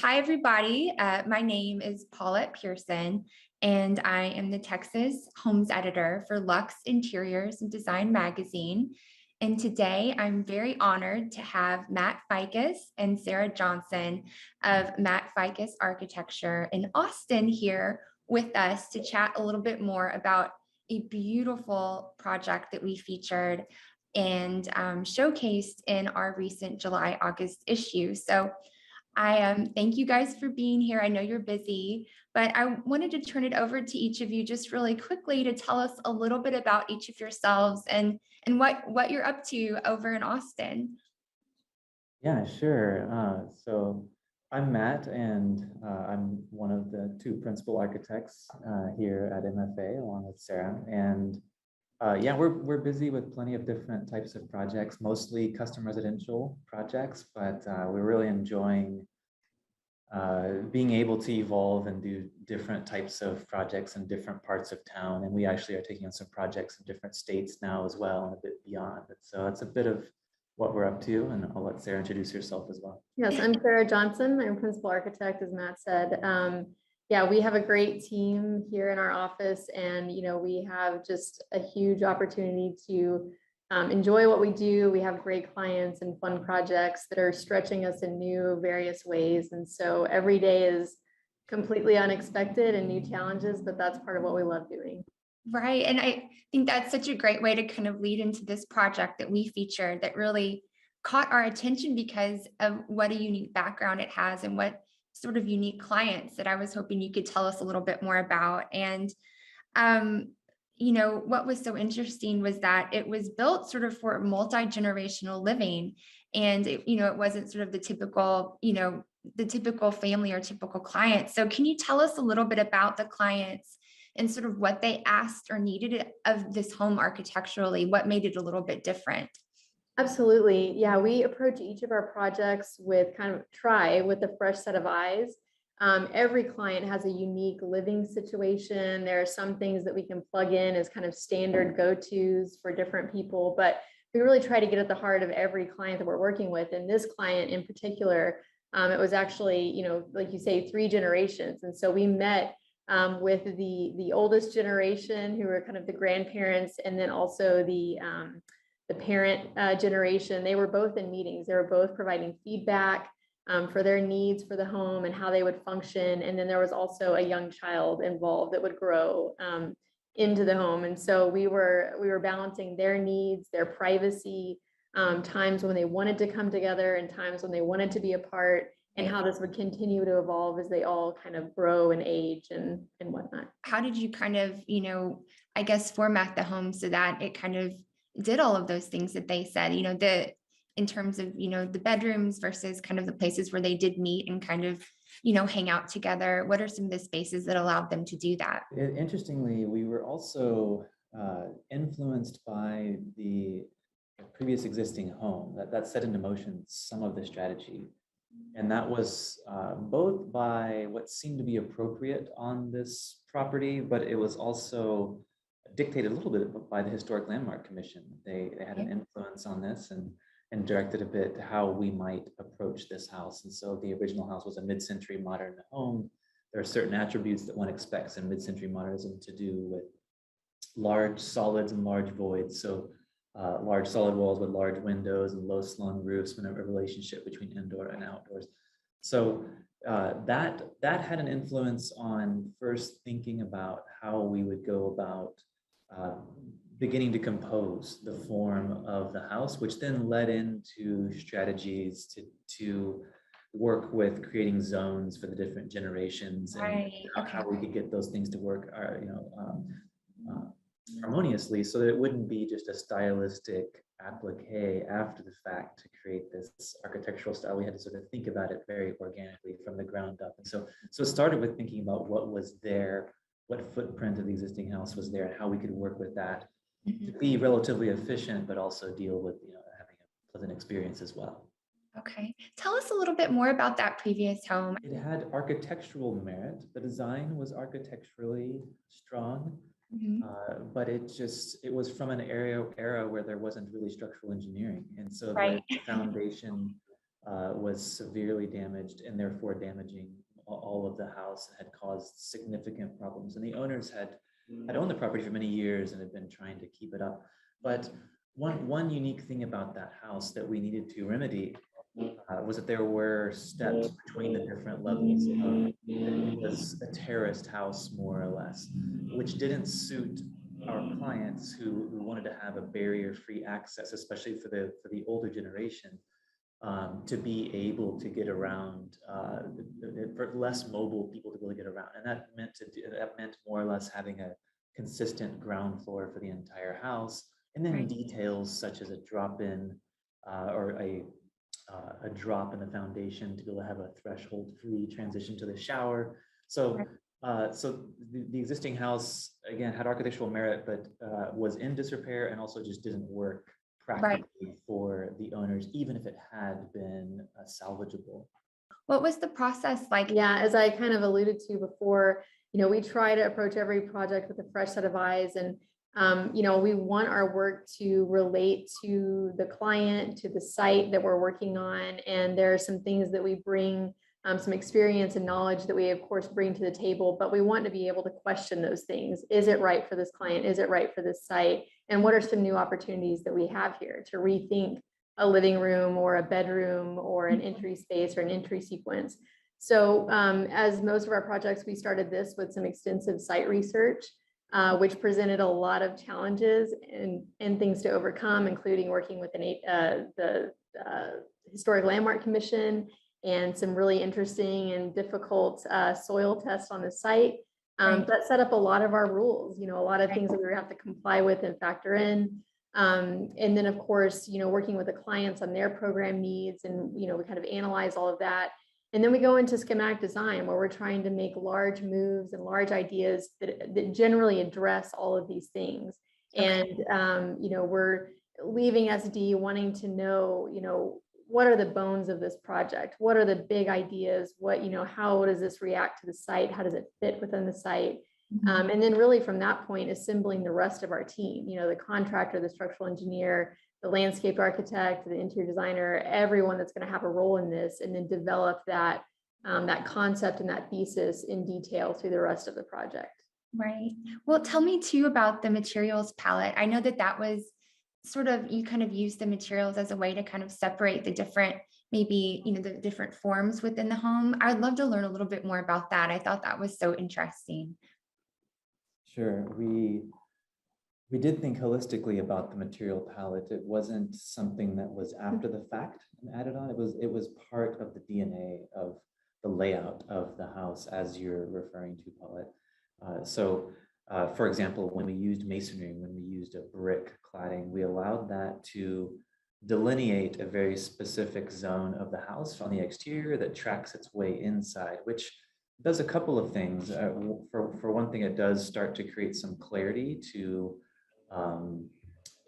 Hi, everybody. My name is Paulette Pearson, and I am the Texas Homes Editor for Luxe Interiors and Design Magazine. And today I'm very honored to have Matt Ficus and Sarah Johnson of Matt Ficus Architecture in Austin here with us to chat a little bit more about a beautiful project that we featured and showcased in our recent July-August issue. So I thank you guys for being here. I know you're busy, but I wanted to turn it over to each of you just really quickly to tell us a little bit about each of yourselves and what you're up to over in Austin. Yeah, sure. So I'm Matt, and I'm one of the two principal architects here at MFA, along with Sarah. And yeah, we're busy with plenty of different types of projects, mostly custom residential projects, but we're really enjoying being able to evolve and do different types of projects in different parts of town. And we actually are taking on some projects in different states now as well, and a bit beyond. So it's a bit of what we're up to, and I'll let Sarah introduce herself as well. Yes, I'm Sarah Johnson. I'm principal architect, as Matt said. Yeah, we have a great team here in our office, and we have just a huge opportunity to enjoy what we do. We have great clients and fun projects that are stretching us in new various ways, and so every day is completely unexpected and new challenges, but that's part of what we love doing. Right. And I think that's such a great way to kind of lead into this project that we featured that really caught our attention because of what a unique background it has and what sort of unique clients that I was hoping you could tell us a little bit more about. And, what was so interesting was that it was built sort of for multi-generational living. And, it wasn't sort of the typical family or typical client. So can you tell us a little bit about the clients and sort of what they asked or needed of this home architecturally? What made it a little bit different? Absolutely. Yeah, we approach each of our projects with with a fresh set of eyes. Every client has a unique living situation. There are some things that we can plug in as kind of standard go-tos for different people, but we really try to get at the heart of every client that we're working with. And this client in particular, it was actually, like you say, 3 generations. And so we met with the oldest generation, who were kind of the grandparents, and then also the parent generation. They were both in meetings. They were both providing feedback for their needs for the home and how they would function. And then there was also a young child involved that would grow into the home. And so we were balancing their needs, their privacy, times when they wanted to come together and times when they wanted to be apart, and how this would continue to evolve as they all kind of grow and age and whatnot. How did you kind of, I guess, format the home so that it kind of did all of those things that they said, in terms of, the bedrooms versus kind of the places where they did meet and kind of, hang out together? What are some of the spaces that allowed them to do that? Interestingly, we were also influenced by the previous existing home that set into motion some of the strategy. And that was both by what seemed to be appropriate on this property, but it was also dictated a little bit by the Historic Landmark Commission. They had an influence on this and directed a bit how we might approach this house. And so the original house was a mid-century modern home. There are certain attributes that one expects in mid-century modernism to do with large solids and large voids. So large solid walls with large windows and low slung roofs, and a relationship between indoor and outdoors. So that had an influence on first thinking about how we would go about beginning to compose the form of the house, which then led into strategies to work with creating zones for the different generations, and how we could get those things to work harmoniously, so that it wouldn't be just a stylistic applique after the fact to create this architectural style. We had to sort of think about it very organically from the ground up. And so it started with thinking about what was there, what footprint of the existing house was there, and how we could work with that to be relatively efficient, but also deal with having a pleasant experience as well. Okay. Tell us a little bit more about that previous home. It had architectural merit. The design was architecturally strong. But it was from an era where there wasn't really structural engineering, and so the foundation was severely damaged and therefore damaging all of the house, had caused significant problems. And the owners had owned the property for many years and had been trying to keep it up. But one unique thing about that house that we needed to remedy was that there were steps between the different levels. It was a terraced house, more or less, which didn't suit our clients who wanted to have a barrier-free access, especially for the older generation, to be able to get around, for less mobile people to be able to get around. And that meant more or less having a consistent ground floor for the entire house. And then details such as a drop-in or a drop in the foundation to be able to have a threshold-free transition to the shower. So, the existing house, again, had architectural merit, but was in disrepair and also just didn't work practically for the owners, even if it had been salvageable. What was the process like? Yeah, as I kind of alluded to before, we try to approach every project with a fresh set of eyes, and we want our work to relate to the client, to the site that we're working on. And there are some things that we bring, some experience and knowledge that we of course bring to the table, but we want to be able to question those things. Is it right for this client? Is it right for this site? And what are some new opportunities that we have here to rethink a living room or a bedroom or an entry space or an entry sequence? So as most of our projects, we started this with some extensive site research, which presented a lot of challenges and things to overcome, including working with the Historic Landmark Commission and some really interesting and difficult soil tests on the site. That set up a lot of our rules, a lot of things that we have to comply with and factor in. And then of course, working with the clients on their program needs, and we kind of analyze all of that. And then we go into schematic design, where we're trying to make large moves and large ideas that generally address all of these things. And we're leaving SD wanting to know, what are the bones of this project? What are the big ideas? How does this react to the site? How does it fit within the site? And then really from that point, assembling the rest of our team, the contractor, the structural engineer, the landscape architect, the interior designer, everyone that's going to have a role in this, and then develop that concept and that thesis in detail through the rest of the project. Right. Well, tell me too about the materials palette. I know that was sort of, you kind of use the materials as a way to kind of separate the different, maybe, the different forms within the home. I'd love to learn a little bit more about that. I thought that was so interesting. Sure. We did think holistically about the material palette. It wasn't something that was after the fact and added on. It was part of the DNA of the layout of the house, as you're referring to, Paulette. For example, when we used masonry, when we used a brick cladding, we allowed that to delineate a very specific zone of the house on the exterior that tracks its way inside, which does a couple of things. For one thing, it does start to create some clarity to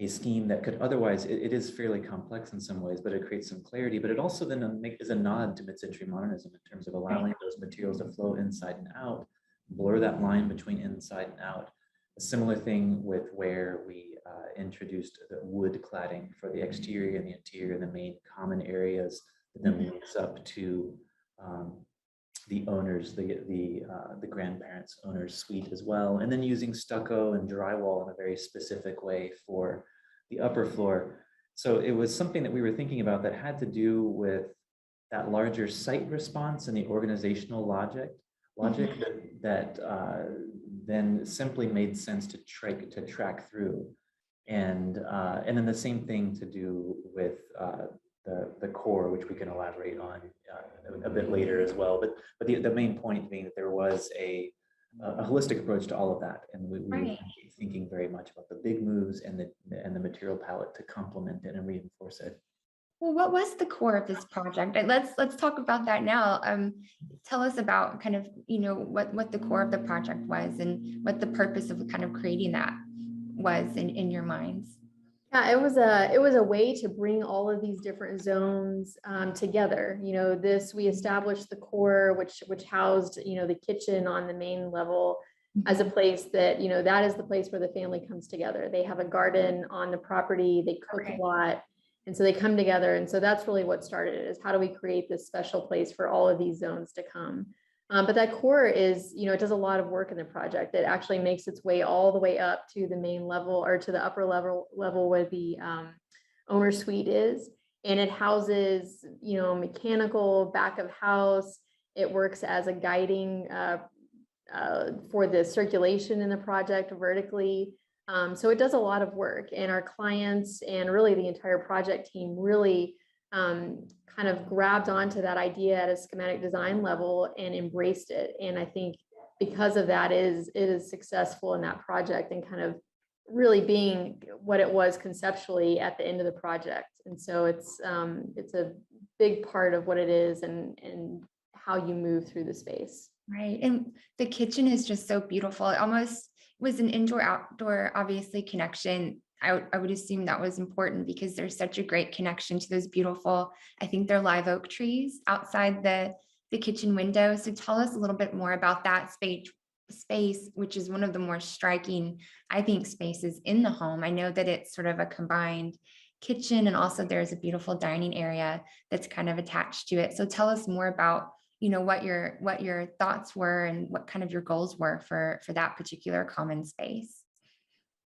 a scheme that could otherwise, it is fairly complex in some ways, but it creates some clarity. But it also then is a nod to mid-century modernism in terms of allowing those materials to flow inside and out, blur that line between inside and out. A similar thing with where we introduced the wood cladding for the exterior and the interior, the main common areas, that then links up to the owners, the grandparents' owners' suite as well, and then using stucco and drywall in a very specific way for the upper floor. So it was something that we were thinking about that had to do with that larger site response and the organizational logic that then simply made sense to track through, and then the same thing to do with the core, which we can elaborate on a bit later as well. But the main point being that there was a holistic approach to all of that, and we were thinking very much about the big moves and the material palette to complement it and reinforce it. Well, what was the core of this project? Let's talk about that now. Tell us about kind of, what the core of the project was and what the purpose of kind of creating that was in your minds. Yeah, it was a way to bring all of these different zones together. We established the core, which housed, the kitchen on the main level, as a place that, that is the place where the family comes together. They have a garden on the property, they cook a lot. And so they come together. And so that's really what started it, is how do we create this special place for all of these zones to come? But that core is, it does a lot of work in the project. It actually makes its way all the way up to the main level, or to the upper level where the owner suite is. And it houses, mechanical, back of house. It works as a guiding for the circulation in the project vertically. So it does a lot of work, and our clients and really the entire project team really kind of grabbed onto that idea at a schematic design level and embraced it. And I think because of that, it is successful in that project, and kind of really being what it was conceptually at the end of the project. And so it's a big part of what it is, and how you move through the space. Right. And the kitchen is just so beautiful. It almost was an indoor outdoor, obviously, connection. I would assume that was important because there's such a great connection to those beautiful, I think they're live oak trees outside the kitchen window. So tell us a little bit more about that space, which is one of the more striking, I think, spaces in the home. I know that it's sort of a combined kitchen, and also there's a beautiful dining area that's kind of attached to it. So tell us more about, what your thoughts were and what kind of your goals were for that particular common space.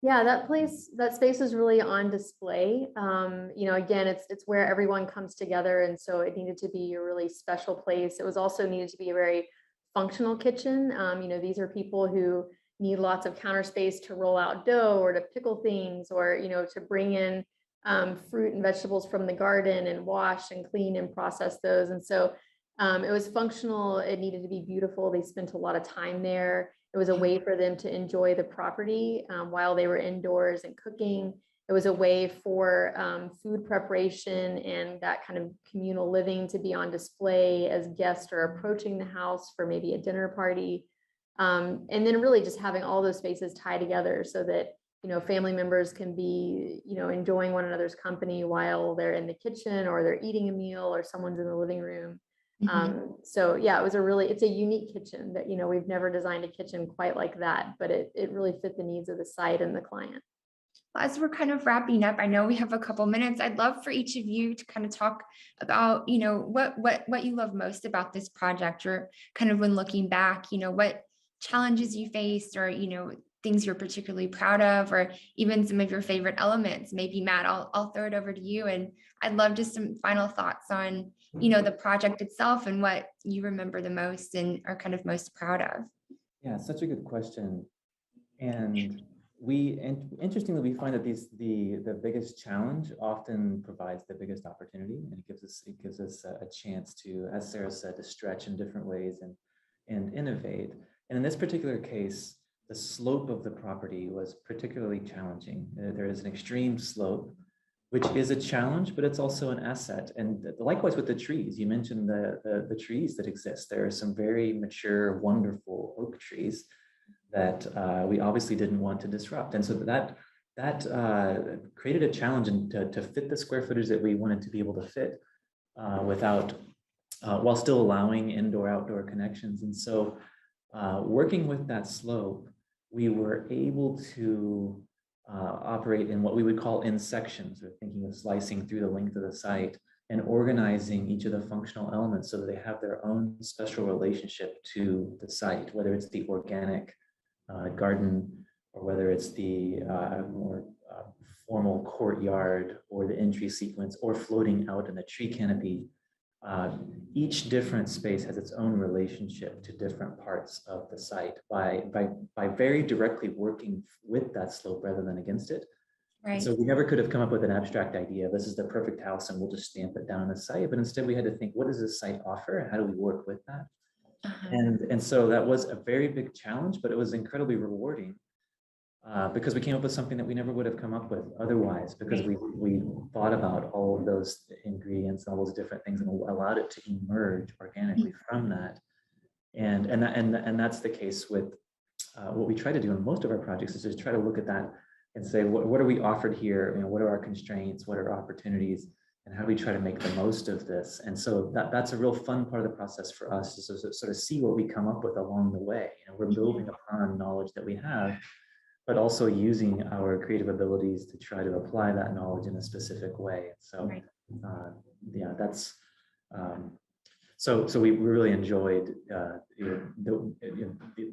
Yeah, that space is really on display. Again, it's where everyone comes together. And so it needed to be a really special place. It was also needed to be a very functional kitchen. These are people who need lots of counter space to roll out dough, or to pickle things, or, to bring in fruit and vegetables from the garden and wash and clean and process those. And so it was functional. It needed to be beautiful. They spent a lot of time there. It was a way for them to enjoy the property while they were indoors and cooking. It was a way for food preparation and that kind of communal living to be on display as guests are approaching the house for maybe a dinner party. And then really just having all those spaces tie together so that, family members can be, enjoying one another's company while they're in the kitchen, or they're eating a meal, or someone's in the living room. So yeah, it's a unique kitchen that, we've never designed a kitchen quite like that, but it really fit the needs of the site and the client. As we're kind of wrapping up, I know we have a couple minutes. I'd love for each of you to kind of talk about, what you love most about this project, or kind of when looking back, what challenges you faced, or, things you're particularly proud of, or even some of your favorite elements. Maybe Matt, I'll throw it over to you, and I'd love just some final thoughts on, the project itself and what you remember the most and are kind of most proud of. Yeah, such a good question. And interestingly, we find that the biggest challenge often provides the biggest opportunity, and it gives us a chance to, as Sarah said, to stretch in different ways and innovate. And in this particular case, the slope of the property was particularly challenging. There is an extreme slope, which is a challenge, but it's also an asset. And likewise with the trees, you mentioned the trees that exist. There are some very mature, wonderful oak trees that we obviously didn't want to disrupt. And so that created a challenge to fit the square footage that we wanted to be able to fit while still allowing indoor-outdoor connections. And so working with that slope, we were able to operate in what we would call in sections, or thinking of slicing through the length of the site and organizing each of the functional elements so that they have their own special relationship to the site, whether it's the organic garden, or whether it's the more formal courtyard, or the entry sequence, or floating out in the tree canopy. Each different space has its own relationship to different parts of the site by very directly working with that slope rather than against it. Right. And so we never could have come up with an abstract idea, this is the perfect house and we'll just stamp it down on the site, but instead we had to think, what does this site offer and how do we work with that? And so that was a very big challenge, but it was incredibly rewarding because we came up with something that we never would have come up with otherwise, because we thought about all of those ingredients, all those different things, and allowed it to emerge organically from that. And that's the case with what we try to do in most of our projects, is just try to look at that and say, what are we offered here? What are our constraints? What are our opportunities? And how do we try to make the most of this? And so that's a real fun part of the process for us, to sort of see what we come up with along the way. We're building upon knowledge that we have, but also using our creative abilities to try to apply that knowledge in a specific way. So, Right. yeah, that's so we really enjoyed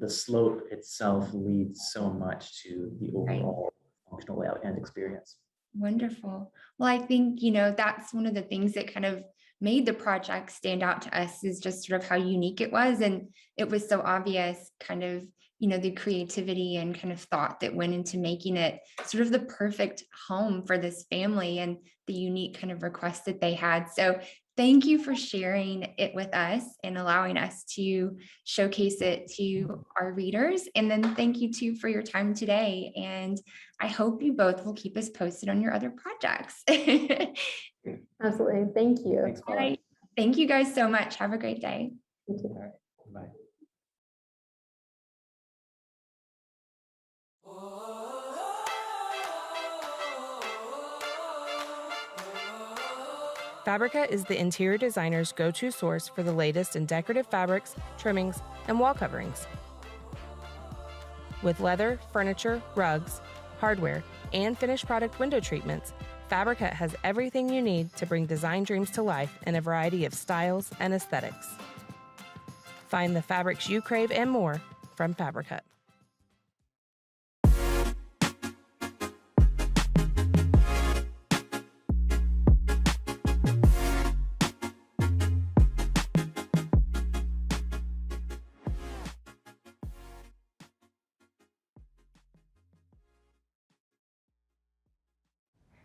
the slope itself leads so much to the overall functional layout and experience. Wonderful. Well, I think, that's one of the things that kind of made the project stand out to us, is just sort of how unique it was. And it was so obvious kind of, the creativity and kind of thought that went into making it sort of the perfect home for this family and the unique kind of requests that they had. So thank you for sharing it with us and allowing us to showcase it to our readers. And then thank you too for your time today. And I hope you both will keep us posted on your other projects. Absolutely. Thank you. Thanks, All Paula. right. Thank you guys so much. Have a great day. You too. All right. Bye. Fabrica is the interior designer's go-to source for the latest in decorative fabrics, trimmings, and wall coverings. With leather, furniture, rugs, hardware, and finished product window treatments, Fabrica has everything you need to bring design dreams to life in a variety of styles and aesthetics. Find the fabrics you crave and more from Fabrica.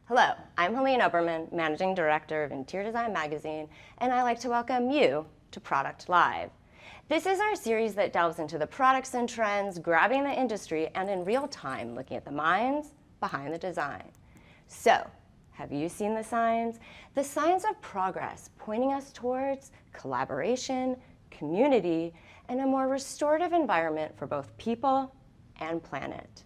Hello, I'm Helene Oberman, Managing Director of Interior Design Magazine, and I'd like to welcome you to Product Live. This is our series that delves into the products and trends grabbing the industry and in real time looking at the minds behind the design. So, have you seen the signs? The signs of progress pointing us towards collaboration, community, and a more restorative environment for both people and planet.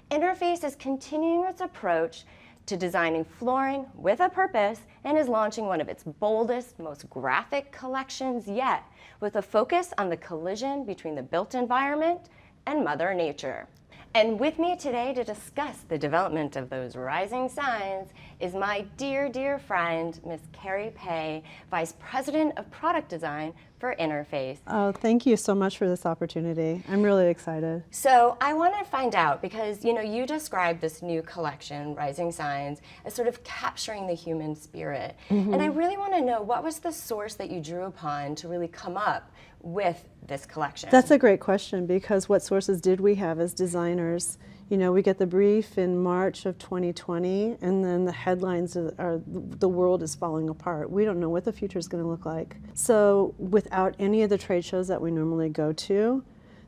Interface is continuing its approach to designing flooring with a purpose and is launching one of its boldest, most graphic collections yet, with a focus on the collision between the built environment and Mother Nature. And with me today to discuss the development of those rising signs is my dear, dear friend, Miss Carrie Pay, Vice President of Product Design for Interface. Oh, thank you so much for this opportunity. I'm really excited. So I want to find out, because you described this new collection, Rising Signs, as sort of capturing the human spirit. Mm-hmm. And I really want to know, what was the source that you drew upon to really come up with this collection? That's a great question, because what sources did we have as designers? We get the brief in March of 2020, and then the headlines are the world is falling apart. We don't know what the future is going to look like. So without any of the trade shows that we normally go to,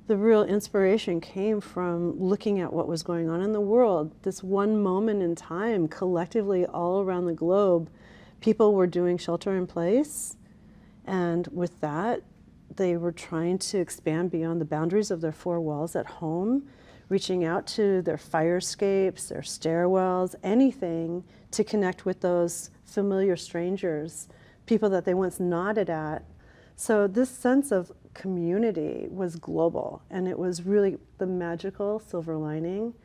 the real inspiration came from looking at what was going on in the world. This one moment in time, collectively all around the globe, people were doing shelter in place, and with that, they were trying to expand beyond the boundaries of their four walls at home, reaching out to their fire escapes, their stairwells, anything to connect with those familiar strangers, people that they once nodded at. So this sense of community was global, and it was really the magical silver lining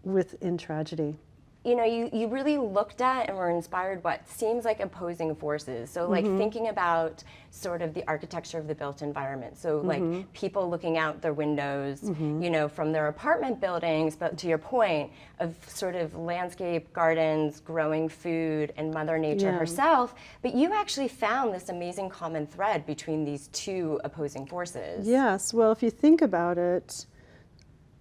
within tragedy. You really looked at and were inspired what seems like opposing forces. So like thinking about sort of the architecture of the built environment. So like people looking out their windows, from their apartment buildings, but to your point of sort of landscape gardens, growing food, and Mother Nature herself. But you actually found this amazing common thread between these two opposing forces. Yes, well, if you think about it,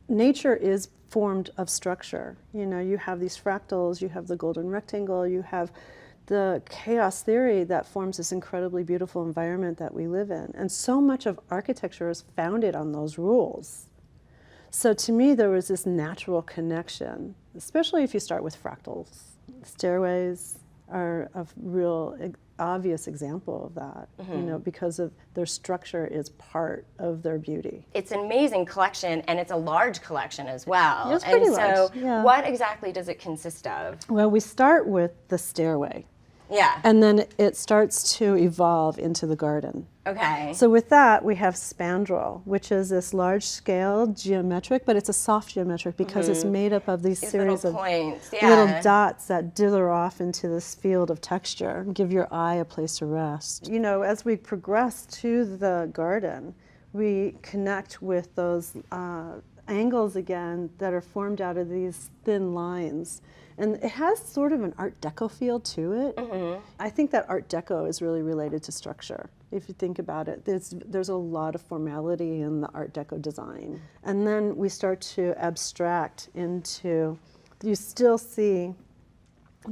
nature is formed of structure. You have these fractals, you have the golden rectangle, you have the chaos theory that forms this incredibly beautiful environment that we live in. And so much of architecture is founded on those rules. So to me, there was this natural connection, especially if you start with fractals. Stairways are a real obvious example of that, because of their structure is part of their beauty. It's an amazing collection, and it's a large collection as well. Yeah, it's pretty and so large, yeah. what exactly does it consist of? Well, we start with the stairway. Yeah. And then it starts to evolve into the garden. Okay. So with that, we have spandrel, which is this large-scale geometric, but it's a soft geometric because it's made up of these series little of points, little dots that dither off into this field of texture and give your eye a place to rest. You know, as we progress to the garden, we connect with those angles again that are formed out of these thin lines. And it has sort of an Art Deco feel to it. I think that Art Deco is really related to structure. If you think about it, there's a lot of formality in the Art Deco design. And then we start to abstract into, you still see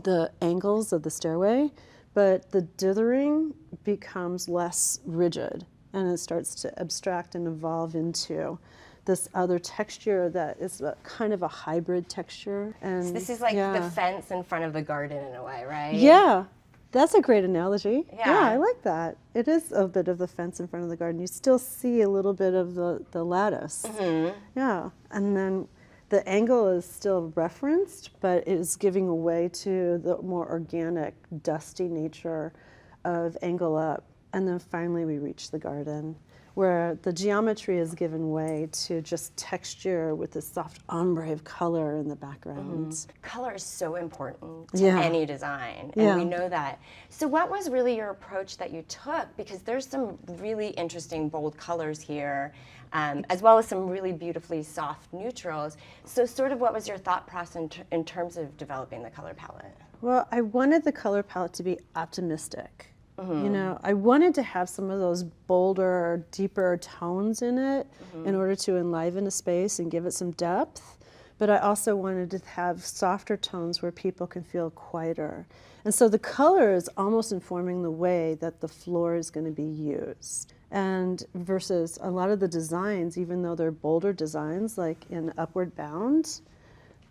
the angles of the stairway, but the dithering becomes less rigid and it starts to abstract and evolve into this other texture that is kind of a hybrid texture. And So this is like the fence in front of the garden in a way, right? Yeah, that's a great analogy. Yeah. I like that. It is a bit of the fence in front of the garden. You still see a little bit of the lattice. Yeah, and then the angle is still referenced, but it is giving away to the more organic, dusty nature of angle up. And then finally we reach the garden, where the geometry is given way to just texture with this soft ombre of color in the background. Color is so important to any design, and we know that. So what was really your approach that you took? Because there's some really interesting bold colors here, as well as some really beautifully soft neutrals. So sort of what was your thought process in terms of developing the color palette? Well, I wanted the color palette to be optimistic. You know, I wanted to have some of those bolder, deeper tones in it in order to enliven a space and give it some depth. But I also wanted to have softer tones where people can feel quieter. And so the color is almost informing the way that the floor is going to be used. And versus a lot of the designs, even though they're bolder designs, like in Upward Bound,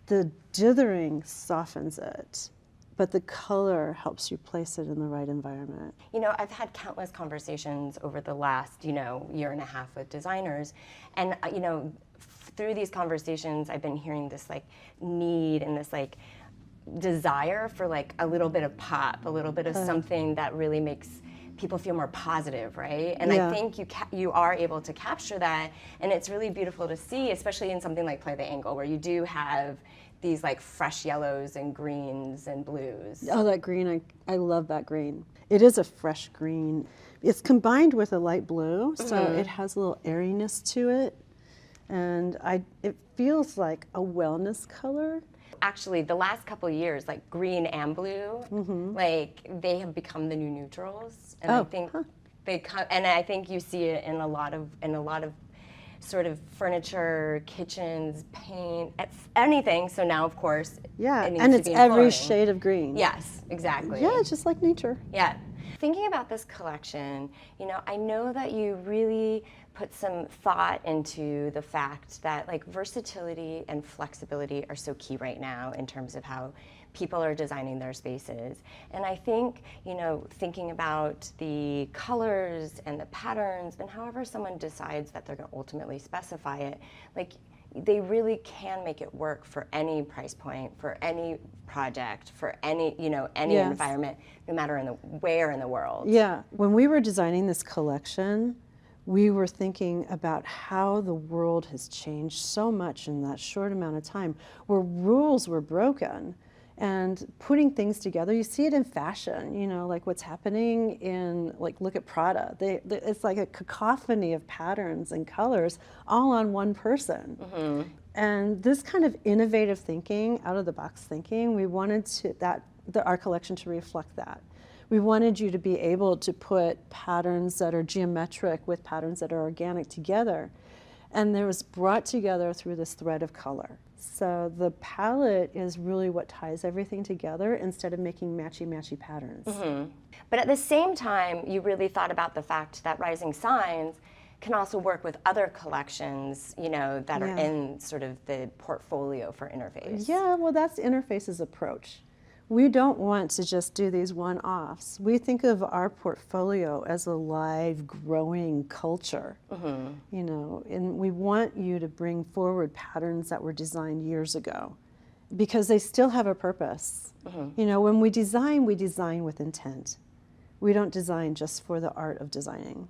the dithering softens it. But the color helps you place it in the right environment. You know, I've had countless conversations over the last, year and a half with designers. And, through these conversations, I've been hearing this need and this desire for a little bit of pop, a little bit of something that really makes people feel more positive, right? And I think you are able to capture that. And it's really beautiful to see, especially in something like Play the Angle, where you do have these fresh yellows and greens and blues. Oh, that green, I love that green. It is a fresh green. It's combined with a light blue, so it has a little airiness to it. And it feels like a wellness color. Actually, the last couple of years, green and blue, they have become the new neutrals. And I think I think you see it in a lot of sort of furniture, kitchens, paint, anything. So now, of course, and it's every shade of green. Yes, exactly. Yeah, it's just like nature. Yeah. Thinking about this collection, I know that you really put some thought into the fact that versatility and flexibility are so key right now in terms of how people are designing their spaces. And I think, thinking about the colors and the patterns and however someone decides that they're going to ultimately specify it, they really can make it work for any price point, for any project, for any, any environment, no matter where in the world. Yeah. When we were designing this collection, we were thinking about how the world has changed so much in that short amount of time, where rules were broken. And putting things together, you see it in fashion, what's happening in, look at Prada. It's like a cacophony of patterns and colors all on one person. And this kind of innovative thinking, out of the box thinking, we wanted our collection to reflect that. We wanted you to be able to put patterns that are geometric with patterns that are organic together. And it was brought together through this thread of color. So the palette is really what ties everything together instead of making matchy-matchy patterns. But at the same time, you really thought about the fact that Rising Signs can also work with other collections, that are in sort of the portfolio for Interface. Yeah, well, that's Interface's approach. We don't want to just do these one-offs. We think of our portfolio as a live, growing culture, and we want you to bring forward patterns that were designed years ago because they still have a purpose. You know, when we design with intent. We don't design just for the art of designing.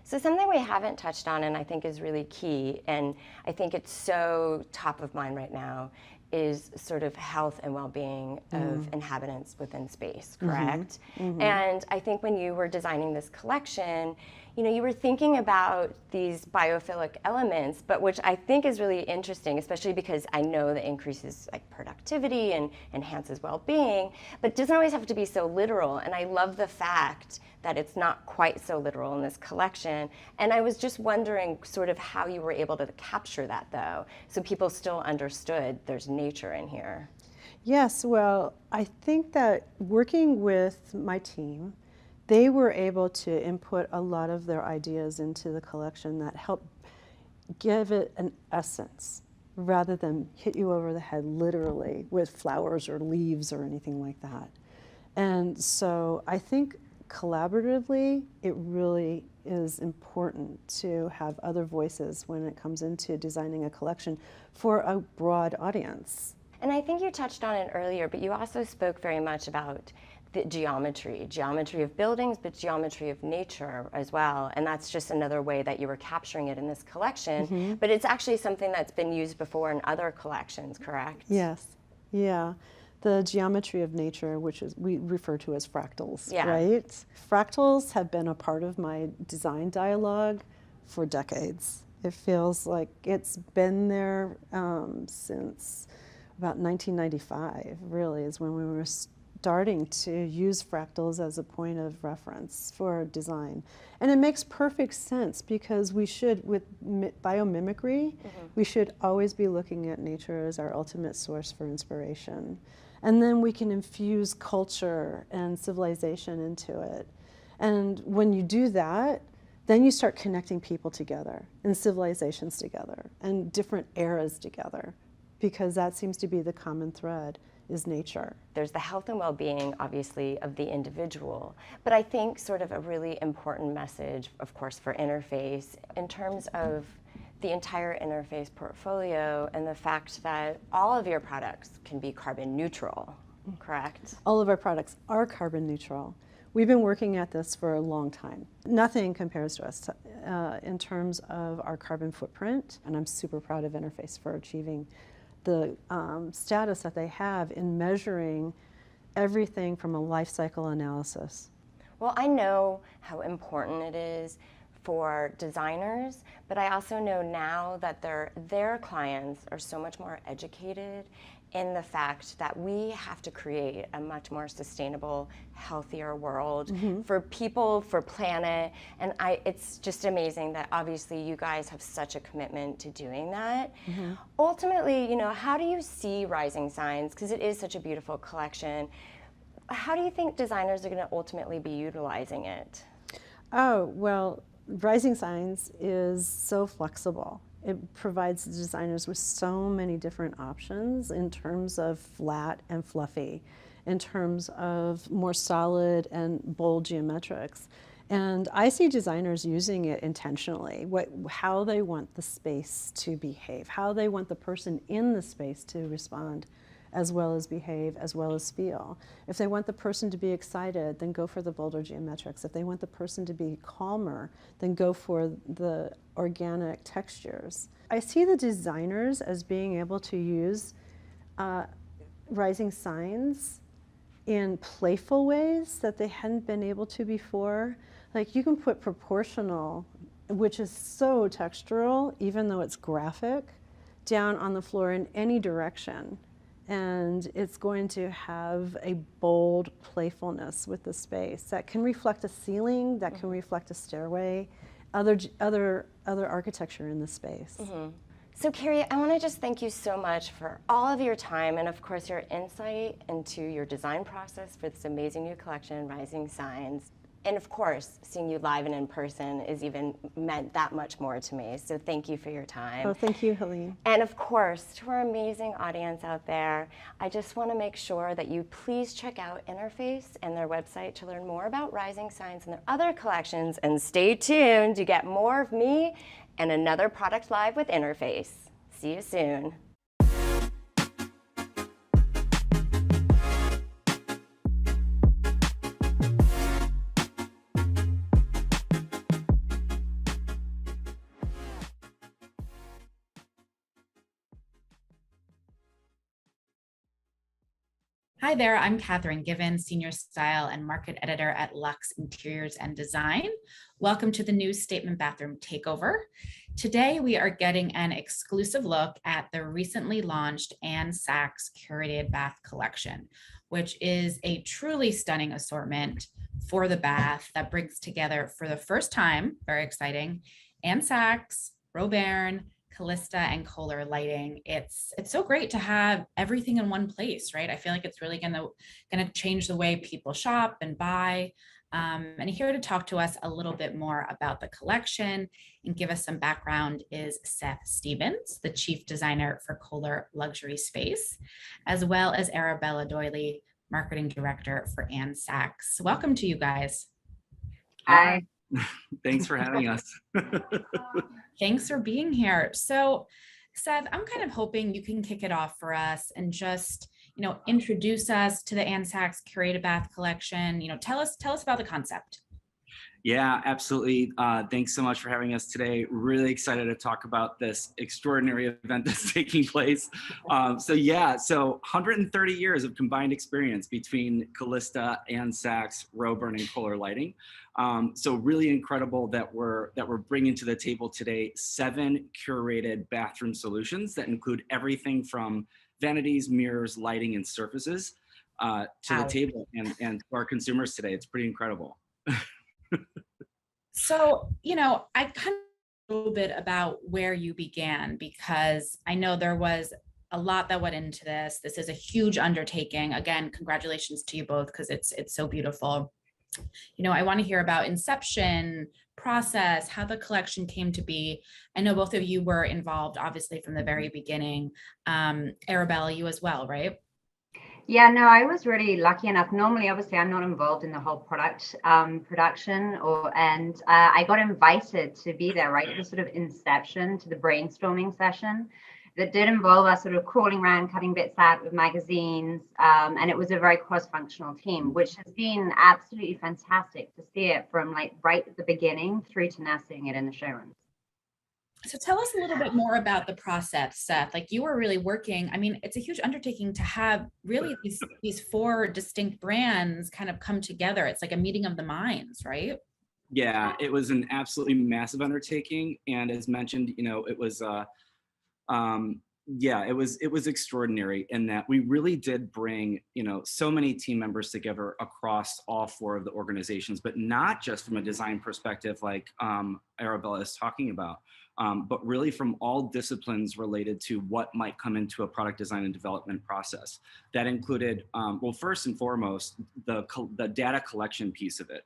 So something we haven't touched on and I think is really key, and I think it's so top of mind right now, is sort of health and well-being of inhabitants within space, correct? And I think when you were designing this collection, you know, you were thinking about these biophilic elements, but which I think is really interesting, especially because I know that increases like productivity and enhances well-being, but it doesn't always have to be so literal. And I love the fact that it's not quite so literal in this collection. And I was just wondering sort of how you were able to capture that though, so people still understood there's nature in here. Yes, well, I think that working with my team, they were able to input a lot of their ideas into the collection that helped give it an essence rather than hit you over the head literally with flowers or leaves or anything like that. And so I think collaboratively, it really is important to have other voices when it comes into designing a collection for a broad audience. And I think you touched on it earlier, but you also spoke very much about the geometry of buildings, but geometry of nature as well. And that's just another way that you were capturing it in this collection. But it's actually something that's been used before in other collections, correct? Yes, yeah. The geometry of nature, which is we refer to as fractals, right? Fractals have been a part of my design dialogue for decades. It feels like it's been there since about 1995, really, is when we were starting to use fractals as a point of reference for design. And it makes perfect sense because we should, with biomimicry, we should always be looking at nature as our ultimate source for inspiration. And then we can infuse culture and civilization into it. And when you do that, then you start connecting people together and civilizations together and different eras together, because that seems to be the common thread, is nature. There's the health and well-being, obviously, of the individual, but I think sort of a really important message, of course, for Interface in terms of the entire Interface portfolio and the fact that all of your products can be carbon neutral, correct? All of our products are carbon neutral. We've been working at this for a long time. Nothing compares to us in terms of our carbon footprint, and I'm super proud of Interface for achieving the status that they have in measuring everything from a life cycle analysis. Well, I know how important it is for designers, but I also know now that their clients are so much more educated in the fact that we have to create a much more sustainable, healthier world for people, for planet, and it's just amazing that obviously you guys have such a commitment to doing that. Ultimately, you know, how do you see Rising Signs, because it is such a beautiful collection, how do you think designers are going to ultimately be utilizing it? Oh, well, Rising Signs is so flexible. It provides the designers with so many different options in terms of flat and fluffy, in terms of more solid and bold geometrics. And I see designers using it intentionally, how they want the space to behave, how they want the person in the space to respond, as well as behave, as well as feel. If they want the person to be excited, then go for the bolder geometrics. If they want the person to be calmer, then go for the organic textures. I see the designers as being able to use Rising Signs in playful ways that they hadn't been able to before. Like, you can put proportional, which is so textural, even though it's graphic, down on the floor in any direction. And it's going to have a bold playfulness with the space that can reflect a ceiling, that can reflect a stairway, other architecture in the space. So Carrie, I want to just thank you so much for all of your time and of course your insight into your design process for this amazing new collection, Rising Signs. And of course, seeing you live and in person is even meant that much more to me. So thank you for your time. Oh, thank you, Helene. And of course, to our amazing audience out there, I just want to make sure that you please check out Interface and their website to learn more about Rising Signs and their other collections. And stay tuned to get more of me and another product live with Interface. See you soon. Hi there, I'm Catherine Given, Senior Style and Market Editor at Luxe Interiors and Design. Welcome to the new Statement Bathroom Takeover. Today, we are getting an exclusive look at the recently launched Anne Sachs Curated Bath Collection, which is a truly stunning assortment for the bath that brings together for the first time, very exciting, Anne Sachs, Robert, Callista, and Kohler lighting. It's so great to have everything in one place, right? I feel like it's really gonna change the way people shop and buy. And here to talk to us a little bit more about the collection and give us some background is Seth Stevens, the Chief Designer for Kohler Luxury Space, as well as Arabella Doyley, Marketing Director for Anne Sachs. Welcome to you guys. Hi. Thanks for having us. Thanks for being here. So, Seth, I'm kind of hoping you can kick it off for us and just, introduce us to the Anne Sachs Curated Bath Collection. Tell us about the concept. Yeah, absolutely. Thanks so much for having us today. Really excited to talk about this extraordinary event that's taking place. So 130 years of combined experience between Callista, Anne Sachs, Robert, and Kohler lighting. So really incredible that we're bringing to the table today 7 curated bathroom solutions that include everything from vanities, mirrors, lighting, and surfaces to the table and to our consumers today. It's pretty incredible. So, I kind of a little bit about where you began, because I know there was a lot that went into this. This is a huge undertaking. Again, congratulations to you both, because it's so beautiful. I want to hear about Inception Process, how the collection came to be. I know both of you were involved, obviously, from the very beginning. Arabella, you as well, right? Yeah, no, I was really lucky enough. Normally, obviously, I'm not involved in the whole product production, and I got invited to be there right at the sort of inception to the brainstorming session that did involve us sort of crawling around, cutting bits out of magazines, and it was a very cross-functional team, which has been absolutely fantastic to see it from like right at the beginning through to now seeing it in the showrooms. So tell us a little bit more about the process, Seth. Like, you were really working. I mean, it's a huge undertaking to have really these 4 distinct brands kind of come together. It's like a meeting of the minds, right? Yeah, it was an absolutely massive undertaking, and as mentioned, it was it was extraordinary in that we really did bring, so many team members together across all 4 of the organizations, but not just from a design perspective like Arabella is talking about, but really from all disciplines related to what might come into a product design and development process. That included, well, first and foremost, the data collection piece of it.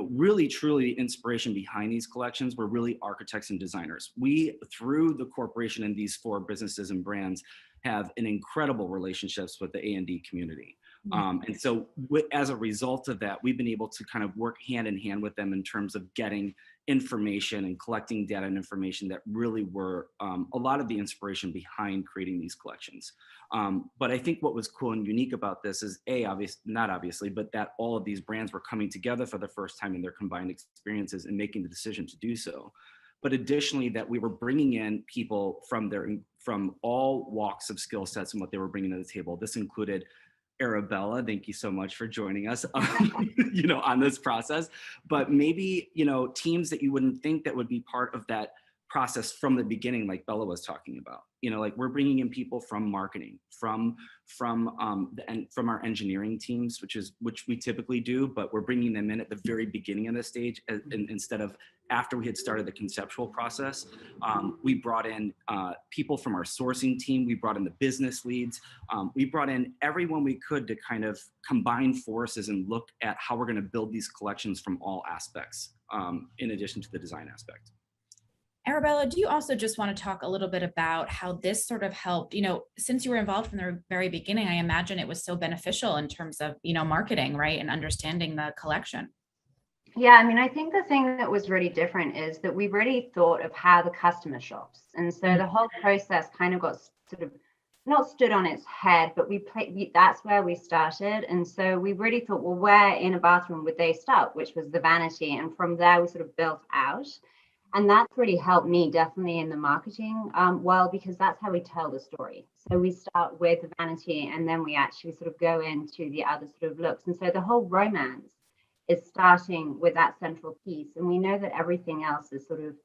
Really, truly the inspiration behind these collections were really architects and designers. We, through the corporation and these 4 businesses and brands, have an incredible relationships with the A&D community. And so as a result of that, we've been able to kind of work hand in hand with them in terms of getting information and collecting data and information that really were a lot of the inspiration behind creating these collections. But I think what was cool and unique about this is not obviously, but that all of these brands were coming together for the first time in their combined experiences and making the decision to do so. But additionally, that we were bringing in people from all walks of skill sets and what they were bringing to the table. This included Arabella, thank you so much for joining us, on this process. But maybe, teams that you wouldn't think that would be part of that process from the beginning, like Bella was talking about. Like we're bringing in people from marketing, from our engineering teams, which we typically do, but we're bringing them in at the very beginning of the stage, instead of after we had started the conceptual process. We brought in people from our sourcing team. We brought in the business leads. We brought in everyone we could to kind of combine forces and look at how we're going to build these collections from all aspects, in addition to the design aspect. Arabella, do you also just want to talk a little bit about how this sort of helped, since you were involved from the very beginning, I imagine it was so beneficial in terms of, marketing, right? And understanding the collection. Yeah, I mean, I think the thing that was really different is that we really thought of how the customer shops. And so the whole process kind of got sort of not stood on its head, but that's where we started. And so we really thought, well, where in a bathroom would they start, which was the vanity. And from there, we sort of built out. And that's really helped me definitely in the marketing world, because that's how we tell the story. So we start with the vanity and then we actually sort of go into the other sort of looks. And so the whole romance is starting with that central piece. And we know that everything else is sort of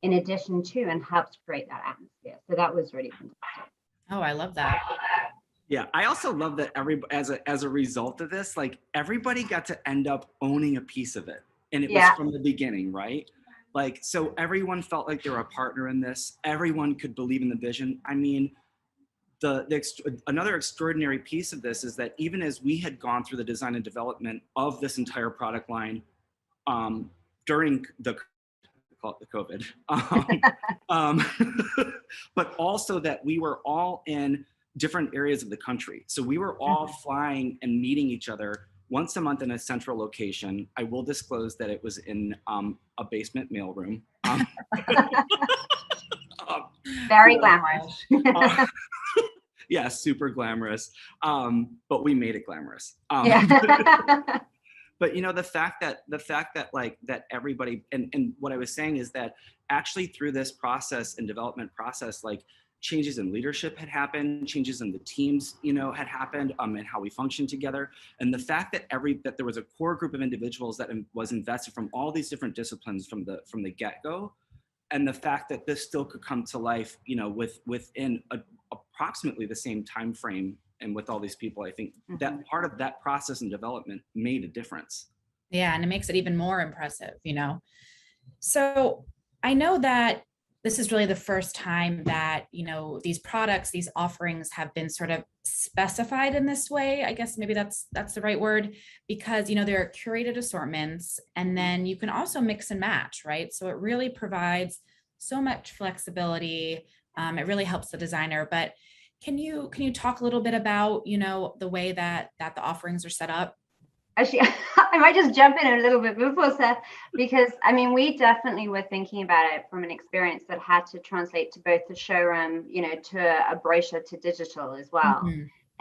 in addition to and helps create that atmosphere. So that was really fantastic. Oh, I love that. Yeah, I also love that as a result of this, like everybody got to end up owning a piece of it. And it was from the beginning, right? Like, so everyone felt like they were a partner in this. Everyone could believe in the vision. I mean, another extraordinary piece of this is that even as we had gone through the design and development of this entire product line during the COVID, but also that we were all in different areas of the country. So we were all flying and meeting each other once a month in a central location. I will disclose that it was in a basement mailroom. Very glamorous. Yeah, super glamorous. But we made it glamorous. But you know, the fact that like that everybody, and what I was saying is that actually through this process and development process, like changes in leadership had happened, changes in the teams, you know, had happened, and how we function together. And the fact that that there was a core group of individuals that was invested from all these different disciplines from the get-go, and the fact that this still could come to life, you know, within approximately the same time frame, and with all these people, I think that part of that process and development made a difference. Yeah, and it makes it even more impressive, you know. So I know that this is really the first time that, you know, these products, these offerings have been sort of specified in this way. I guess maybe that's the right word, because, you know, there are curated assortments and then you can also mix and match, right? So it really provides so much flexibility. It really helps the designer. But can you talk a little bit about, you know, the way that the offerings are set up? Actually, I might just jump in a little bit before Seth, because I mean, we definitely were thinking about it from an experience that had to translate to both the showroom, you know, to a brochure, to digital as well.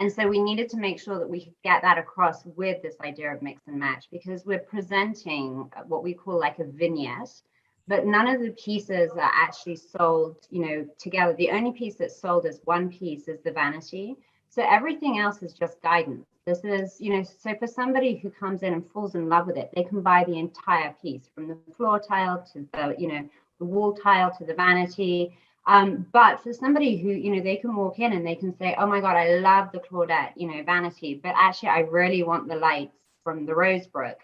And so we needed to make sure that we could get that across with this idea of mix and match, because we're presenting what we call like a vignette, but none of the pieces are actually sold, you know, together. The only piece that's sold as one piece is the vanity. So everything else is just guidance. This is, you know, so for somebody who comes in and falls in love with it, they can buy the entire piece, from the floor tile to the, you know, the wall tile to the vanity. But for somebody who, you know, they can walk in and they can say, oh my God, I love the Claudette, you know, vanity, but actually I really want the lights from the Rosebrook.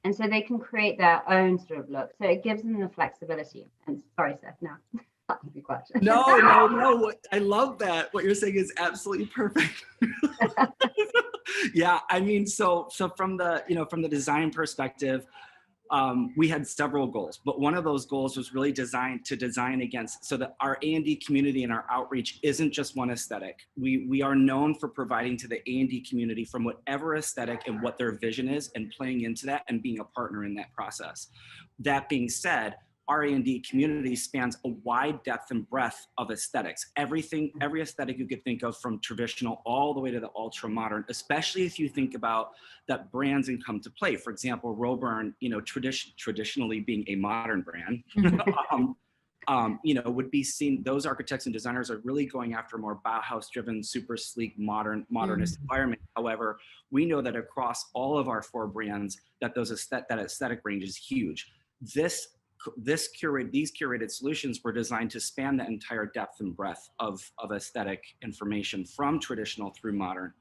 And so they can create their own sort of look. So it gives them the flexibility. And sorry, Seth, no. No, I love that. What you're saying is absolutely perfect. Yeah, I mean, so from the, you know, from the design perspective, we had several goals, but one of those goals was really designed to design against, so that our A&D community and our outreach isn't just one aesthetic. We are known for providing to the A&D community from whatever aesthetic and what their vision is, and playing into that and being a partner in that process. That being said, our A&D community spans a wide depth and breadth of aesthetics. Every aesthetic you could think of, from traditional all the way to the ultra modern, especially if you think about that brands can come to play. For example, Roburn, you know, traditionally being a modern brand, you know, would be seen, those architects and designers are really going after more Bauhaus driven, super sleek, modernist environment. However, we know that across all of our 4 brands that that aesthetic range is huge. These curated solutions were designed to span the entire depth and breadth of aesthetic information, from traditional through modern.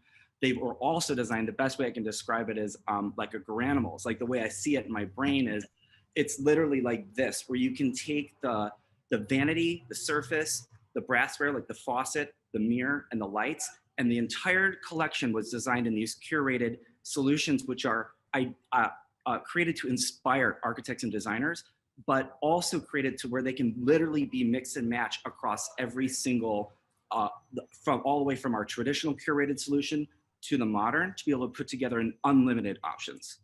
They were also designed, the best way I can describe it is like a Garanimals. Like the way I see it in my brain is, it's literally like this, where you can take the vanity, the surface, the brassware, like the faucet, the mirror, and the lights, and the entire collection was designed in these curated solutions, which are created to inspire architects and designers, but also created to where they can literally be mix and match across every single, from all the way from our traditional curated solution to the modern, to be able to put together an unlimited options.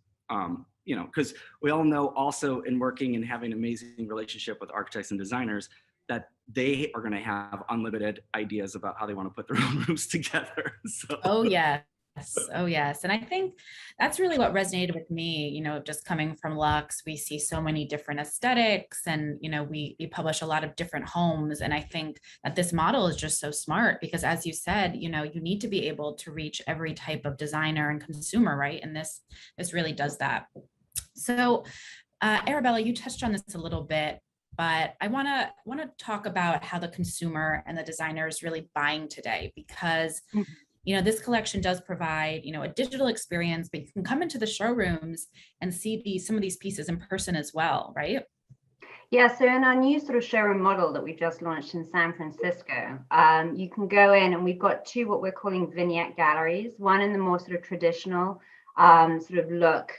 You know, because we all know also in working and having an amazing relationship with architects and designers, that they are going to have unlimited ideas about how they want to put their own rooms together. So. Oh yeah. Oh, yes. And I think that's really what resonated with me, just coming from Luxe. We see so many different aesthetics and, we publish a lot of different homes. And I think that this model is just so smart because as you said, you need to be able to reach every type of designer and consumer, right? And this really does that. So Arabella, you touched on this a little bit, but I want to talk about how the consumer and the designer is really buying today because this collection does provide, a digital experience, but you can come into the showrooms and see some of these pieces in person as well, right? Yeah, so in our new sort of showroom model that we just launched in San Francisco, you can go in and we've got two what we're calling Vignette Galleries, one in the more sort of traditional sort of look,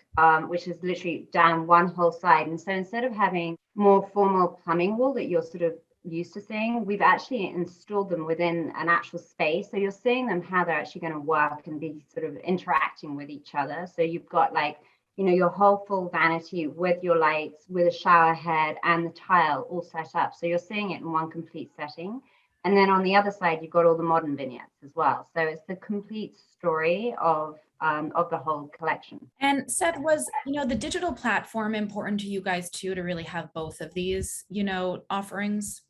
which is literally down one whole side. And so instead of having more formal plumbing wall that you're sort of used to seeing, we've actually installed them within an actual space. So you're seeing them how they're actually going to work and be sort of interacting with each other. So you've got like, your whole full vanity with your lights, with a shower head and the tile all set up. So you're seeing it in one complete setting. And then on the other side, you've got all the modern vignettes as well. So it's the complete story of the whole collection. And Seth, was, the digital platform important to you guys too, to really have both of these, offerings?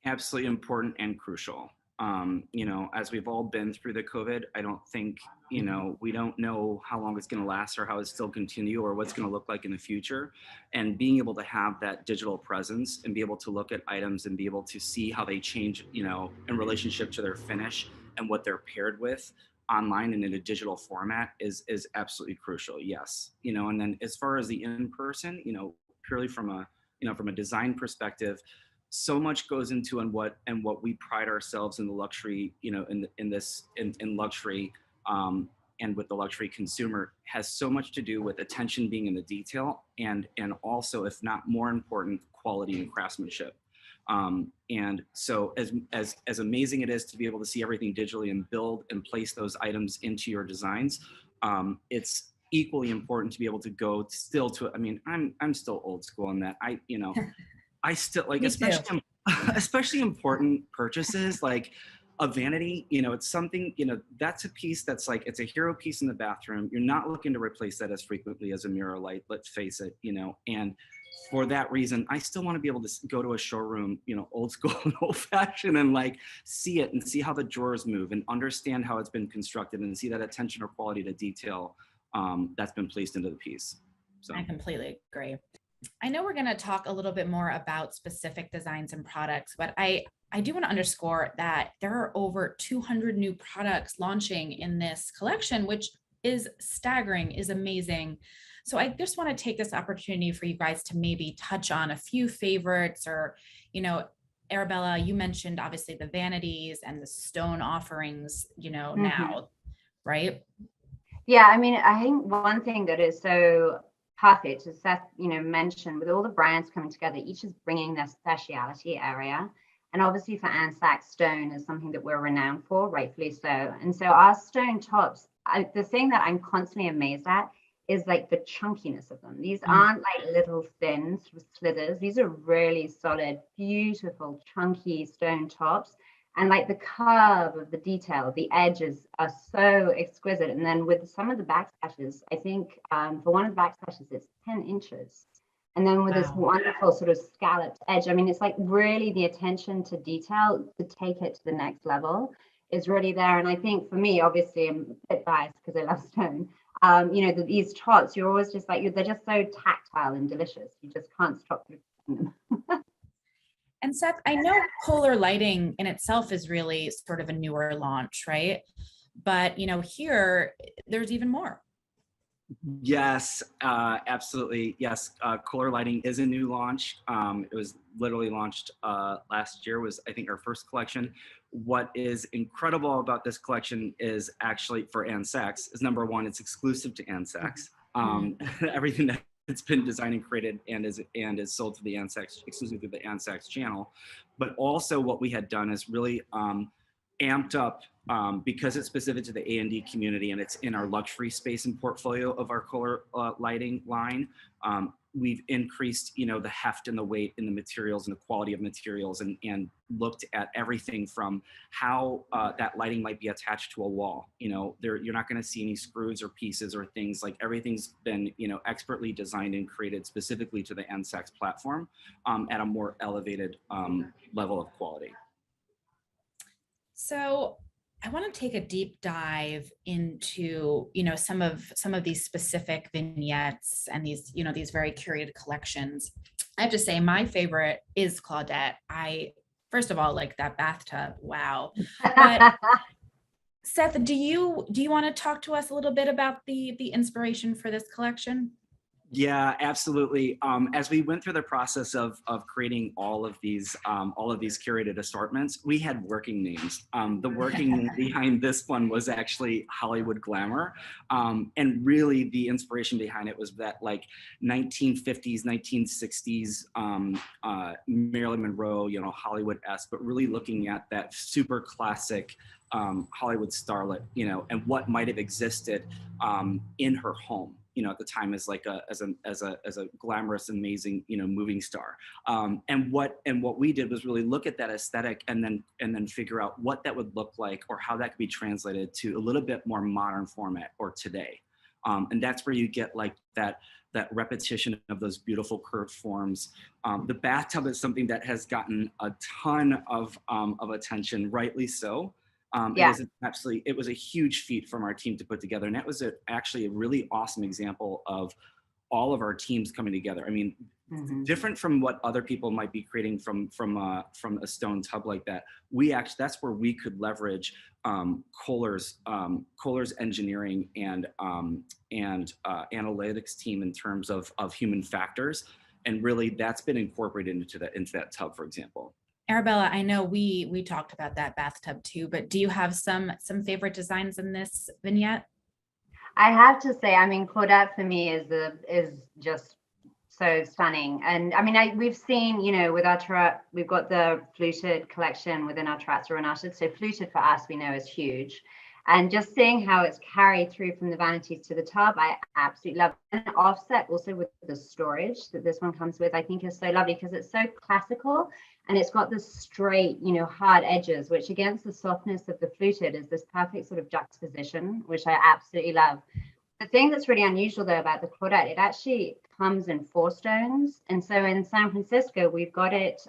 Absolutely important and crucial. As we've all been through the COVID, I don't think, we don't know how long it's going to last or how it's still continue or what's going to look like in the future. And being able to have that digital presence and be able to look at items and be able to see how they change, in relationship to their finish and what they're paired with online and in a digital format is absolutely crucial. Yes. And then as far as the in-person, purely from a design perspective, so much goes into and what we pride ourselves in the luxury, in luxury and with the luxury consumer has so much to do with attention being in the detail and also, if not more important, quality and craftsmanship. And so as amazing it is to be able to see everything digitally and build and place those items into your designs, it's equally important to be able to go still to, I'm still old school in that I still like, especially important purchases like a vanity, it's something, that's a piece that's like, it's a hero piece in the bathroom. You're not looking to replace that as frequently as a mirror light, let's face it, and for that reason, I still want to be able to go to a showroom, old school and old fashioned and like see it and see how the drawers move and understand how it's been constructed and see that attention or quality to detail that's been placed into the piece. So I completely agree. I know we're going to talk a little bit more about specific designs and products, but I do want to underscore that there are over 200 new products launching in this collection, which is staggering, is amazing. So I just want to take this opportunity for you guys to maybe touch on a few favorites or, Arabella, you mentioned obviously the vanities and the stone offerings, now, right? Yeah, I think one thing that is so perfect, as Seth, mentioned, with all the brands coming together, each is bringing their speciality area. And obviously for Anne Sachs, stone is something that we're renowned for, rightfully so. And so our stone tops, the thing that I'm constantly amazed at is like the chunkiness of them. These aren't like little thin slithers. These are really solid, beautiful, chunky stone tops. And like the curve of the detail, the edges are so exquisite. And then with some of the backslashes, I think for one of the backslashes, it's 10 inches. And then with this wonderful sort of scalloped edge, it's like really the attention to detail to take it to the next level is really there. And I think for me, obviously, I'm a bit biased because I love stone. These tops, you're always just like, they're just so tactile and delicious. You just can't stop looking at them. And Seth, I know Kohler lighting in itself is really sort of a newer launch, right? But, here there's even more. Yes, absolutely. Yes, Kohler lighting is a new launch. It was literally launched last year, was I think our first collection. What is incredible about this collection is actually for Anne Sachs is number one, it's exclusive to Anne Sachs. Everything that it's been designed and created and is sold to the Anne Sachs, exclusively to the Anne Sachs channel. But also what we had done is really amped up because it's specific to the A&D community and it's in our luxury space and portfolio of our Kohler lighting line. we've increased, the heft and the weight in the materials and the quality of materials, and looked at everything from how that lighting might be attached to a wall. You're not going to see any screws or pieces or things. Like, everything's been, expertly designed and created specifically to the NSAX platform at a more elevated level of quality. So I want to take a deep dive into, some of these specific vignettes and these, these very curated collections. I have to say my favorite is Claudette. First of all, like that bathtub. Wow. But Seth, do you want to talk to us a little bit about the inspiration for this collection? Yeah, absolutely. As we went through the process of creating all of these curated assortments, we had working names. The working name behind this one was actually Hollywood Glamour, and really the inspiration behind it was that, like, 1950s, 1960s Marilyn Monroe, Hollywood-esque, but really looking at that super classic Hollywood starlet, and what might have existed in her home, at the time, as like as a glamorous, amazing, moving star. And what we did was really look at that aesthetic and then figure out what that would look like, or how that could be translated to a little bit more modern format or today. And that's where you get like that repetition of those beautiful curved forms. The bathtub is something that has gotten a ton of attention, rightly so. It was a huge feat from our team to put together, and that was actually a really awesome example of all of our teams coming together. I mean, different from what other people might be creating from a stone tub like that. That's where we could leverage Kohler's engineering and analytics team in terms of human factors, and really that's been incorporated into that tub, for example. Arabella, I know we talked about that bathtub too, but do you have some favorite designs in this vignette? I have to say, I mean, Claudette for me is just so stunning. And I mean, we've seen, with our we've got the fluted collection within our Terrazzo Renata. So fluted for us, we know, is huge. And just seeing how it's carried through from the vanities to the tub, I absolutely love it. And offset also with the storage that this one comes with, I think is so lovely because it's so classical, and it's got the straight, hard edges, which against the softness of the fluted is this perfect sort of juxtaposition, which I absolutely love. The thing that's really unusual though about the Claudette, it actually comes in 4 stones. And so in San Francisco, we've got it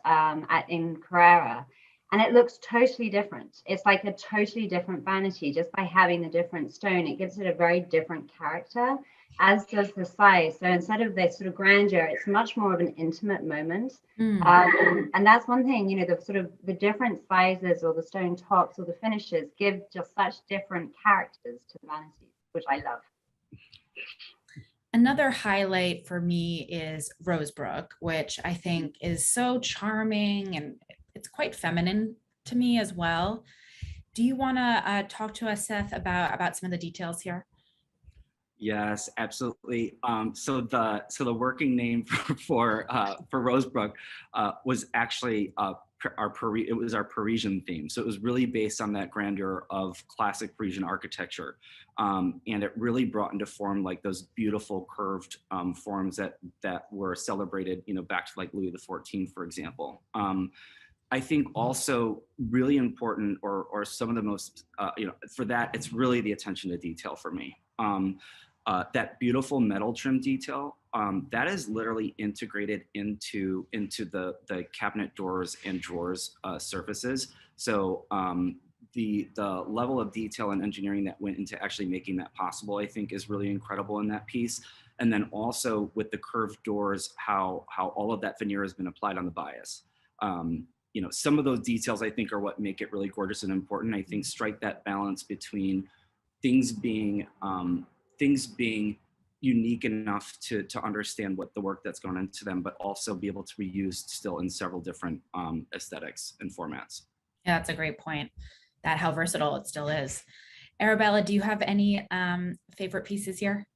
in Carrera. And it looks totally different. It's like a totally different vanity. Just by having the different stone, it gives it a very different character, as does the size. So instead of this sort of grandeur, it's much more of an intimate moment. And that's one thing, the sort of the different sizes or the stone tops or the finishes give just such different characters to the vanities, which I love. Another highlight for me is Rosebrook, which I think is so charming, and it's quite feminine to me as well. Do you want to talk to us, Seth, about some of the details here? Yes, absolutely. So the working name for Rosebrook was actually our Parisian theme. So it was really based on that grandeur of classic Parisian architecture, and it really brought into form like those beautiful curved forms that were celebrated, back to like Louis XIV, for example. I think also really important, or some of the most, for that, it's really the attention to detail for me. That beautiful metal trim detail, that is literally integrated into the cabinet doors and drawers surfaces. So the level of detail and engineering that went into actually making that possible, I think, is really incredible in that piece. And then also with the curved doors, how all of that veneer has been applied on the bias. Some of those details I think are what make it really gorgeous and important. I think strike that balance between things being unique enough to understand what the work that's gone into them, but also be able to be used still in several different aesthetics and formats. Yeah, that's a great point. That how versatile it still is. Arabella, do you have any favorite pieces here?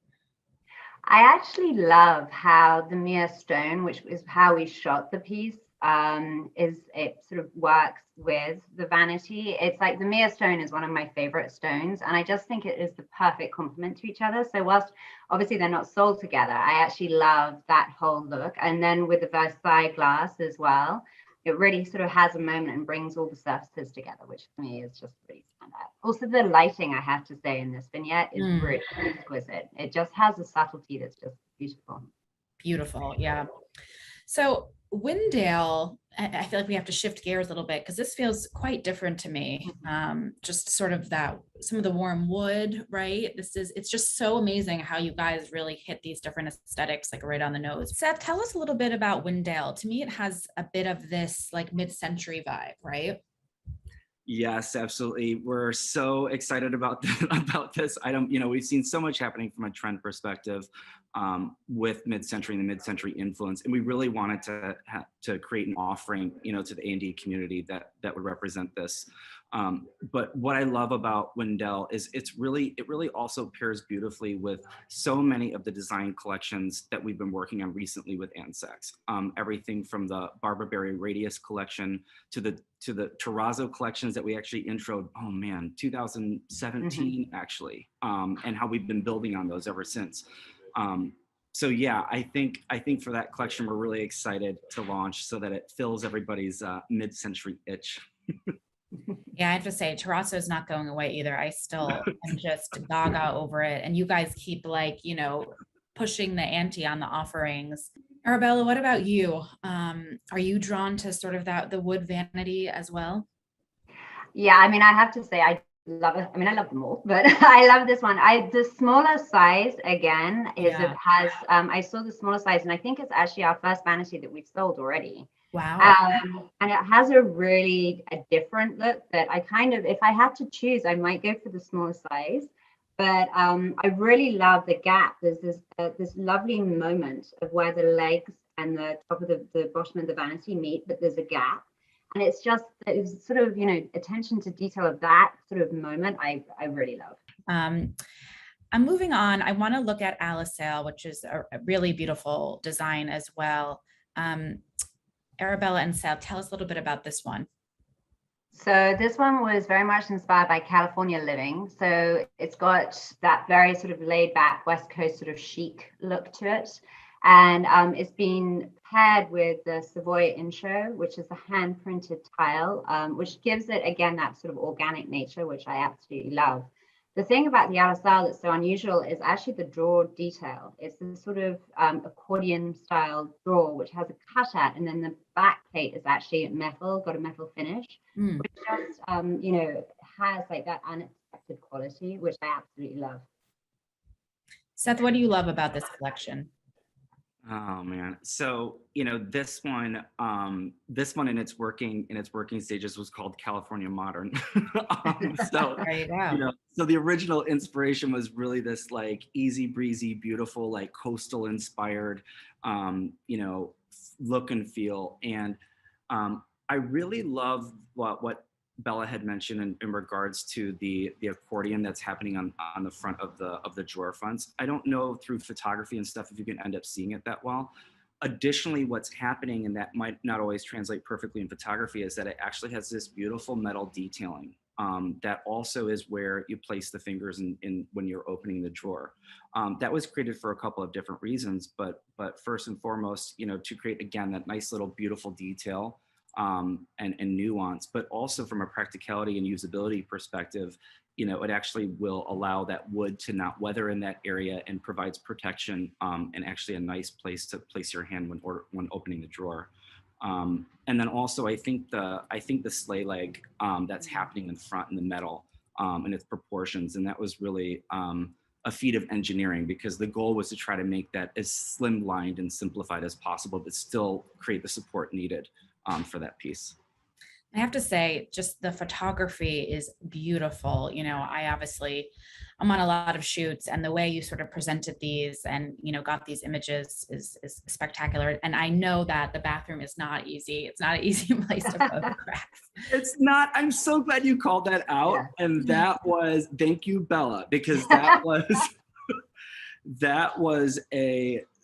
I actually love how the mere stone, which is how we shot the piece, it sort of works with the vanity. It's like the Mia stone is one of my favorite stones, and I just think it is the perfect complement to each other. So whilst obviously they're not sold together, I actually love that whole look. And then with the Versailles glass as well, it really sort of has a moment and brings all the surfaces together, which for me is just really stand out. Also, the lighting, I have to say, in this vignette is really exquisite. It just has a subtlety that's just beautiful. Beautiful, yeah. So Wendell, I feel like we have to shift gears a little bit because this feels quite different to me. Just sort of that, some of the warm wood, right? It's just so amazing how you guys really hit these different aesthetics like right on the nose. Seth, tell us a little bit about Wendell. To me, it has a bit of this like mid-century vibe, right? Yes, absolutely. We're so excited about this item. You know, we've seen so much happening from a trend perspective with mid-century and the mid-century influence, and we really wanted to create an offering, you know, to the A&D community that would represent this. But what I love about Wendell is it really also pairs beautifully with so many of the design collections that we've been working on recently with Ansex. Everything from the Barbara Berry Radius collection to the Terrazzo collections that we actually introed, 2017 actually, and how we've been building on those ever since. So yeah, I think for that collection, we're really excited to launch so that it fills everybody's mid-century itch. Yeah, I have to say, Terrazzo is not going away either. I still am just gaga over it. And you guys keep like, you know, pushing the ante on the offerings. Arabella, what about you? Are you drawn to sort of the wood vanity as well? Yeah, I mean, I have to say, I love it. I mean, I love them all, but I love this one. The smaller size again is it has. I saw the smaller size, and I think it's actually our first vanity that we've sold already. Wow. And it has a different look that I kind of, if I had to choose, I might go for the smaller size. But I really love the gap. There's this lovely moment of where the legs and the top of the bottom of the vanity meet, but there's a gap. And it's sort of, you know, attention to detail of that sort of moment I really love. I'm moving on. I want to look at Alisale, which is a really beautiful design as well. Arabella and Seth, tell us a little bit about this one. So this one was very much inspired by California living. So it's got that very sort of laid back West Coast sort of chic look to it. And it's been paired with the Savoy Intro, which is a hand printed tile, which gives it, again, that sort of organic nature, which I absolutely love. The thing about the Alisale that's so unusual is actually the drawer detail. It's this sort of accordion style drawer, which has a cutout, and then the back plate is actually metal, got a metal finish, which just, you know, has like that unexpected quality, which I absolutely love. Seth, what do you love about this collection? Oh man. So, you know, this one in its working stages was called California Modern. So, there you go. You know, so the original inspiration was really this like easy breezy, beautiful, like coastal inspired, you know, look and feel. And I really love what Bella had mentioned in regards to the accordion that's happening on the front of the drawer fronts. I don't know through photography and stuff if you can end up seeing it that well. Additionally, what's happening, and that might not always translate perfectly in photography, is that it actually has this beautiful metal detailing that also is where you place the fingers in when you're opening the drawer. That was created for a couple of different reasons, but first and foremost, you know, to create, again, that nice little beautiful detail and nuance, but also from a practicality and usability perspective, you know, it actually will allow that wood to not weather in that area and provides protection and actually a nice place to place your hand when opening the drawer. And then also, I think the sleigh leg that's happening in front in the metal and its proportions, and that was really a feat of engineering, because the goal was to try to make that as slimlined and simplified as possible, but still create the support needed for that piece. I have to say, just the photography is beautiful. You know, I'm on a lot of shoots, and the way you sort of presented these and, you know, got these images is spectacular. And I know that the bathroom is not easy. It's not an easy place to photograph. It's not. I'm so glad you called that out. Yeah. And that was, thank you, Bella, because that was, that was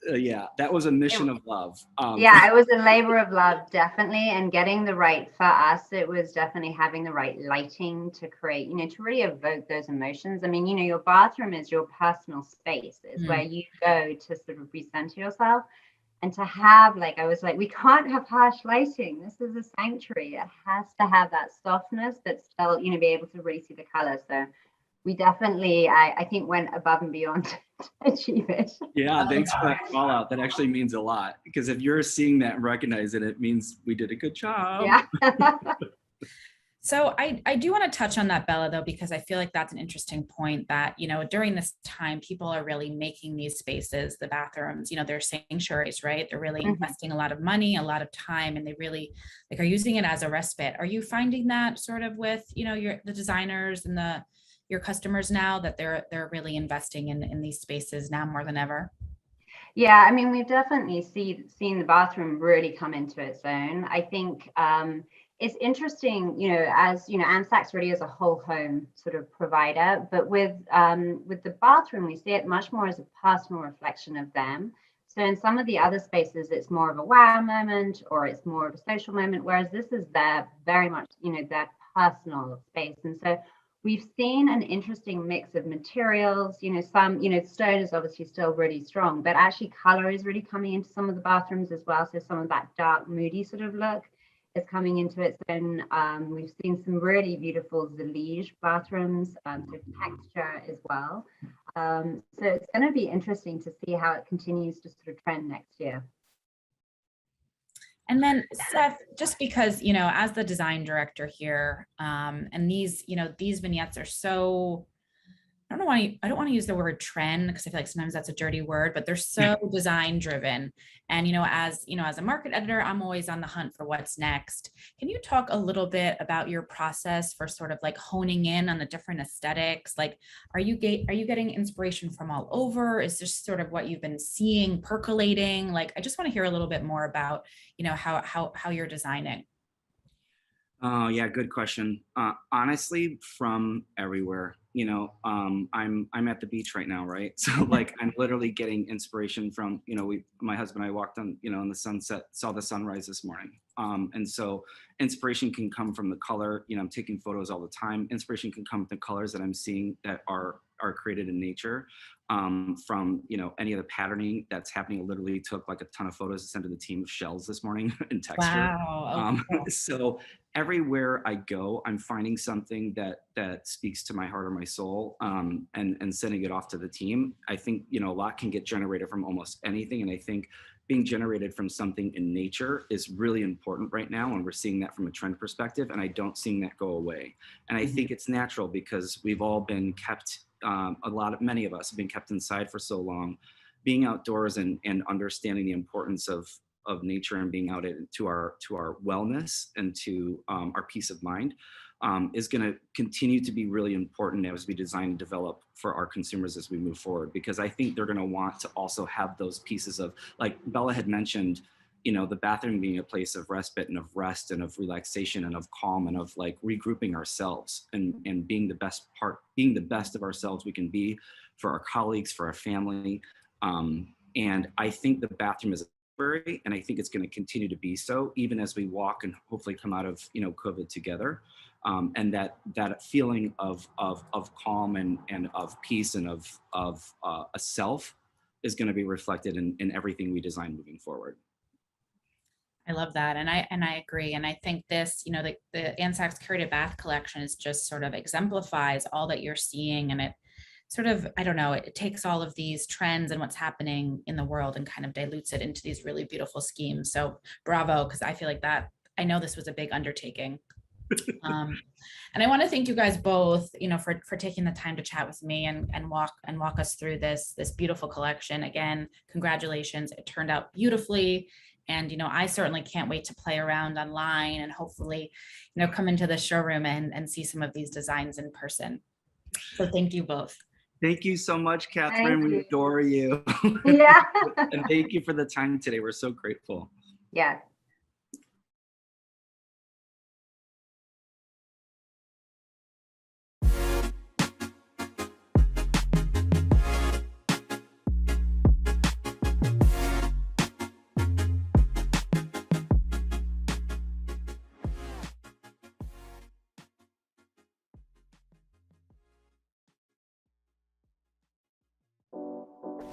Yeah, that was a mission of love. Yeah, it was a labor of love, definitely. And getting the right, for us, it was definitely having the right lighting to create, to really evoke those emotions. I mean, your bathroom is your personal space. It's where you go to sort of recenter yourself. And to have, I was like, we can't have harsh lighting. This is a sanctuary. It has to have that softness, but still, be able to really see the color. So we definitely, I think, went above and beyond to achieve it. Yeah, thanks for that call out. That actually means a lot, because if you're seeing that and recognizing it, means we did a good job. Yeah. So I do want to touch on that, Bella, though, because I feel like that's an interesting point that, during this time, people are really making these spaces, the bathrooms, they're sanctuaries, right? They're really investing a lot of money, a lot of time, and they really are using it as a respite. Are you finding that sort of with, the designers and your customers now, that they're really investing in these spaces now more than ever? Yeah, I mean, we've definitely seen the bathroom really come into its own. I think it's interesting, as Anne Sachs really is a whole home sort of provider, but with the bathroom, we see it much more as a personal reflection of them. So in some of the other spaces, it's more of a wow moment, or it's more of a social moment, whereas this is their very much, their personal space. And so we've seen an interesting mix of materials, some, stone is obviously still really strong, but actually color is really coming into some of the bathrooms as well. So some of that dark, moody sort of look is coming into its own. We've seen some really beautiful Zalige bathrooms, so texture as well. So it's going to be interesting to see how it continues to sort of trend next year. And then Seth, just because, as the design director here, and these vignettes are so, I don't want to use the word trend, because I feel like sometimes that's a dirty word, but they're so design driven. And, as a market editor, I'm always on the hunt for what's next. Can you talk a little bit about your process for sort of honing in on the different aesthetics? Are you getting inspiration from all over? Is this sort of what you've been seeing percolating? I just want to hear a little bit more about, how you're designing. Oh yeah, good question. Honestly, from everywhere. I'm at the beach right now, right? So I'm literally getting inspiration from, my husband and I walked on, in the sunset, saw the sunrise this morning. And so inspiration can come from the color. I'm taking photos all the time. Inspiration can come from the colors that I'm seeing that are created in nature. From any of the patterning that's happening. I literally took a ton of photos to send to the team of shells this morning in texture. Wow. So everywhere I go, I'm finding something that speaks to my heart or my soul, and sending it off to the team. I think a lot can get generated from almost anything, and I think being generated from something in nature is really important right now, and we're seeing that from a trend perspective, and I don't see that go away. And I think it's natural, because we've all been kept, many of us have been kept inside for so long. Being outdoors and understanding the importance of nature and being out to our wellness and to our peace of mind is going to continue to be really important as we design and develop for our consumers as we move forward, because I think they're going to want to also have those pieces of, like Bella had mentioned, the bathroom being a place of respite and of rest and of relaxation and of calm and of regrouping ourselves and being the best of ourselves we can be for our colleagues, for our family. And I think the bathroom is a library, and I think it's going to continue to be so, even as we walk and hopefully come out of COVID together. And that feeling of calm and of peace and of a self is going to be reflected in everything we design moving forward. I love that. And I agree. And I think this, the Anne Sachs Curated Bath Collection is just sort of exemplifies all that you're seeing. And it sort of, I don't know, it takes all of these trends and what's happening in the world and kind of dilutes it into these really beautiful schemes. So bravo, because I feel like I know this was a big undertaking. And I want to thank you guys both, for taking the time to chat with me and walk us through this beautiful collection. Again, congratulations. It turned out beautifully. And, I certainly can't wait to play around online and hopefully, come into the showroom and see some of these designs in person. So thank you both. Thank you so much, Catherine. We adore you. Yeah. And thank you for the time today. We're so grateful. Yeah.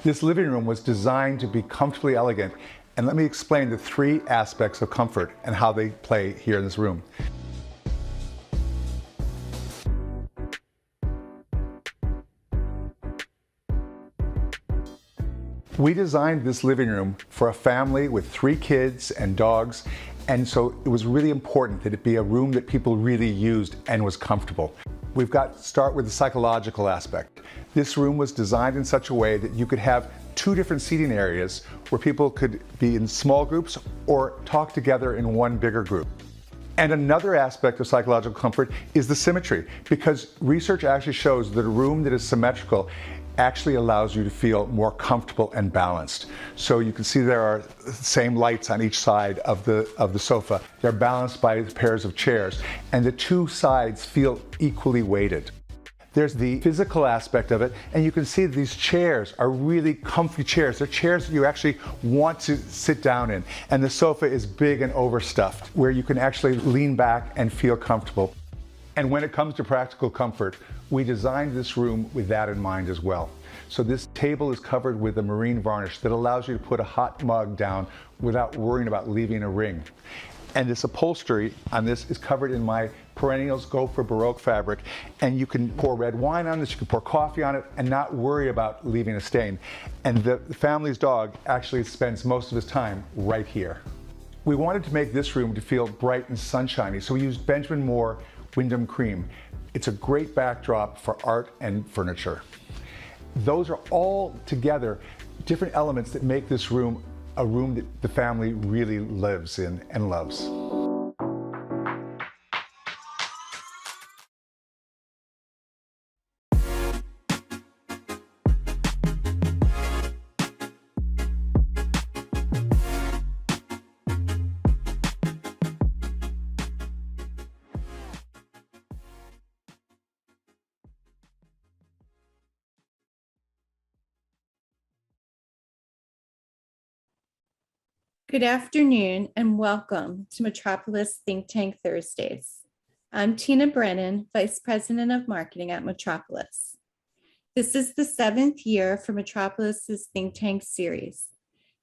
This living room was designed to be comfortably elegant, and let me explain the 3 aspects of comfort and how they play here in this room. We designed this living room for a family with 3 kids and dogs, and so it was really important that it be a room that people really used and was comfortable. We've got to start with the psychological aspect. This room was designed in such a way that you could have 2 different seating areas where people could be in small groups or talk together in one bigger group. And another aspect of psychological comfort is the symmetry, because research actually shows that a room that is symmetrical actually allows you to feel more comfortable and balanced. So you can see there are the same lights on each side of the sofa. They're balanced by pairs of chairs, and the 2 sides feel equally weighted. There's the physical aspect of it, and you can see that these chairs are really comfy chairs. They're chairs that you actually want to sit down in, and the sofa is big and overstuffed, where you can actually lean back and feel comfortable. And when it comes to practical comfort, we designed this room with that in mind as well. So this table is covered with a marine varnish that allows you to put a hot mug down without worrying about leaving a ring. And this upholstery on this is covered in my Perennials Go for Baroque fabric, and you can pour red wine on this, you can pour coffee on it, and not worry about leaving a stain. And the family's dog actually spends most of his time right here. We wanted to make this room to feel bright and sunshiny, so we used Benjamine Moore Wyndham Cream. It's a great backdrop for art and furniture. Those are all together different elements that make this room a room that the family really lives in and loves. Good afternoon and welcome to Metropolis Think Tank Thursdays. I'm Tina Brennan, Vice President of Marketing at Metropolis. This is the 7th year for Metropolis's Think Tank series.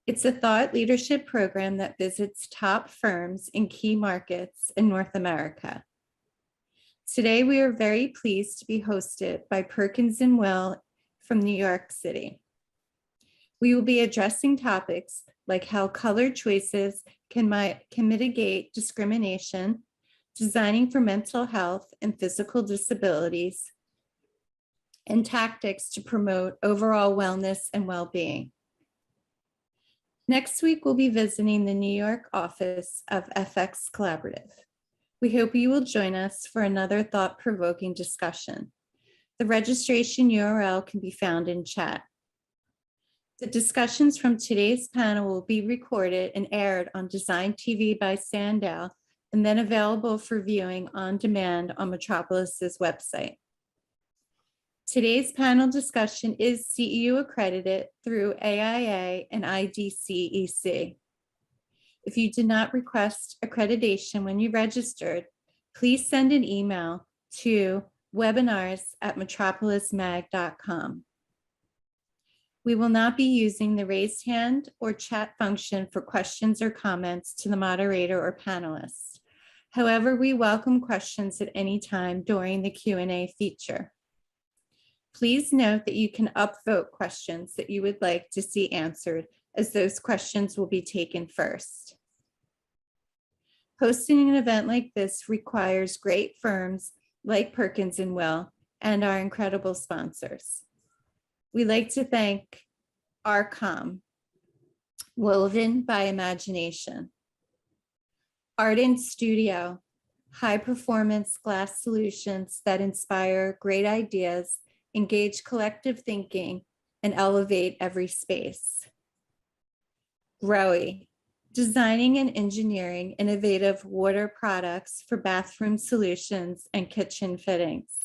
It's a thought leadership program that visits top firms in key markets in North America. Today, we are very pleased to be hosted by Perkins Will from New York City. We will be addressing topics like how color choices can mitigate discrimination, designing for mental health and physical disabilities, and tactics to promote overall wellness and well-being. Next week, we'll be visiting the New York office of FX Collaborative. We hope you will join us for another thought-provoking discussion. The registration URL can be found in chat. The discussions from today's panel will be recorded and aired on DesignTV by SANDOW and then available for viewing on demand on Metropolis's website. Today's panel discussion is CEU accredited through AIA and IDCEC. If you did not request accreditation when you registered, please send an email to webinars@metropolismag.com. We will not be using the raised hand or chat function for questions or comments to the moderator or panelists. However, we welcome questions at any time during the Q&A feature. Please note that you can upvote questions that you would like to see answered, as those questions will be taken first. Hosting an event like this requires great firms like Perkins Will and our incredible sponsors. We'd like to thank Arcom, Woven by Imagination, Ardent Studio, high-performance glass solutions that inspire great ideas, engage collective thinking, and elevate every space. Growy, designing and engineering innovative water products for bathroom solutions and kitchen fittings.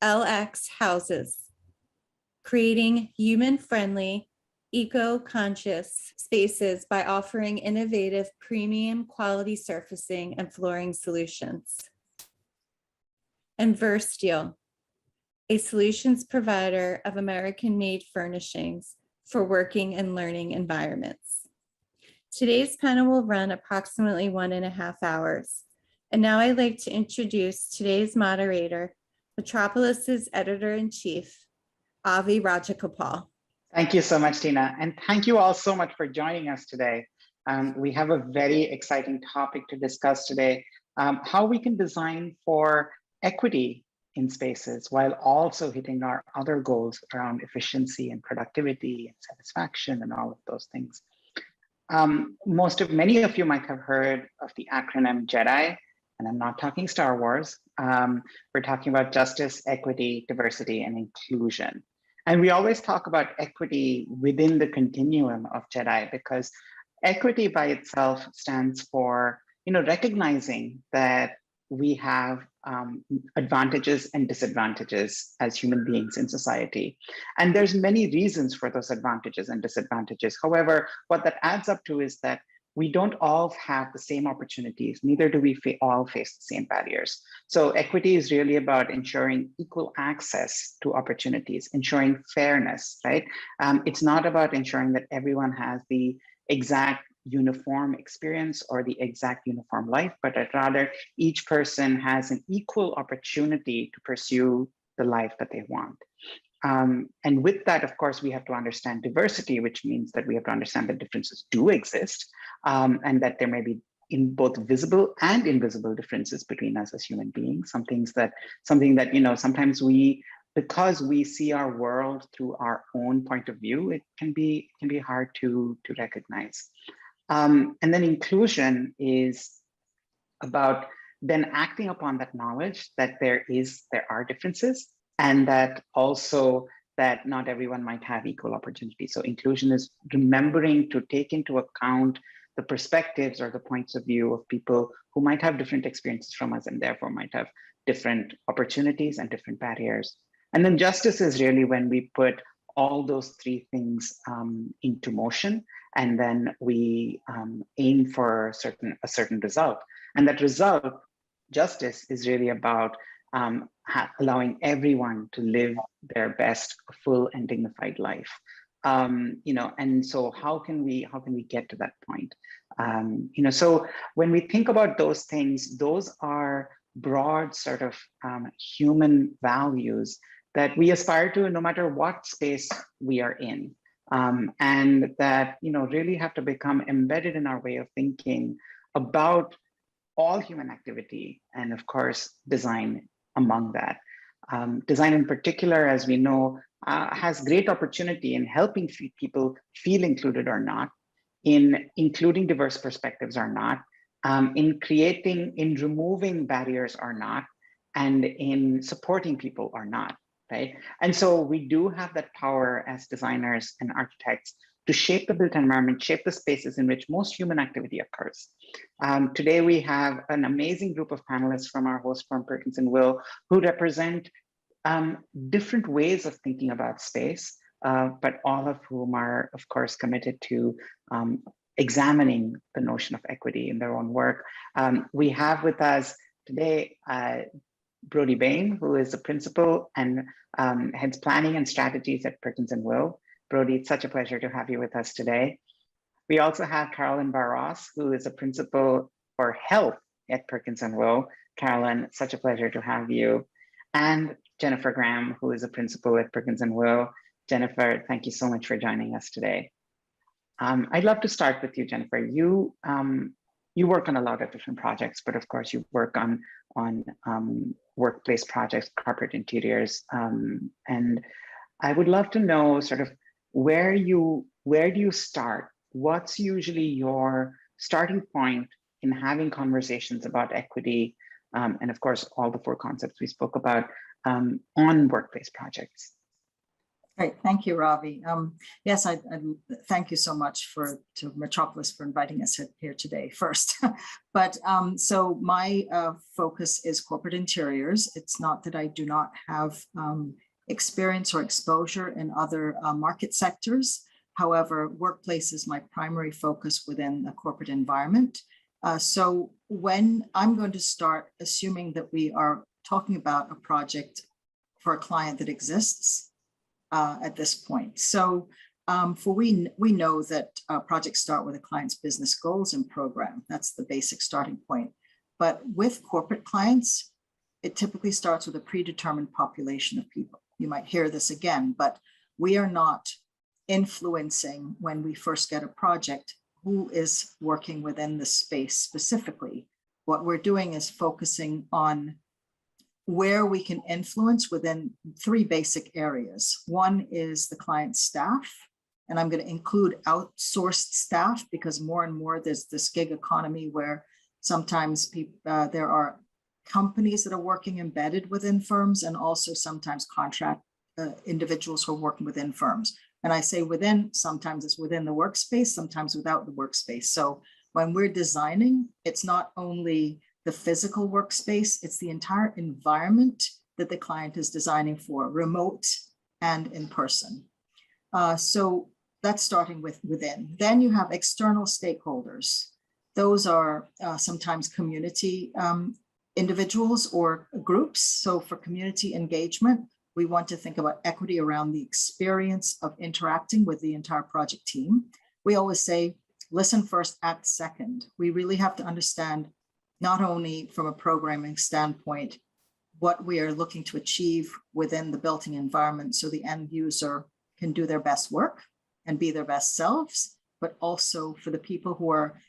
LX Houses, creating human-friendly, eco-conscious spaces by offering innovative premium quality surfacing and flooring solutions. And Versteel, a solutions provider of American-made furnishings for working and learning environments. Today's panel will run approximately 1.5 hours. And now I'd like to introduce today's moderator, Metropolis's editor-in-chief, Avi Rajagopal. Thank you so much, Tina. And thank you all so much for joining us today. We have a very exciting topic to discuss today, how we can design for equity in spaces while also hitting our other goals around efficiency and productivity and satisfaction and all of those things. Many of you might have heard of the acronym JEDI, and I'm not talking Star Wars. We're talking about justice, equity, diversity, and inclusion. And we always talk about equity within the continuum of JEDI because equity by itself stands for, recognizing that we have advantages and disadvantages as human beings in society. And there's many reasons for those advantages and disadvantages. However, what that adds up to is that we don't all have the same opportunities, neither do we all face the same barriers. So equity is really about ensuring equal access to opportunities, ensuring fairness, right? It's not about ensuring that everyone has the exact uniform experience or the exact uniform life, but that rather each person has an equal opportunity to pursue the life that they want. And with that, of course, we have to understand diversity, which means that we have to understand that differences do exist, and that there may be in both visible and invisible differences between us as human beings. Something that sometimes because we see our world through our own point of view, it can be hard to recognize. And then inclusion is about then acting upon that knowledge that there are differences, and that also that not everyone might have equal opportunity. So inclusion is remembering to take into account the perspectives or the points of view of people who might have different experiences from us and therefore might have different opportunities and different barriers. And then justice is really when we put all those three things into motion, and then we aim for a certain result. And that result, justice, is really about allowing everyone to live their best, full and dignified life. And so how can we get to that point? So when we think about those things, those are broad sort of human values that we aspire to no matter what space we are in. And that really have to become embedded in our way of thinking about all human activity, and of course, design among that. Design in particular, as we know, has great opportunity in helping people feel included or not, in including diverse perspectives or not, in removing barriers or not, and in supporting people or not, right? And so we do have that power as designers and architects to shape the built environment, shape the spaces in which most human activity occurs. Today, we have an amazing group of panelists from our host firm, Perkins Will, who represent different ways of thinking about space, but all of whom are, of course, committed to examining the notion of equity in their own work. We have with us today Brody Bain, who is a principal and heads planning and strategies at Perkins Will. Brody, it's such a pleasure to have you with us today. We also have Carolyn Barros, who is a principal for health at Perkins Will. Carolyn, such a pleasure to have you. And Jennifer Graham, who is a principal at Perkins Will. Jennifer, thank you so much for joining us today. I'd love to start with you, Jennifer. You work on a lot of different projects, but of course you work on workplace projects, corporate interiors, and I would love to know sort of where do you start? What's usually your starting point in having conversations about equity, and of course all the four concepts we spoke about on workplace projects? Great, thank you, Ravi. Yes, I thank you so much to Metropolis for inviting us here today first. But so my focus is corporate interiors. It's not that I do not have experience or exposure in other market sectors. However, workplace is my primary focus within the corporate environment. So when I'm going to start, assuming that we are talking about a project for a client that exists at this point. So we know that projects start with a client's business goals and program. That's the basic starting point. But with corporate clients, it typically starts with a predetermined population of people. You might hear this again, but we are not influencing when we first get a project who is working within the space specifically. What we're doing is focusing on where we can influence within 3 basic areas. One is the client staff, and I'm going to include outsourced staff because more and more there's this gig economy where sometimes there are companies that are working embedded within firms, and also sometimes contract individuals who are working within firms. And I say within, sometimes it's within the workspace, sometimes without the workspace. So when we're designing, it's not only the physical workspace, it's the entire environment that the client is designing for, remote and in person. So that's starting with within. Then you have external stakeholders. Those are sometimes community individuals or groups. So for community engagement, we want to think about equity around the experience of interacting with the entire project team. We always say, listen first, act second. We really have to understand, not only from a programming standpoint, what we are looking to achieve within the built-in environment so the end user can do their best work and be their best selves, but also for the people who are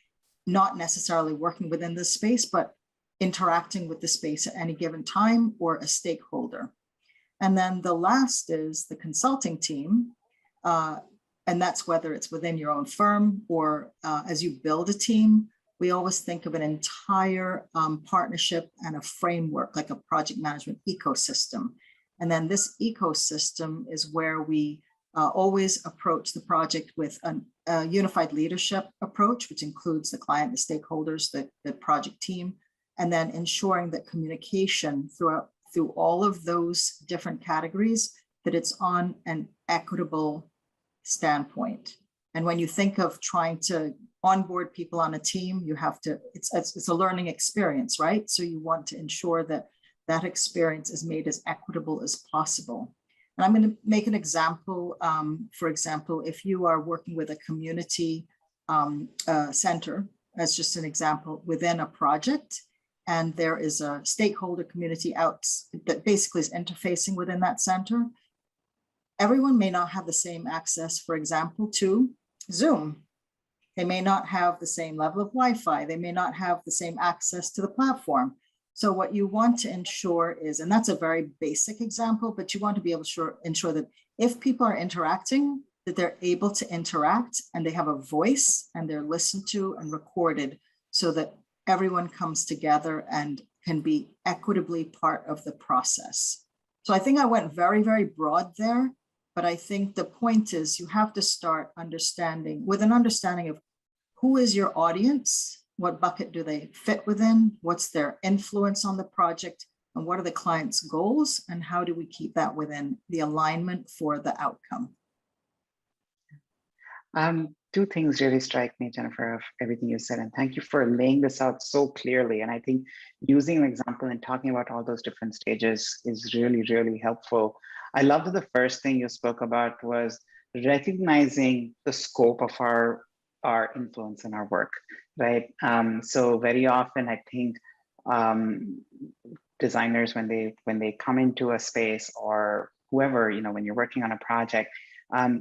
not necessarily working within this space, but interacting with the space at any given time or a stakeholder. And then the last is the consulting team. And that's whether it's within your own firm or as you build a team, we always think of an entire partnership and a framework, like a project management ecosystem. And then this ecosystem is where we always approach the project with a unified leadership approach, which includes the client, the stakeholders, the project team, and then ensuring that communication through all of those different categories, that it's on an equitable standpoint. And when you think of trying to onboard people on a team, you have to, it's a learning experience, right? So you want to ensure that that experience is made as equitable as possible. And I'm going to make an example. For example, if you are working with a community center, as just an example, within a project, and there is a stakeholder community out that basically is interfacing within that center, everyone may not have the same access, for example, to Zoom. They may not have the same level of Wi-Fi. They may not have the same access to the platform. So what you want to ensure is, and that's a very basic example, but you want to be able to ensure that if people are interacting, that they're able to interact and they have a voice and they're listened to and recorded so that everyone comes together and can be equitably part of the process. So I think I went very, very broad there, but I think the point is you have to start understanding with an understanding of who is your audience, what bucket do they fit within, what's their influence on the project, and what are the client's goals, and how do we keep that within the alignment for the outcome. Two things really strike me, Jennifer, of everything you said, and thank you for laying this out so clearly. And I think using an example and talking about all those different stages is really, really helpful. I love that the first thing you spoke about was recognizing the scope of our influence in our work, right? So very often, I think designers, when they come into a space, or whoever, when you're working on a project,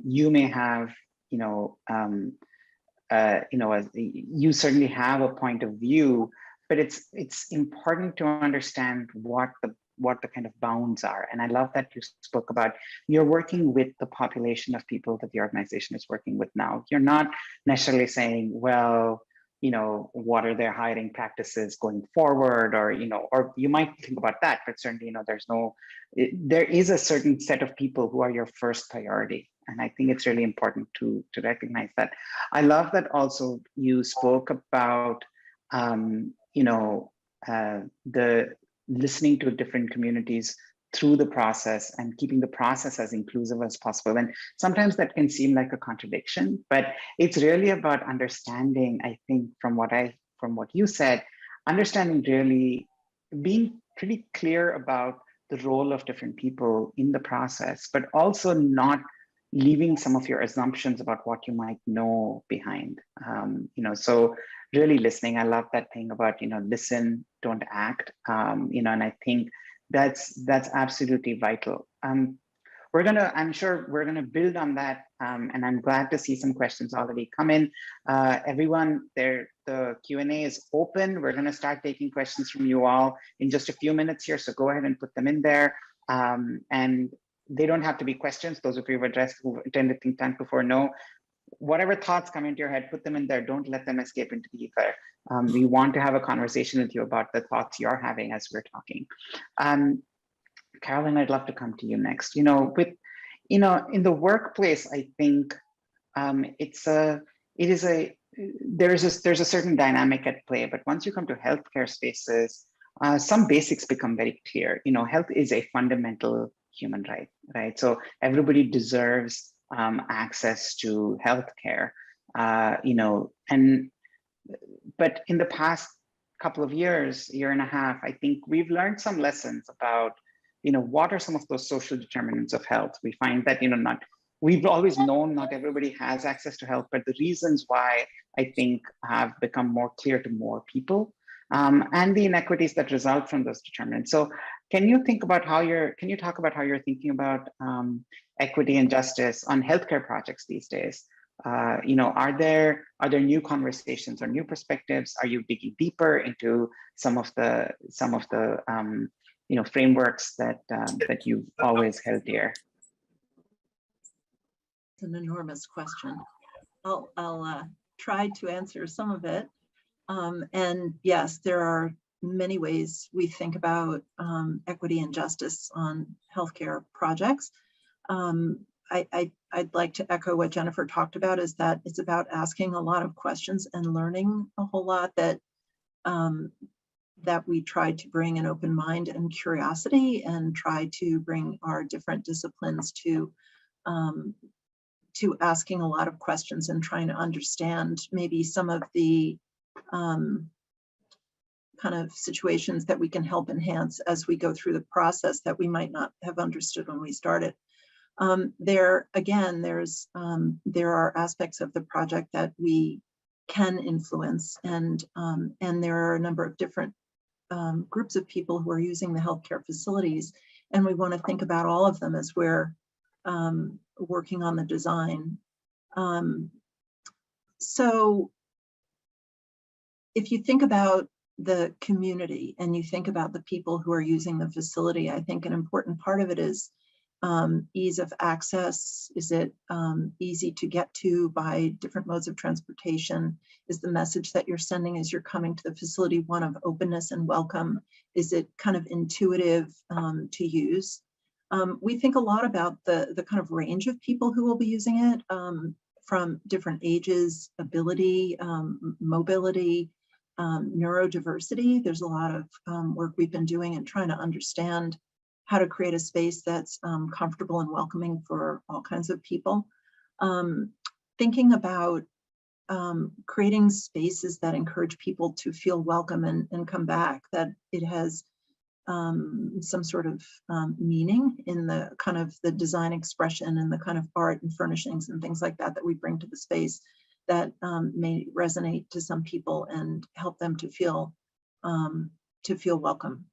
you may have you certainly have a point of view, but it's important to understand what the kind of bounds are. And I love that you spoke about you're working with the population of people that the organization is working with now. You're not necessarily saying, well, what are their hiring practices going forward, or you might think about that, but certainly, there is a certain set of people who are your first priority. And I think it's really important to recognize that. I love that also you spoke about, the listening to different communities through the process and keeping the process as inclusive as possible. And sometimes that can seem like a contradiction, but it's really about understanding, I think, from what you said, understanding really being pretty clear about the role of different people in the process, but also not leaving some of your assumptions about what you might know behind. So really listening. I love that thing about, listen, don't act. And I think that's absolutely vital. I'm sure we're gonna build on that, and I'm glad to see some questions already come in. Everyone, the Q&A is open. We're gonna start taking questions from you all in just a few minutes here, so go ahead and put them in there. And they don't have to be questions. Those of you who've attended Think Tank before know, whatever thoughts come into your head, put them in there. Don't let them escape into the ether. We want to have a conversation with you about the thoughts you're having as we're talking. Carolyn, I'd love to come to you next. In the workplace, I think there's a certain dynamic at play, but once you come to healthcare spaces, some basics become very clear. Health is a fundamental human right? So everybody deserves access to healthcare, but in the past couple of years, year and a half, I think we've learned some lessons about what are some of those social determinants of health. We find that, we've always known not everybody has access to health, but the reasons why I think have become more clear to more people, and the inequities that result from those determinants. So can you talk about how you're thinking about equity and justice on healthcare projects these days? Are there new conversations or new perspectives? Are you digging deeper into some of the frameworks that you've always held dear? It's an enormous question. I'll try to answer some of it. And yes, there are many ways we think about equity and justice on healthcare projects. I'd like to echo what Jennifer talked about, is that it's about asking a lot of questions and learning a whole lot, that we try to bring an open mind and curiosity, and try to bring our different disciplines to asking a lot of questions and trying to understand maybe some of the kind of situations that we can help enhance as we go through the process that we might not have understood when we started. There are aspects of the project that we can influence, and there are a number of different groups of people who are using the healthcare facilities, and we want to think about all of them as we're working on the design. So if you think about the community and you think about the people who are using the facility, I think an important part of it is ease of access. Is it easy to get to by different modes of transportation? Is the message that you're sending as you're coming to the facility one of openness and welcome? Is it kind of intuitive to use? We think a lot about the kind of range of people who will be using it, from different ages, ability, mobility, neurodiversity. There's a lot of work we've been doing and trying to understand how to create a space that's comfortable and welcoming for all kinds of people. Thinking about creating spaces that encourage people to feel welcome and come back, that it has some sort of meaning in the kind of the design expression and the kind of art and furnishings and things like that that we bring to the space that may resonate to some people and help them to feel welcome.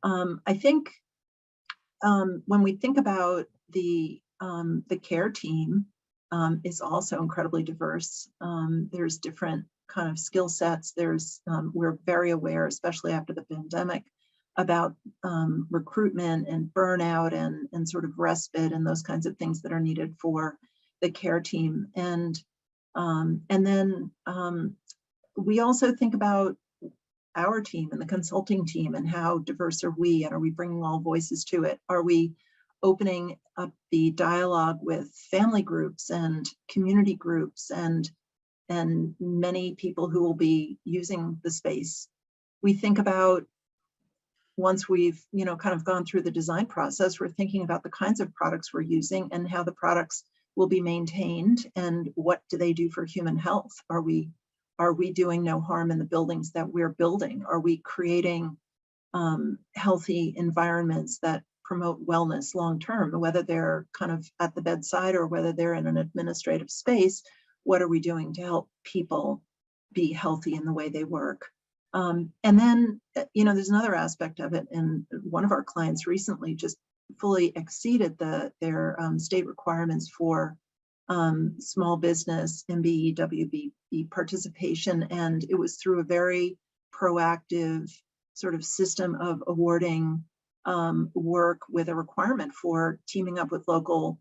I think when we think about the care team is also incredibly diverse. There's different kind of skill sets. We're very aware, especially after the pandemic, about recruitment and burnout and sort of respite and those kinds of things that are needed for the care team. And then we also think about our team and the consulting team and how diverse are we, and are we bringing all voices to it? Are we opening up the dialogue with family groups and community groups and many people who will be using the space? We think about, once we've kind of gone through the design process, we're thinking about the kinds of products we're using and how the products will be maintained and what do they do for human health. Are we doing no harm in the buildings that we're building? Are we creating healthy environments that promote wellness long-term, whether they're kind of at the bedside or whether they're in an administrative space. What are we doing to help people be healthy in the way they work? And then, there's another aspect of it. And one of our clients recently just fully exceeded their state requirements for small business MBE, WBE participation. And it was through a very proactive sort of system of awarding work with a requirement for teaming up with local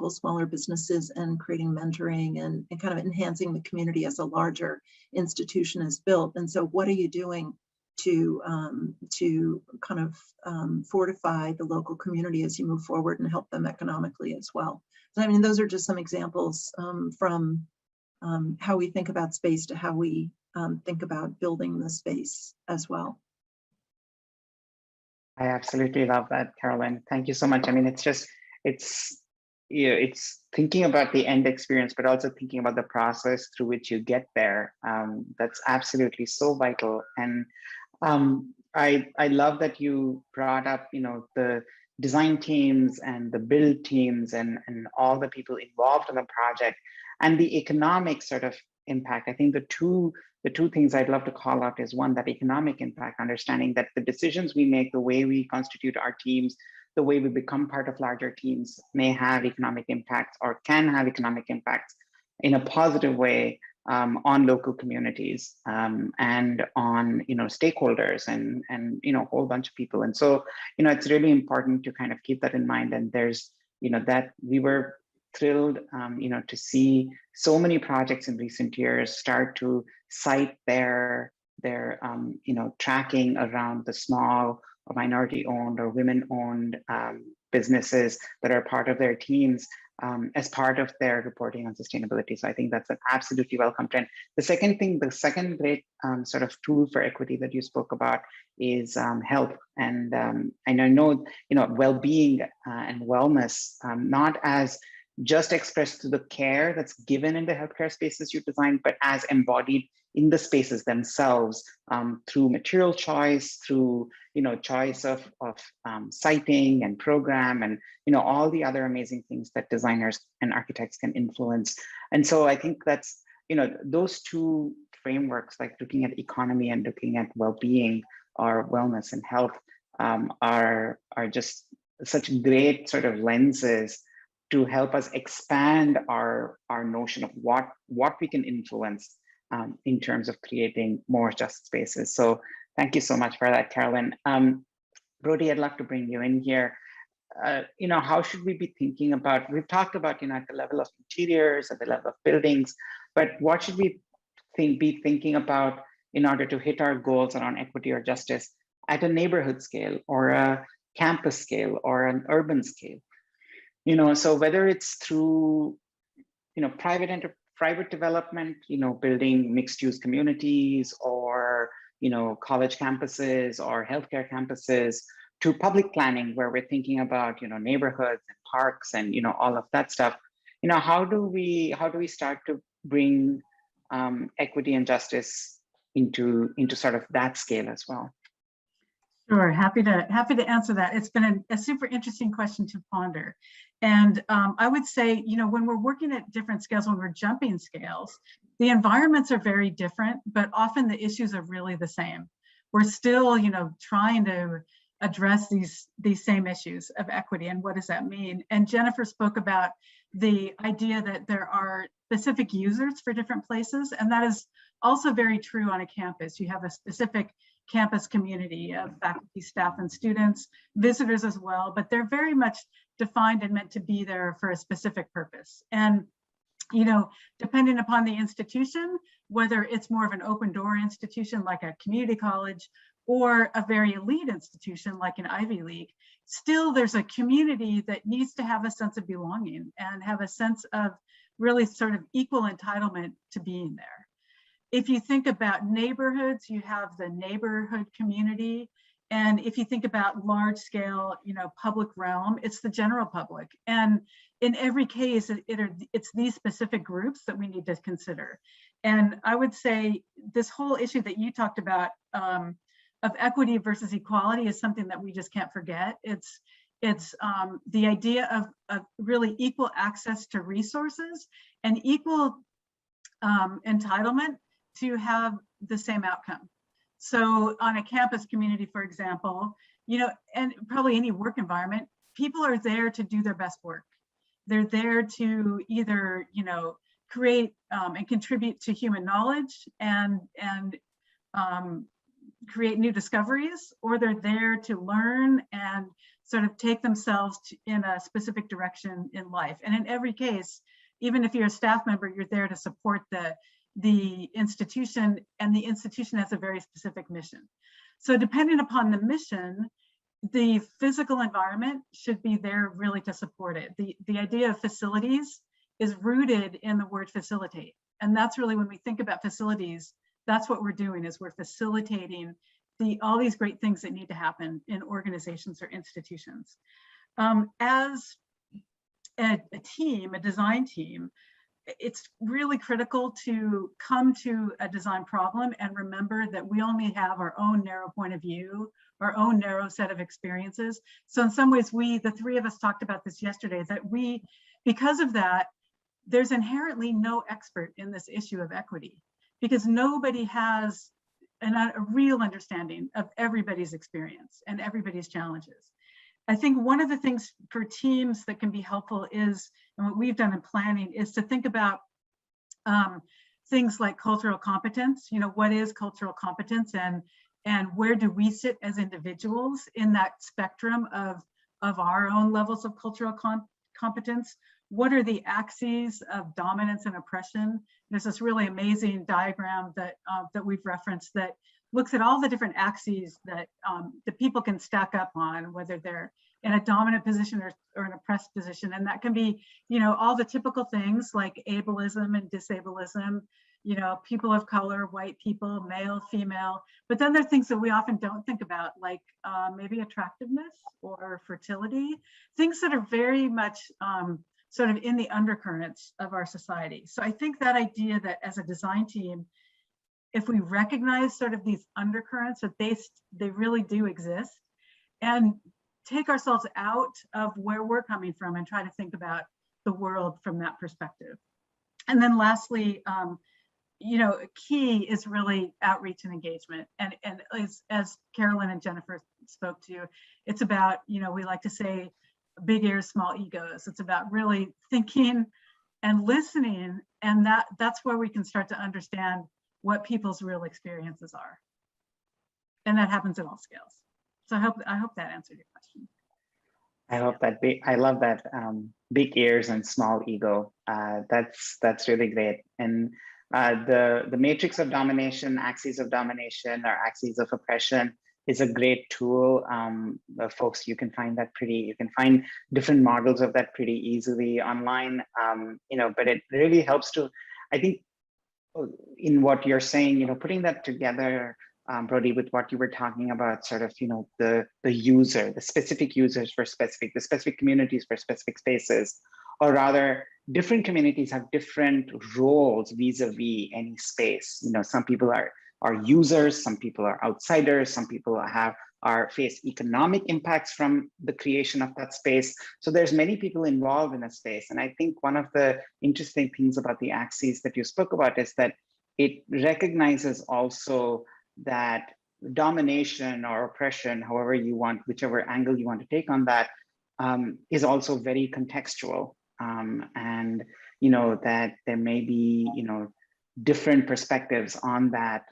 smaller businesses and creating mentoring and kind of enhancing the community as a larger institution is built. And so what are you doing to kind of fortify the local community as you move forward and help them economically as well? So, I mean, those are just some examples from how we think about space to how we think about building the space as well. I absolutely love that, Carolyn. Thank you so much. I mean, it's thinking about the end experience, but also thinking about the process through which you get there. That's absolutely so vital. And I love that you brought up, the design teams and the build teams and all the people involved in the project and the economic sort of impact. I think the two things I'd love to call out is one, that economic impact, understanding that the decisions we make, the way we constitute our teams, the way we become part of larger teams may have economic impacts or can have economic impacts in a positive way on local communities and on stakeholders and a whole bunch of people. And so it's really important to kind of keep that in mind. And there's that we were thrilled to see so many projects in recent years start to cite their tracking around the small or minority owned or women owned businesses that are part of their teams as part of their reporting on sustainability. So I think that's an absolutely welcome trend. The second great sort of tool for equity that you spoke about is health. And I know well-being and wellness, not as just expressed through the care that's given in the healthcare spaces you design, but as embodied in the spaces themselves through material choice, through choice of siting and program and all the other amazing things that designers and architects can influence. And so I think that's those two frameworks, like looking at economy and looking at well-being or wellness and health, are just such great sort of lenses to help us expand our notion of what we can influence in terms of creating more just spaces. So thank you so much for that, Carolyn. Brody, I'd love to bring you in here. How should we be thinking about, we've talked about, at the level of interiors, at the level of buildings, but what should we be thinking about in order to hit our goals around equity or justice at a neighborhood scale or a campus scale or an urban scale? So whether it's through, private development, building mixed use communities or, college campuses or healthcare campuses, to public planning where we're thinking about, neighborhoods and parks and, all of that stuff, how do we start to bring equity and justice into sort of that scale as well? Sure, happy to answer that. It's been a super interesting question to ponder. And I would say, when we're working at different scales, when we're jumping scales, the environments are very different, but often the issues are really the same. We're still, trying to address these same issues of equity and what does that mean? And Jennifer spoke about the idea that there are specific users for different places, and that is also very true on a campus. You have a specific campus community of faculty, staff, and students, visitors as well, but they're very much defined and meant to be there for a specific purpose. And, depending upon the institution, whether it's more of an open door institution like a community college or a very elite institution like an Ivy League, still there's a community that needs to have a sense of belonging and have a sense of really sort of equal entitlement to being there. If you think about neighborhoods, you have the neighborhood community. And if you think about large scale, public realm, it's the general public. And in every case, it's these specific groups that we need to consider. And I would say this whole issue that you talked about equity versus equality is something that we just can't forget. It's the idea of really equal access to resources and equal entitlement to have the same outcome. So on a campus community, for example, you know, and probably any work environment, people are there to do their best work. They're there to either, you know, create and contribute to human knowledge and create new discoveries, or they're there to learn and sort of take themselves in a specific direction in life. And in every case, even if you're a staff member, you're there to support the institution, and the institution has a very specific mission. So depending upon the mission, the physical environment should be there really to support it. The idea of facilities is rooted in the word facilitate. And that's really, when we think about facilities, that's what we're doing, is we're facilitating all these great things that need to happen in organizations or institutions. As a team, a design team, it's really critical to come to a design problem and remember that we only have our own narrow point of view, our own narrow set of experiences. So in some ways, the three of us talked about this yesterday, that because of that, there's inherently no expert in this issue of equity, because nobody has a real understanding of everybody's experience and everybody's challenges. I think one of the things for teams that can be helpful is, and what we've done in planning, is to think about things like cultural competence. You know, what is cultural competence, and where do we sit as individuals in that spectrum of our own levels of cultural competence? What are the axes of dominance and oppression? There's this really amazing diagram that we've referenced that looks at all the different axes that the people can stack up on, whether they're in a dominant position or an oppressed position. And that can be, you know, all the typical things like ableism and disableism, you know, people of color, white people, male, female. But then there are things that we often don't think about, like maybe attractiveness or fertility, things that are very much sort of in the undercurrents of our society. So I think that idea that as a design team, if we recognize sort of these undercurrents, that they really do exist, and take ourselves out of where we're coming from and try to think about the world from that perspective. And then lastly, you know, key is really outreach and engagement. And as Carolyn and Jennifer spoke to, it's about, you know, we like to say big ears, small egos. It's about really thinking and listening, and that's where we can start to understand what people's real experiences are. And that happens at all scales. So I hope that answered your question. I love that big ears and small ego. That's really great. And the matrix of domination, axes of domination, or axes of oppression is a great tool. Folks, you can find different models of that pretty easily online. You know, but it really helps to, I think, in what you're saying, you know, putting that together, Brody, with what you were talking about, sort of, you know, the user, the specific users for the specific communities for specific spaces, or rather different communities have different roles vis-a-vis any space. You know, some people are users, some people are outsiders, some people face economic impacts from the creation of that space. So there's many people involved in a space. And I think one of the interesting things about the axes that you spoke about is that it recognizes also that domination or oppression, however you want, whichever angle you want to take on that, is also very contextual. And, you know, that there may be, you know, different perspectives on that,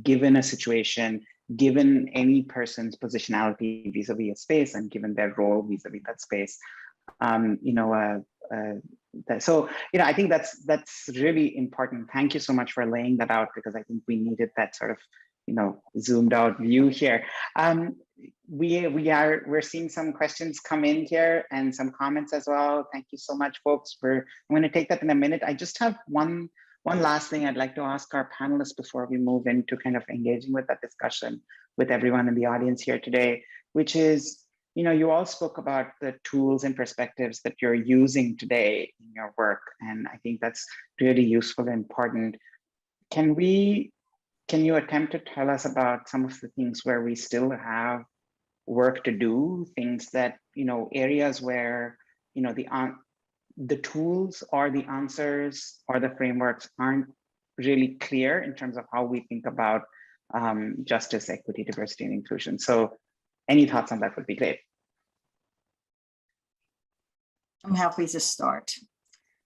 given a situation, given any person's positionality vis-a-vis a space, and given their role vis-a-vis that space. You know, so, you know, I think that's really important. Thank you so much for laying that out, because I think we needed that sort of, you know, zoomed out view here. We're seeing some questions come in here and some comments as well. Thank you so much, folks. I'm going to take that in a minute. I just have one last thing I'd like to ask our panelists before we move into kind of engaging with that discussion with everyone in the audience here today, which is, you know, you all spoke about the tools and perspectives that you're using today in your work. And I think that's really useful and important. Can we can you attempt to tell us about some of the things where we still have work to do, things that, areas where, the tools or the answers or the frameworks aren't really clear in terms of how we think about justice, equity, diversity, and inclusion. So any thoughts on that would be great. I'm happy to start.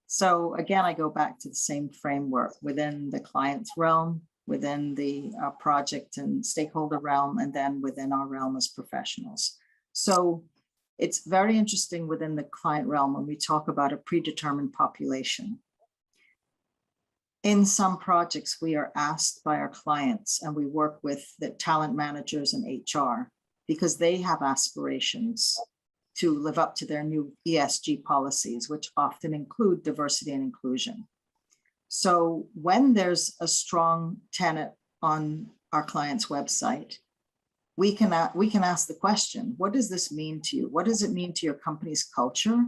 So again, I go back to the same framework within the client's realm, within the project and stakeholder realm, and then within our realm as professionals. So it's very interesting within the client realm when we talk about a predetermined population. In some projects, we are asked by our clients, and we work with the talent managers and HR because they have aspirations to live up to their new ESG policies, which often include diversity and inclusion. So when there's a strong tenet on our client's website, we can ask the question, what does this mean to you? What does it mean to your company's culture?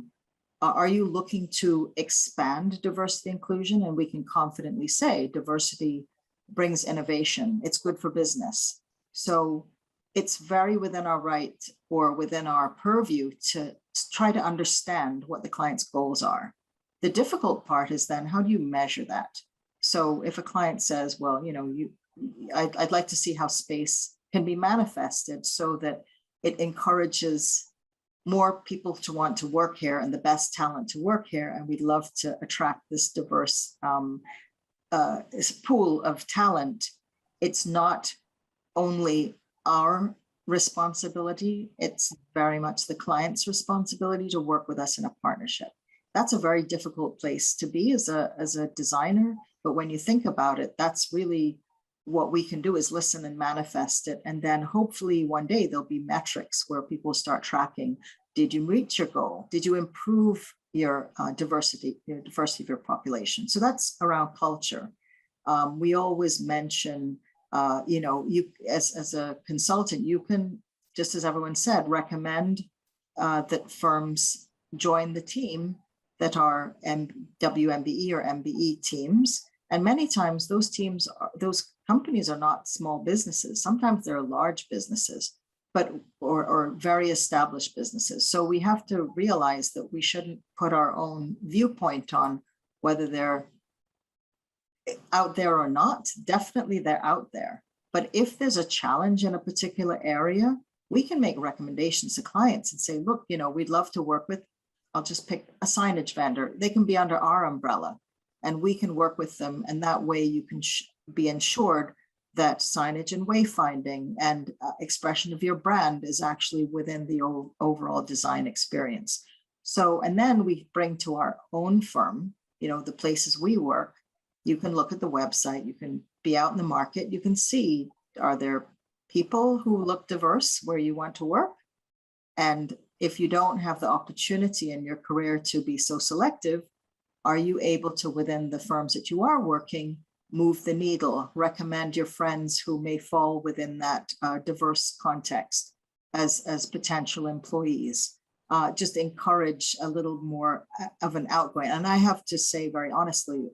Are you looking to expand diversity inclusion? And we can confidently say diversity brings innovation. It's good for business. So it's very within our right or within our purview to try to understand what the client's goals are. The difficult part is then, how do you measure that? So if a client says, well, I'd like to see how space can be manifested so that it encourages more people to want to work here and the best talent to work here. And we'd love to attract this diverse this pool of talent. It's not only our responsibility, it's very much the client's responsibility to work with us in a partnership. That's a very difficult place to be as a designer. But when you think about it, that's really what we can do, is listen and manifest it. And then hopefully one day there'll be metrics where people start tracking. Did you reach your goal? Did you improve your diversity of your population? So that's around culture. We always mention, you as a consultant, you can, just as everyone said, recommend that firms join the team that are WMBE or MBE teams. And many times those teams, those companies are not small businesses. Sometimes they're large businesses, but or very established businesses. So we have to realize that we shouldn't put our own viewpoint on whether they're out there or not. Definitely they're out there. But if there's a challenge in a particular area, we can make recommendations to clients and say, look, we'd love to work with, I'll just pick a signage vendor. They can be under our umbrella and we can work with them. And that way you can be ensured that signage and wayfinding and expression of your brand is actually within the overall design experience. So, and then we bring to our own firm, the places we work. You can look at the website, you can be out in the market, you can see, are there people who look diverse where you want to work? And if you don't have the opportunity in your career to be so selective, are you able to, within the firms that you are working, move the needle, recommend your friends who may fall within that diverse context as potential employees? Just encourage a little more of an outgoing. And I have to say very honestly,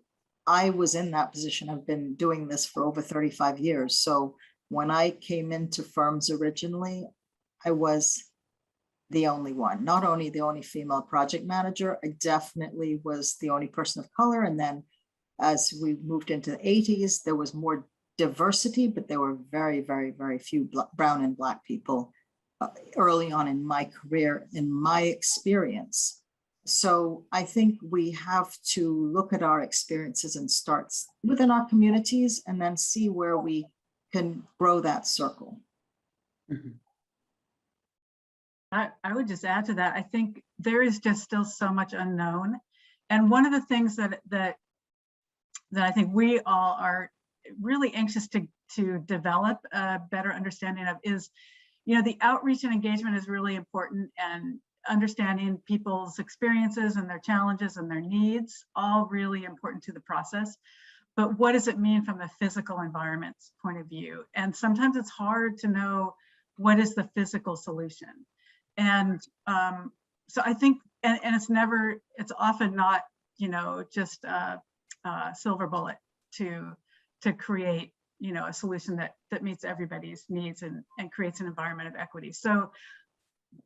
I was in that position. I've been doing this for over 35 years. So when I came into firms originally, I was the only one, not only the only female project manager, I definitely was the only person of color. And then as we moved into the 80s, there was more diversity, but there were very, very, very few brown and Black people early on in my career, in my experience. So I think we have to look at our experiences and start within our communities and then see where we can grow that circle. Mm-hmm. I would just add to that. I think there is just still so much unknown. And one of the things that I think we all are really anxious to develop a better understanding of is, the outreach and engagement is really important, and understanding people's experiences and their challenges and their needs, all really important to the process. But what does it mean from the physical environment's point of view? And sometimes it's hard to know what is the physical solution. And so I think, and it's often not, just a silver bullet to create a solution that meets everybody's needs and creates an environment of equity. So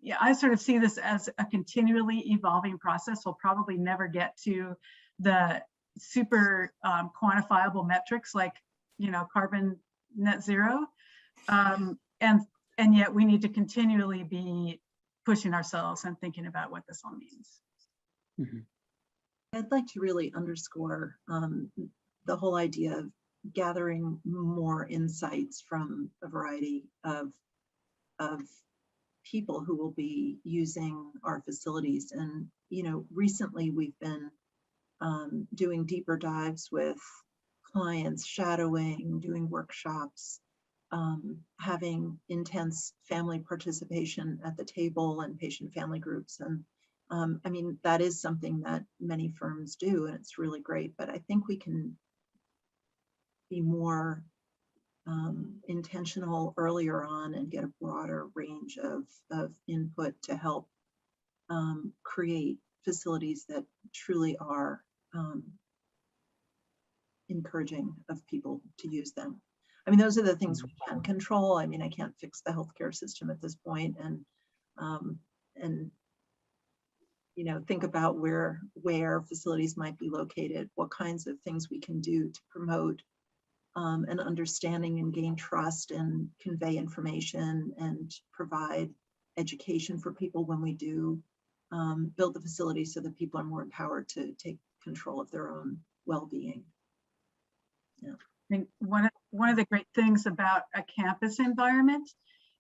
yeah, I sort of see this as a continually evolving process. We'll probably never get to the super quantifiable metrics like, carbon net zero. And yet we need to continually be pushing ourselves and thinking about what this all means. Mm-hmm. I'd like to really underscore the whole idea of gathering more insights from a variety of people who will be using our facilities. And, recently we've been doing deeper dives with clients, shadowing, doing workshops, having intense family participation at the table and patient family groups. And I mean, that is something that many firms do, and it's really great, but I think we can be more intentional earlier on and get a broader range of input to help create facilities that truly are encouraging of people to use them. I mean, those are the things we can control. I mean, I can't fix the healthcare system at this point, and think about where facilities might be located, what kinds of things we can do to promote an understanding and gain trust and convey information and provide education for people when we do build the facility, so that people are more empowered to take control of their own well-being. Yeah. I think one of the great things about a campus environment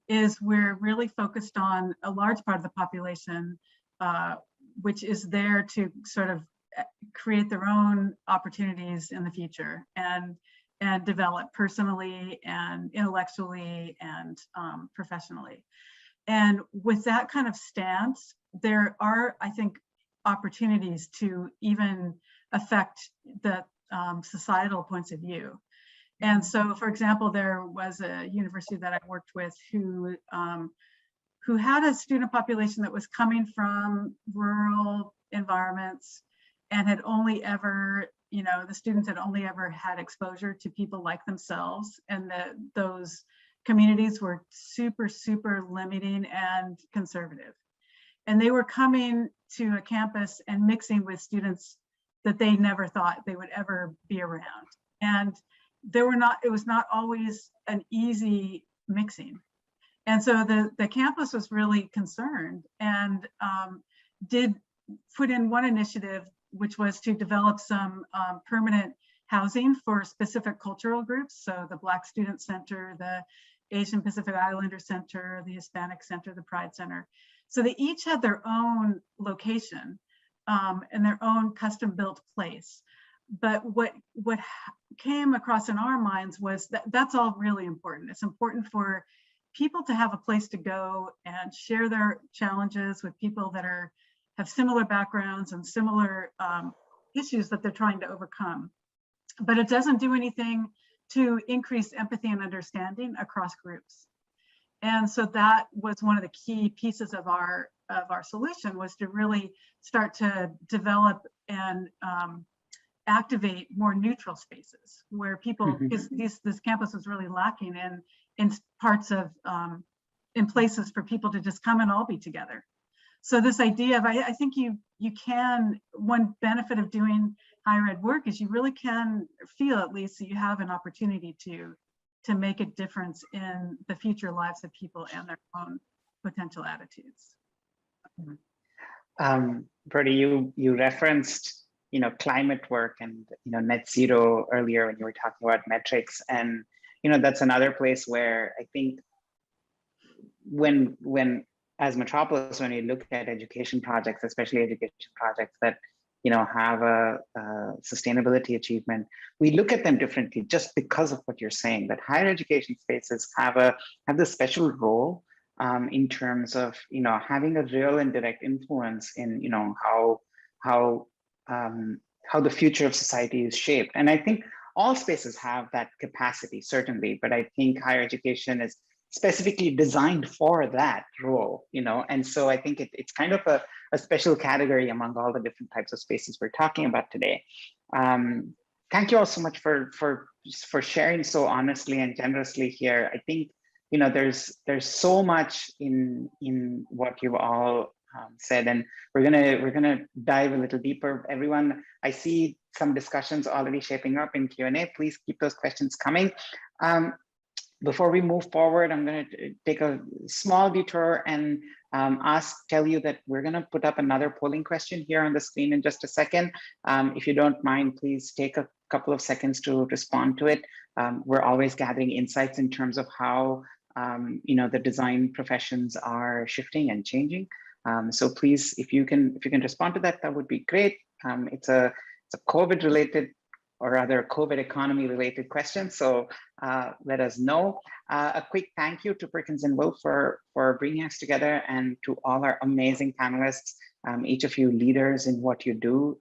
is we're really focused on a large part of the population, which is there to sort of create their own opportunities in the future and develop personally and intellectually and professionally. And with that kind of stance, there are, I think, opportunities to even affect the societal points of view. And so, for example, there was a university that I worked with who had a student population that was coming from rural environments and had only ever, the students had only ever had exposure to people like themselves, and that those communities were super, super limiting and conservative. And they were coming to a campus and mixing with students that they never thought they would ever be around. And it was not always an easy mixing. And so the campus was really concerned and did put in one initiative, which was to develop some permanent housing for specific cultural groups. So the Black Student Center, the Asian Pacific Islander Center, the Hispanic Center, the Pride Center. So they each had their own location and their own custom built place. But what came across in our minds was that that's all really important. It's important for people to have a place to go and share their challenges with people that have similar backgrounds and similar issues that they're trying to overcome. But it doesn't do anything to increase empathy and understanding across groups. And so that was one of the key pieces of our solution, was to really start to develop and activate more neutral spaces where people, because this campus was really lacking in parts of, in places for people to just come and all be together. So this idea of, I think you can, one benefit of doing higher ed work is you really can feel, at least, that you have an opportunity to make a difference in the future lives of people and their own potential attitudes. Bertie, you referenced climate work and net zero earlier when you were talking about metrics, and that's another place where I think when as Metropolis, when we look at education projects, especially education projects that have a sustainability achievement, we look at them differently just because of what you're saying, that higher education spaces have this special role in terms of having a real and direct influence in how the future of society is shaped. And I think all spaces have that capacity, certainly, but I think higher education is specifically designed for that role, and so I think it's kind of a special category among all the different types of spaces we're talking about today. Thank you all so much for for sharing so honestly and generously here. I think, you know, there's so much in what you've all said, and we're gonna dive a little deeper. Everyone, I see some discussions already shaping up in Q&A. Please keep those questions coming. Before we move forward, I'm going to take a small detour and tell you that we're going to put up another polling question here on the screen in just a second. If you don't mind, please take a couple of seconds to respond to it. We're always gathering insights in terms of how you know, the design professions are shifting and changing. So please, if you can respond to that, that would be great. It's a COVID related, or rather COVID economy related question. So let us know. A quick thank you to Perkins and Will for bringing us together, and to all our amazing panelists, each of you leaders in what you do,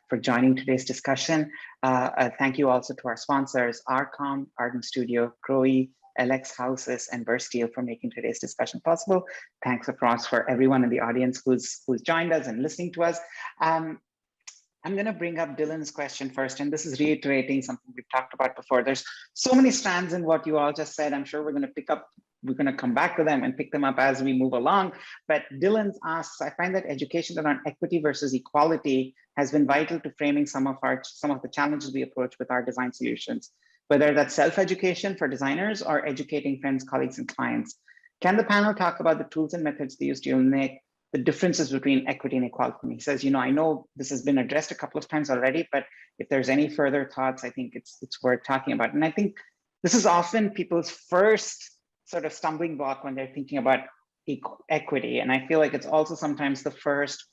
for joining today's discussion. Thank you also to our sponsors, Arcom, Arden Studio, Crowe, LX Houses, and Versatility for making today's discussion possible. Thanks across for everyone in the audience who's joined us and listening to us. I'm going to bring up Dylan's question first, and this is reiterating something we've talked about before. There's so many strands in what you all just said. I'm sure we're going to come back to them and pick them up as we move along. But Dylan asks, I find that education around equity versus equality has been vital to framing some of the challenges we approach with our design solutions, whether that's self-education for designers or educating friends, colleagues, and clients. Can the panel talk about the tools and methods they use to eliminate the differences between equity and equality? And he says, you know, I know this has been addressed a couple of times already, but if there's any further thoughts, I think it's worth talking about. And I think this is often people's first sort of stumbling block when they're thinking about equity. And I feel like it's also sometimes the first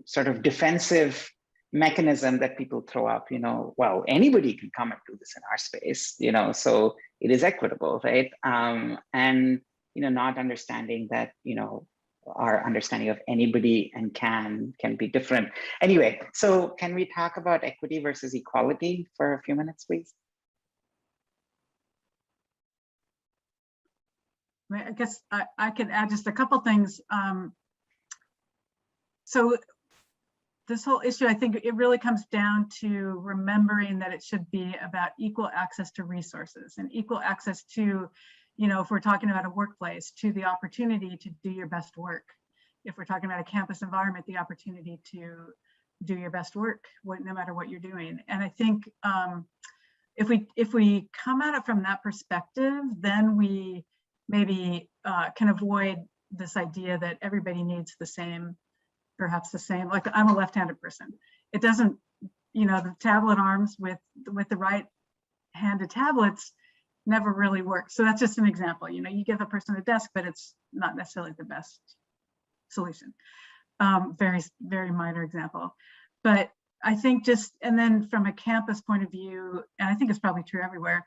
sort of defensive mechanism that people throw up, you know, well, anybody can come and do this in our space, you know, so it is equitable, right? And, you know, not understanding that, you know, our understanding of anybody and can be different. Anyway, so can we talk about equity versus equality for a few minutes, please? I guess I can add just a couple things. So this whole issue, I think it really comes down to remembering that it should be about equal access to resources and equal access to, you know, if we're talking about a workplace, to the opportunity to do your best work. If we're talking about a campus environment, the opportunity to do your best work, no matter what you're doing. And I think if we come at it from that perspective, then we maybe can avoid this idea that everybody needs the same, perhaps the same, like I'm a left-handed person. It doesn't, you know, the tablet arms with the right-handed tablets never really work. So that's just an example. You know, you give a person a desk, but it's not necessarily the best solution. Very, very minor example. But I think just, and then from a campus point of view, and I think it's probably true everywhere,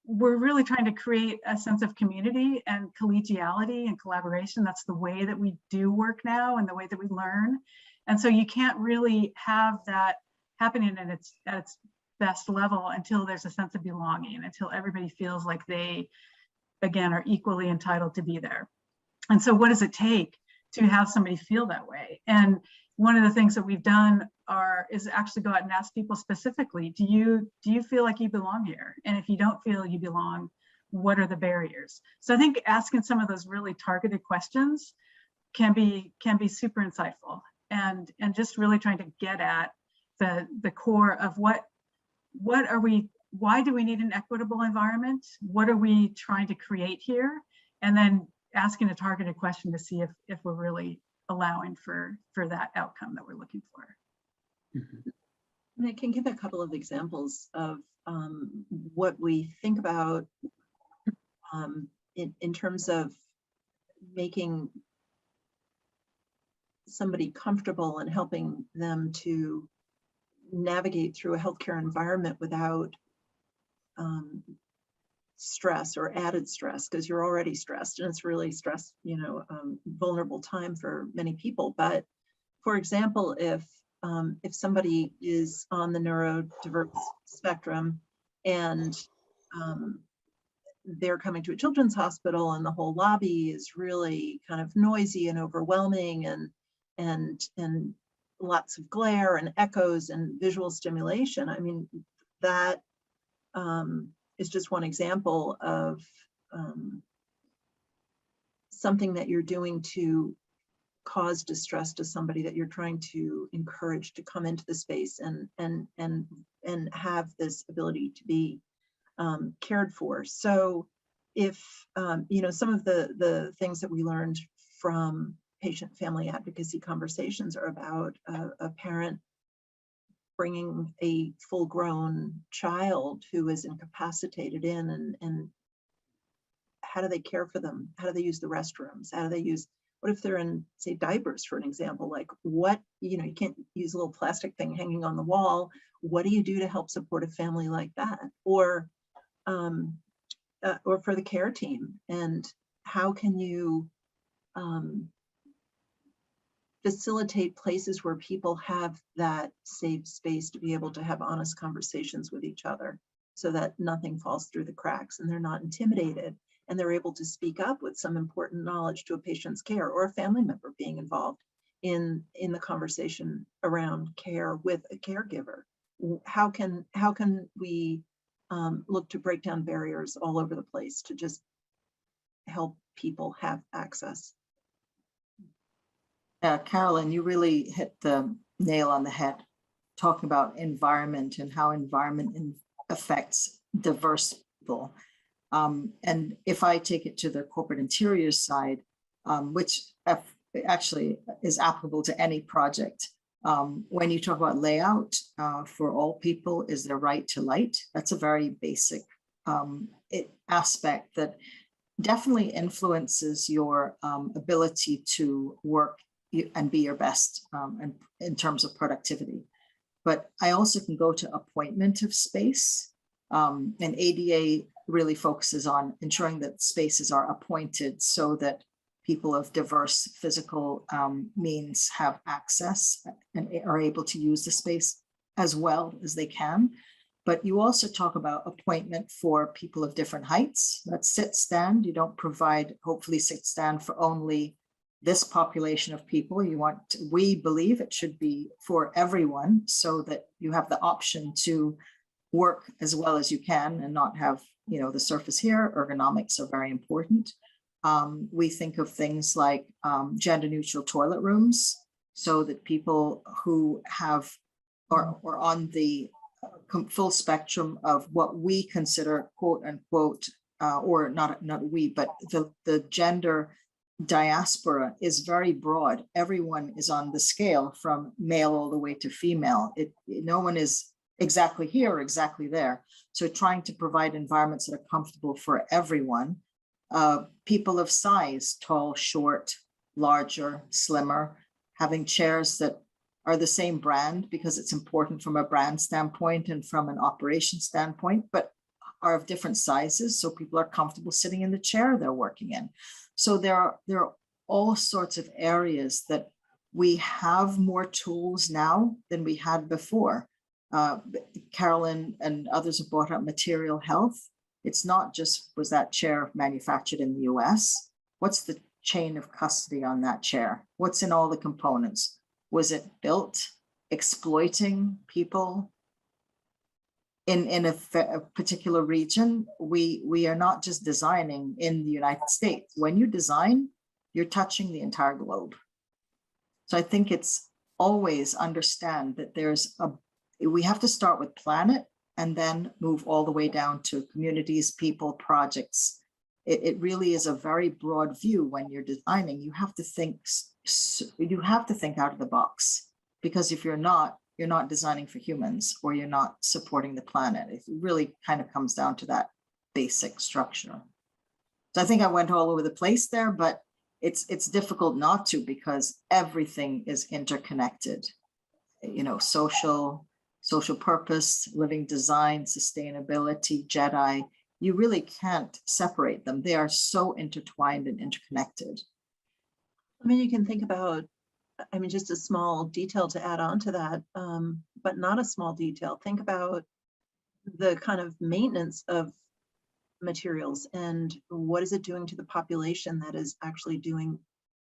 we're really trying to create a sense of community and collegiality and collaboration. That's the way that we do work now and the way that we learn. And so you can't really have that happening at its best level until there's a sense of belonging, until everybody feels like they, again, are equally entitled to be there. And so what does it take to have somebody feel that way? And one of the things that we've done is actually go out and ask people specifically, do you feel like you belong here? And if you don't feel you belong, what are the barriers? So I think asking some of those really targeted questions can be super insightful, and just really trying to get at the core of what are we, why do we need an equitable environment? What are we trying to create here? And then asking a targeted question to see if we're really allowing for that outcome that we're looking for. Mm-hmm. And I can give a couple of examples of what we think about in terms of making somebody comfortable and helping them to navigate through a healthcare environment without stress or added stress, because you're already stressed and it's really stress, you know, vulnerable time for many people. But for example, if somebody is on the neurodiverse spectrum and they're coming to a children's hospital and the whole lobby is really kind of noisy and overwhelming and lots of glare and echoes and visual stimulation, I mean, that is just one example of something that you're doing to cause distress to somebody that you're trying to encourage to come into the space and have this ability to be cared for. So if you know, some of the things that we learned from patient family advocacy conversations are about a parent bringing a full-grown child who is incapacitated in, and how do they care for them? How do they use the restrooms? How do they use, what if they're in, say, diapers, for an example? Like, what, you know, you can't use a little plastic thing hanging on the wall. What do you do to help support a family like that? Or for the care team, and how can you facilitate places where people have that safe space to be able to have honest conversations with each other, so that nothing falls through the cracks and they're not intimidated, and they're able to speak up with some important knowledge to a patient's care or a family member being involved in the conversation around care with a caregiver. How can we look to break down barriers all over the place to just help people have access? Carolyn, you really hit the nail on the head, talking about environment and how environment affects diverse people. And if I take it to the corporate interiors side, which actually is applicable to any project, when you talk about layout, for all people is their right to light. That's a very basic aspect that definitely influences your ability to work and be your best and in terms of productivity. But I also can go to appointment of space, and ADA really focuses on ensuring that spaces are appointed so that people of diverse physical means have access and are able to use the space as well as they can. But you also talk about appointment for people of different heights. That's sit stand. You don't provide, hopefully, sit stand for only this population of people. You want, we believe it should be for everyone, so that you have the option to work as well as you can and not have, you know, the surface here. Ergonomics are very important. We think of things like gender neutral toilet rooms, so that people who have or on the full spectrum of what we consider quote unquote, or not we, but the gender diaspora is very broad. Everyone is on the scale from male all the way to female. No one is exactly here or exactly there. So trying to provide environments that are comfortable for everyone. People of size, tall, short, larger, slimmer, having chairs that are the same brand, because it's important from a brand standpoint and from an operation standpoint, but are of different sizes, so people are comfortable sitting in the chair they're working in. So there are all sorts of areas that we have more tools now than we had before. Carolyn and others have brought up material health. It's not just, was that chair manufactured in the US? What's the chain of custody on that chair? What's in all the components? Was it built exploiting people in a particular region? We are not just designing in the United States. When you design, you're touching the entire globe. So I think it's always understand that we have to start with planet and then move all the way down to communities, people, projects. It really is a very broad view. When you're designing, you have to think out of the box, because if you're not designing for humans, or you're not supporting the planet. It really kind of comes down to that basic structure. So I think I went all over the place there, but it's difficult not to, because everything is interconnected. You know, social purpose, living design, sustainability, JEDI. You really can't separate them. They are so intertwined and interconnected. I mean, you can think about, I mean, just a small detail to add on to that, but not a small detail. Think about the kind of maintenance of materials and what is it doing to the population that is actually doing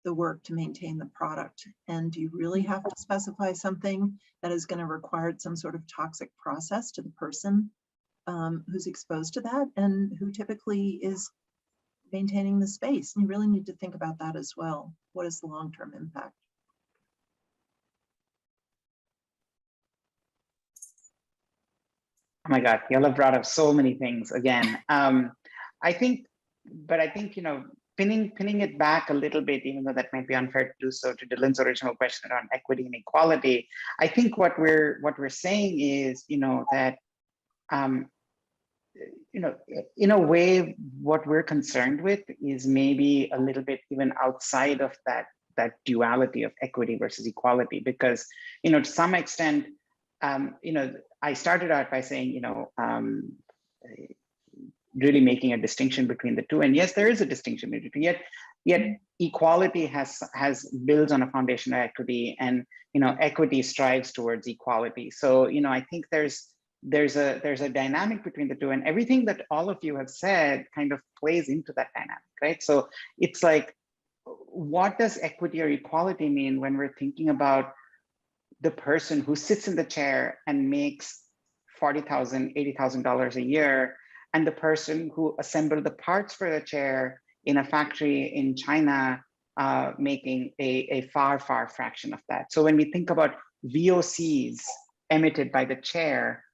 the work to maintain the product? And do you really have to specify something that is going to require some sort of toxic process to the person who's exposed to that and who typically is maintaining the space? And you really need to think about that as well. What is the long-term impact? Oh my God, y'all have brought up so many things again. I think, you know, pinning it back a little bit, even though that might be unfair to do so, to Dylan's original question around equity and equality. I think what we're saying is, you know, that you know, in a way, what we're concerned with is maybe a little bit even outside of that duality of equity versus equality, because, you know, to some extent, you know, I started out by saying, you know, really making a distinction between the two. And yes, there is a distinction between the two, yet equality has builds on a foundation of equity, and, you know, equity strives towards equality. So, you know, I think there's a dynamic between the two, and everything that all of you have said kind of plays into that dynamic, right? So it's like, what does equity or equality mean when we're thinking about the person who sits in the chair and makes $40,000, $80,000 a year, and the person who assembled the parts for the chair in a factory in China, making a far fraction of that. So when we think about VOCs emitted by the chair,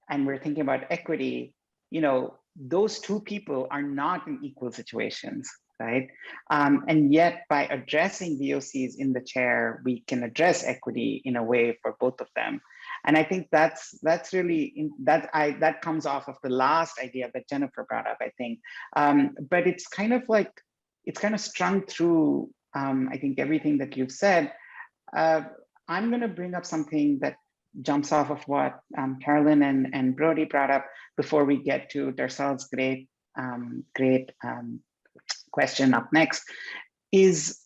and we're thinking about equity, you know, those two people are not in equal situations, right? And yet, by addressing VOCs in the chair, we can address equity in a way for both of them. And I think that's really that comes off of the last idea that Jennifer brought up, I think. But it's kind of like, it's kind of strung through, I think, everything that you've said. I'm going to bring up something that jumps off of what Carolyn and Brody brought up before we get to Darcel's great question up next. Is,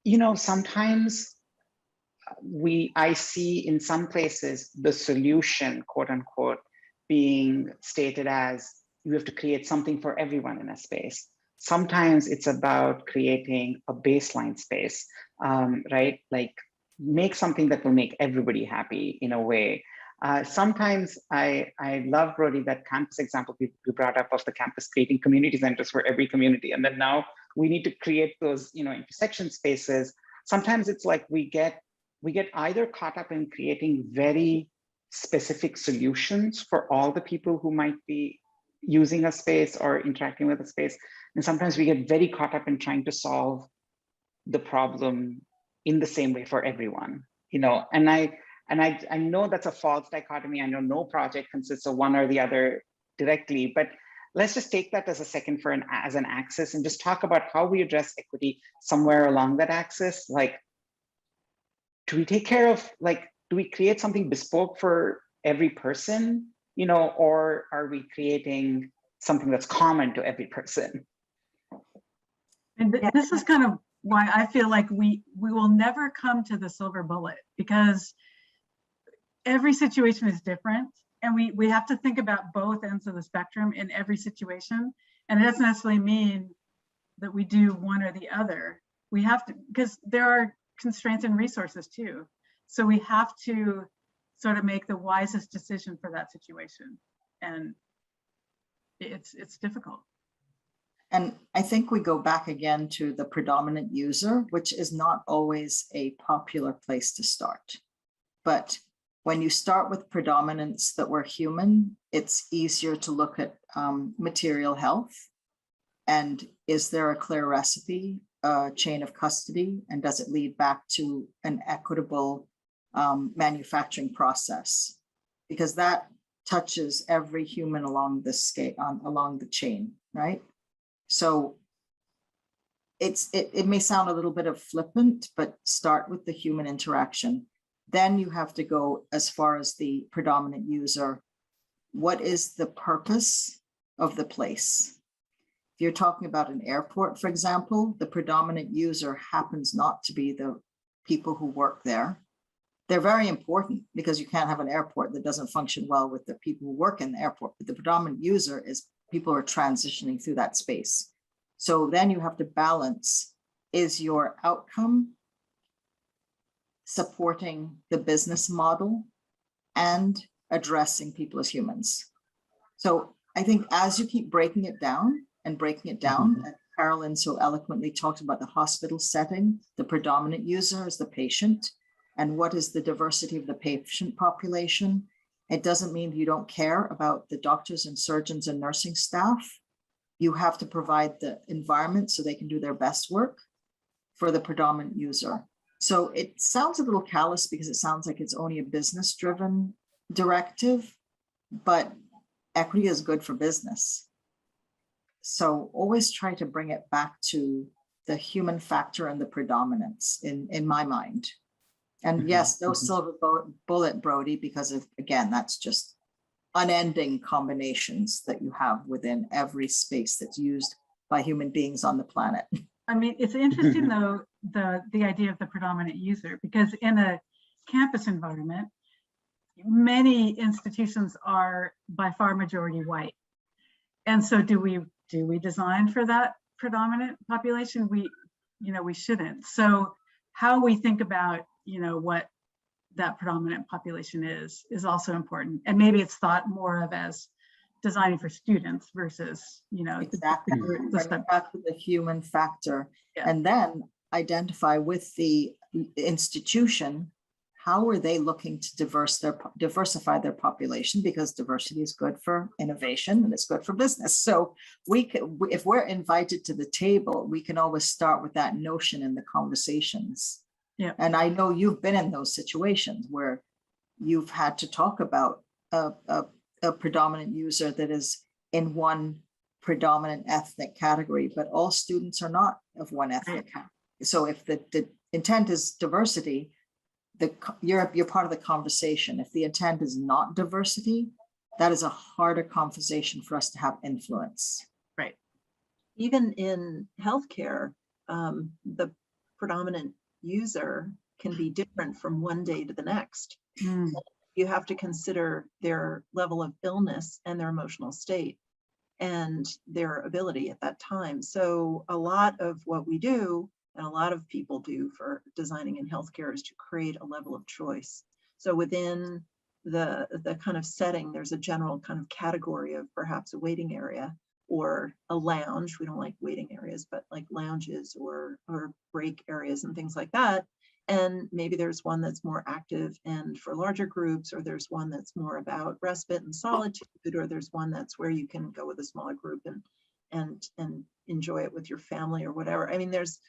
you know, sometimes I see in some places the solution, quote unquote, being stated as you have to create something for everyone in a space. Sometimes it's about creating a baseline space, right? Like, make something that will make everybody happy in a way. Sometimes I love, Brody, that campus example you brought up of the campus creating community centers for every community. And then now we need to create those, you know, intersection spaces. Sometimes it's like we get either caught up in creating very specific solutions for all the people who might be using a space or interacting with a space. And sometimes we get very caught up in trying to solve the problem in the same way for everyone, you know. And I know that's a false dichotomy. I know no project consists of one or the other directly, but let's just take that as a second as an axis and just talk about how we address equity somewhere along that axis. Like, do we take care of, like, do we create something bespoke for every person, you know, or are we creating something that's common to every person? And this is kind of why I feel like we will never come to the silver bullet, because every situation is different, and we have to think about both ends of the spectrum in every situation. And it doesn't necessarily mean that we do one or the other. We have to, because there are constraints and resources too. So we have to sort of make the wisest decision for that situation. And it's difficult. And I think we go back again to the predominant user, which is not always a popular place to start. But when you start with predominance that we're human, it's easier to look at material health. And is there a clear recipe, chain of custody, and does it lead back to an equitable manufacturing process? Because that touches every human along the scale, along the chain, right? So it may sound a little bit of flippant, but start with the human interaction. Then you have to go as far as the predominant user. What is the purpose of the place? If you're talking about an airport, for example, the predominant user happens not to be the people who work there. They're very important, because you can't have an airport that doesn't function well with the people who work in the airport. But the predominant user is people who are transitioning through that space. So then you have to balance is your outcome supporting the business model and addressing people as humans? So I think as you keep breaking it down and breaking it down, and Carolyn so eloquently talked about the hospital setting, the predominant user is the patient, and what is the diversity of the patient population. It doesn't mean you don't care about the doctors and surgeons and nursing staff. You have to provide the environment so they can do their best work for the predominant user. So it sounds a little callous because it sounds like it's only a business-driven directive, but equity is good for business. So always try to bring it back to the human factor and the predominance in my mind. And yes, no silver bullet, Brody, because of, again, that's just unending combinations that you have within every space that's used by human beings on the planet. I mean, it's interesting though, the idea of the predominant user, because in a campus environment, many institutions are by far majority white. And so do we design for that predominant population? We shouldn't. So how we think about, what that predominant population is also important. And maybe it's thought more of as designing for students versus, exactly. Back to the human factor. Yeah. And then identify with the institution, how are they looking to diversify their population? Because diversity is good for innovation and it's good for business. So if we're invited to the table, we can always start with that notion in the conversations. Yeah. And I know you've been in those situations where you've had to talk about a predominant user that is in one predominant ethnic category, but all students are not of one ethnic category. So if the intent is diversity, you're part of the conversation. If the intent is not diversity, that is a harder conversation for us to have influence. Right. Even in healthcare, the predominant user can be different from one day to the next. You have to consider their level of illness and their emotional state and their ability at that time. So a lot of what we do and a lot of people do for designing in healthcare is to create a level of choice. So within the kind of setting, there's a general kind of category of perhaps a waiting area or a lounge. We don't like waiting areas, but like lounges or break areas and things like that. And maybe there's one that's more active and for larger groups, or there's one that's more about respite and solitude, or there's one that's where you can go with a smaller group and enjoy it with your family or whatever. I mean, there's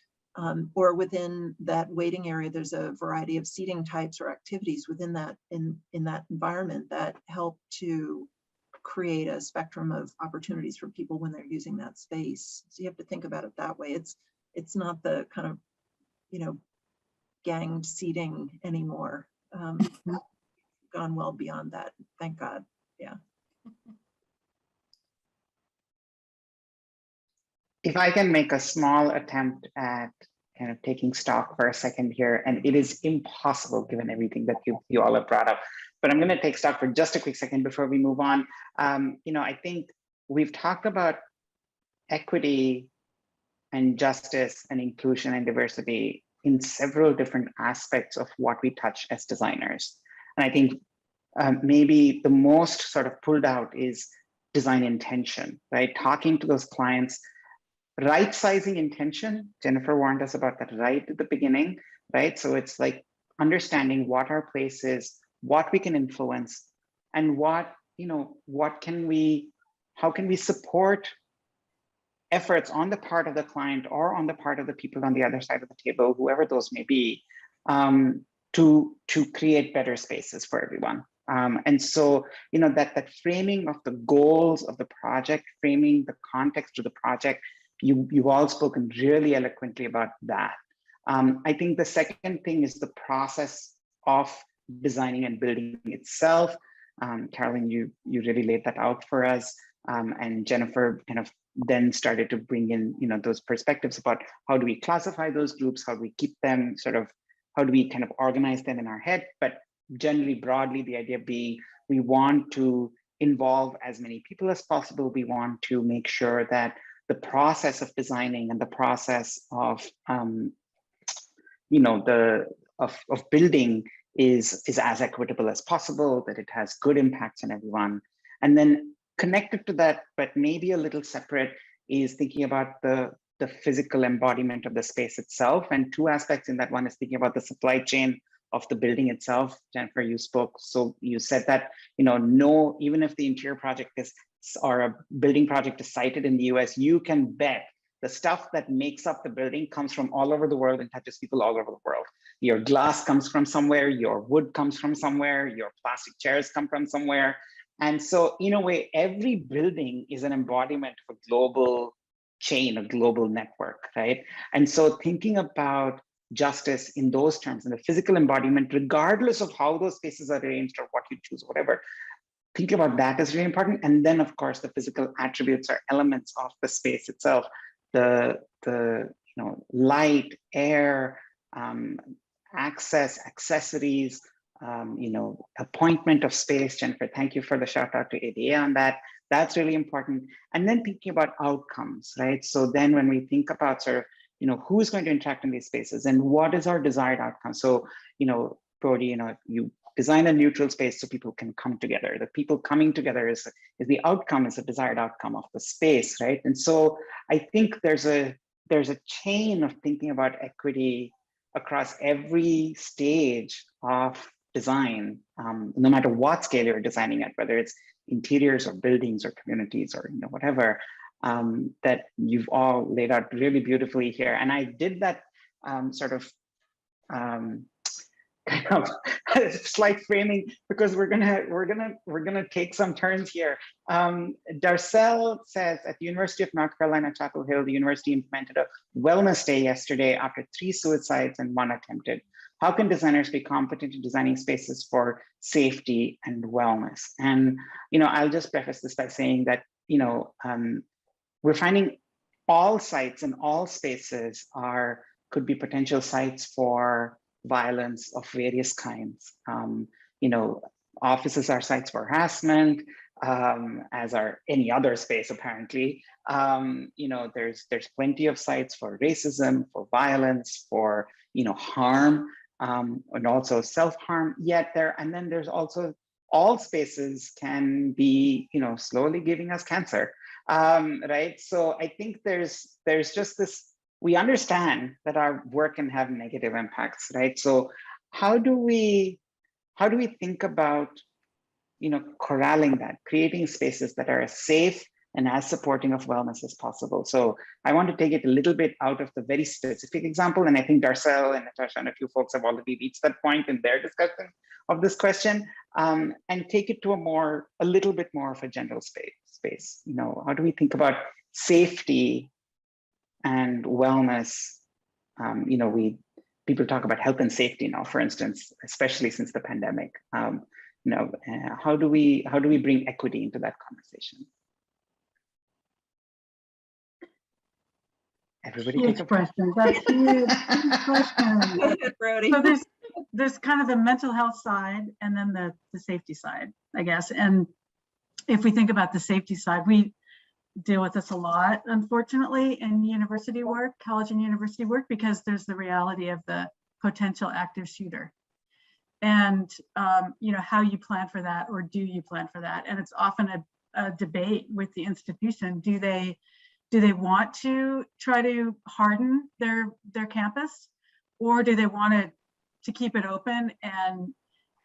or within that waiting area, there's a variety of seating types or activities within that in that environment that help to create a spectrum of opportunities for people when they're using that space. So you have to think about it that way. It's not the kind of, ganged seating anymore. Gone well beyond that, thank God. Yeah. If I can make a small attempt at kind of taking stock for a second here, and it is impossible given everything that you all have brought up, but I'm going to take stock for just a quick second before we move on. I think we've talked about equity and justice and inclusion and diversity in several different aspects of what we touch as designers. And I think maybe the most sort of pulled out is design intention, right? Talking to those clients, right sizing intention. Jennifer warned us about that right at the beginning, right? So it's like understanding what our place is, what we can influence, and how can we support efforts on the part of the client or on the part of the people on the other side of the table, whoever those may be, to create better spaces for everyone. And so, that framing of the goals of the project, framing the context of the project, you've all spoken really eloquently about that. I think the second thing is the process of designing and building itself. Carolyn, you really laid that out for us. And Jennifer kind of then started to bring in, those perspectives about how do we classify those groups, how do we keep them how do we kind of organize them in our head? But generally, broadly, the idea being we want to involve as many people as possible. We want to make sure that the process of designing and the process of of building is as equitable as possible, that it has good impacts on everyone. And then connected to that, but maybe a little separate, is thinking about the physical embodiment of the space itself. And two aspects in that: one is thinking about the supply chain of the building itself. Jennifer, you spoke, so you said that, even if the interior project is, or a building project is sited in the US, you can bet the stuff that makes up the building comes from all over the world and touches people all over the world. Your glass comes from somewhere, your wood comes from somewhere, your plastic chairs come from somewhere. And so in a way, every building is an embodiment of a global chain, a global network, right? And so thinking about justice in those terms, and the physical embodiment, regardless of how those spaces are arranged or what you choose, whatever, thinking about that is really important. And then of course, the physical attributes or elements of the space itself, the light, air, access, accessories, appointment of space. Jennifer, thank you for the shout out to ADA on that. That's really important. And then thinking about outcomes, right? So then when we think about sort of, who's going to interact in these spaces and what is our desired outcome? So, Brody, you design a neutral space so people can come together. The people coming together is the outcome, is a desired outcome of the space, right? And so I think there's a chain of thinking about equity across every stage of design, no matter what scale you're designing at, whether it's interiors or buildings or communities or whatever, that you've all laid out really beautifully here. And I did that kind of slight framing because we're gonna take some turns here. Darcel says, at the University of North Carolina, Chapel Hill, the university implemented a wellness day yesterday after 3 suicides and 1 attempted. How can designers be competent in designing spaces for safety and wellness? And I'll just preface this by saying that we're finding all sites and all spaces could be potential sites for violence of various kinds. Offices are sites for harassment, as are any other space apparently. There's plenty of sites for racism, for violence, for harm, and also self-harm. And then there's also all spaces can be slowly giving us cancer, right? So I think there's just this. We understand that our work can have negative impacts, right? So how do we think about, corralling that, creating spaces that are as safe and as supporting of wellness as possible? So I want to take it a little bit out of the very specific example, and I think Darcel and Natasha and a few folks have already reached that point in their discussion of this question, and take it to a little bit more of a general space. How do we think about safety and wellness? People talk about health and safety now, for instance, especially since the pandemic. How do we bring equity into that conversation? Everybody huge question. That's huge question. Go ahead, Brody. So there's kind of the mental health side and then the safety side, I guess. And if we think about the safety side, we deal with this a lot, unfortunately, in university work, college and university work, because there's the reality of the potential active shooter. And how you plan for that, or do you plan for that? And it's often a debate with the institution. Do they want to try to harden their campus, or do they want to keep it open and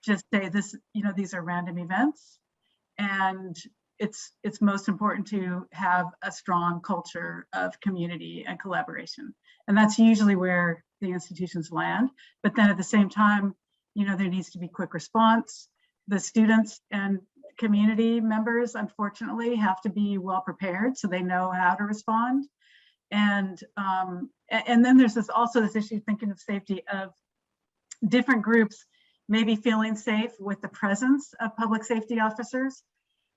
just say this, these are random events, and it's most important to have a strong culture of community and collaboration. And that's usually where the institutions land. But then at the same time, there needs to be quick response. The students and community members, unfortunately, have to be well prepared so they know how to respond. And then there's also this issue, thinking of safety, of different groups maybe feeling safe with the presence of public safety officers,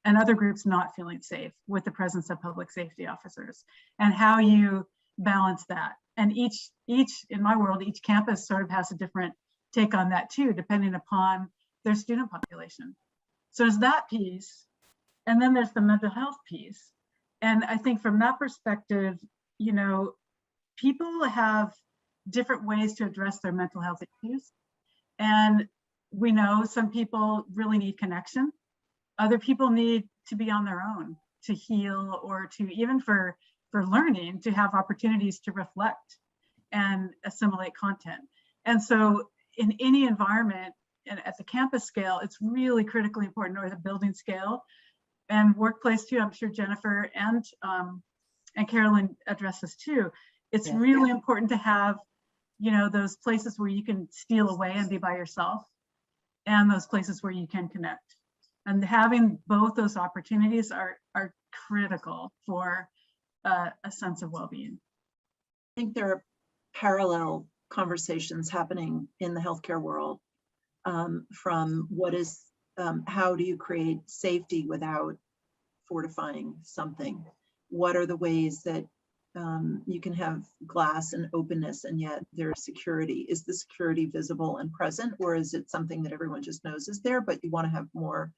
and other groups not feeling safe with the presence of public safety officers, and how you balance that. And each in my world, each campus sort of has a different take on that too, depending upon their student population. So there's that piece. And then there's the mental health piece. And I think from that perspective, you know, people have different ways to address their mental health issues. And we know some people really need connection. Other people need to be on their own to heal, or to even for learning, to have opportunities to reflect and assimilate content. And so in any environment, and at the campus scale, it's really critically important, or the building scale and workplace too. I'm sure Jennifer and Carolyn address this too. It's really important to have, you know, those places where you can steal away and be by yourself, and those places where you can connect. And having both those opportunities are critical for a sense of well-being. I think there are parallel conversations happening in the healthcare world, from what is, how do you create safety without fortifying something? What are the ways that you can have glass and openness and yet there's security? Is the security visible and present, or is it something that everyone just knows is there, but you want to have more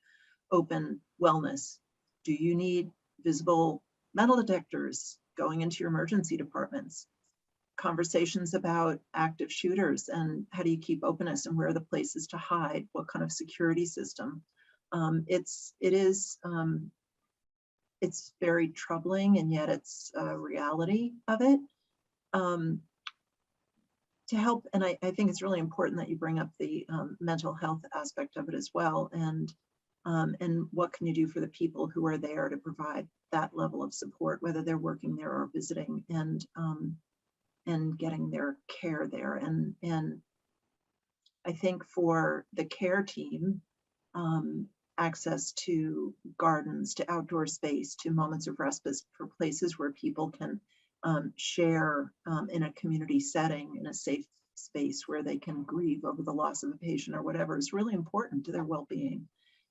open wellness? Do you need visible metal detectors going into your emergency departments? Conversations about active shooters and how do you keep openness, and where are the places to hide? What kind of security system? It's very troubling, and yet it's a reality of it. To help, and I think it's really important that you bring up the mental health aspect of it as well, and what can you do for the people who are there to provide that level of support, whether they're working there or visiting, and getting their care there. And I think for the care team, access to gardens, to outdoor space, to moments of respite, for places where people can share in a community setting, in a safe space where they can grieve over the loss of a patient or whatever, is really important to their well-being.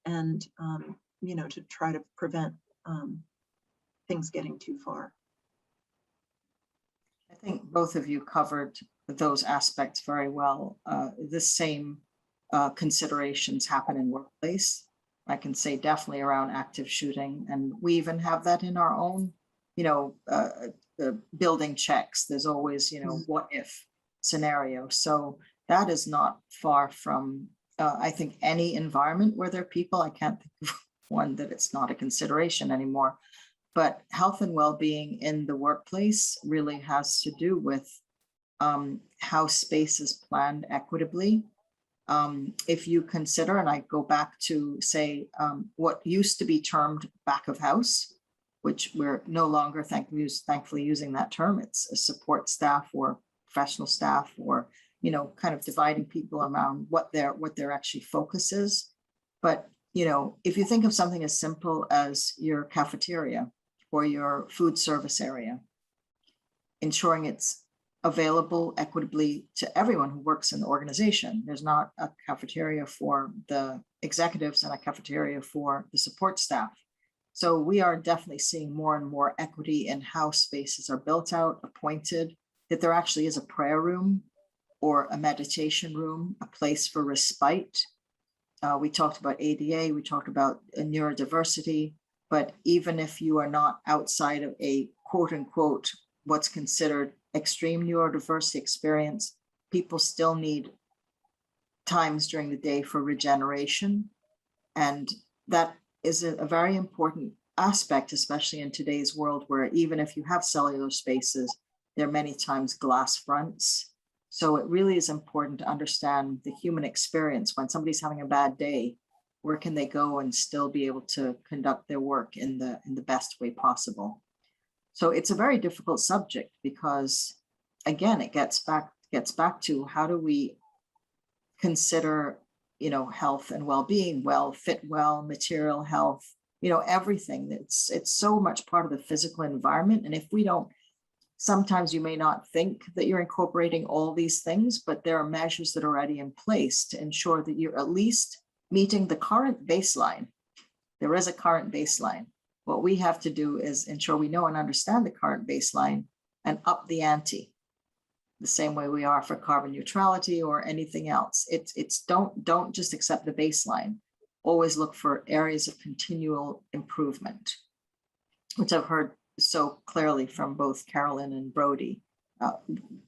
And, you know, to try to prevent things getting too far. I think both of you covered those aspects very well. The same considerations happen in workplace. I can say definitely around active shooting, and we even have that in our own, you know, the building checks. There's always, you know, what if scenario. So that is not far from, I think, any environment where there are people. I can't think of one that it's not a consideration anymore. But health and well-being in the workplace really has to do with how space is planned equitably. If you consider, and I go back to say, what used to be termed back of house, which we're no longer thankfully using that term. It's a support staff or professional staff, or, you know, kind of dividing people around what their actually focus is. But, you know, if you think of something as simple as your cafeteria or your food service area, ensuring it's available equitably to everyone who works in the organization. There's not a cafeteria for the executives and a cafeteria for the support staff. So we are definitely seeing more and more equity in how spaces are built out, appointed, that there actually is a prayer room or a meditation room, a place for respite. We talked about ADA, we talked about neurodiversity, but even if you are not outside of a quote unquote, what's considered extreme neurodiversity experience, people still need times during the day for regeneration. And that is a very important aspect, especially in today's world, where even if you have cellular spaces, there are many times glass fronts. So it really is important to understand the human experience. When somebody's having a bad day, where can they go and still be able to conduct their work in the best way possible? So it's a very difficult subject because, again, it gets back to how do we consider, you know, health and well-being, fit well, material health, you know, everything. It's so much part of the physical environment. And if we don't, sometimes you may not think that you're incorporating all these things, but there are measures that are already in place to ensure that you're at least meeting the current baseline. There is a current baseline. What we have to do is ensure we know and understand the current baseline and up the ante, the same way we are for carbon neutrality or anything else. It's don't just accept the baseline. Always look for areas of continual improvement, which I've heard so clearly from both Carolyn and Brody.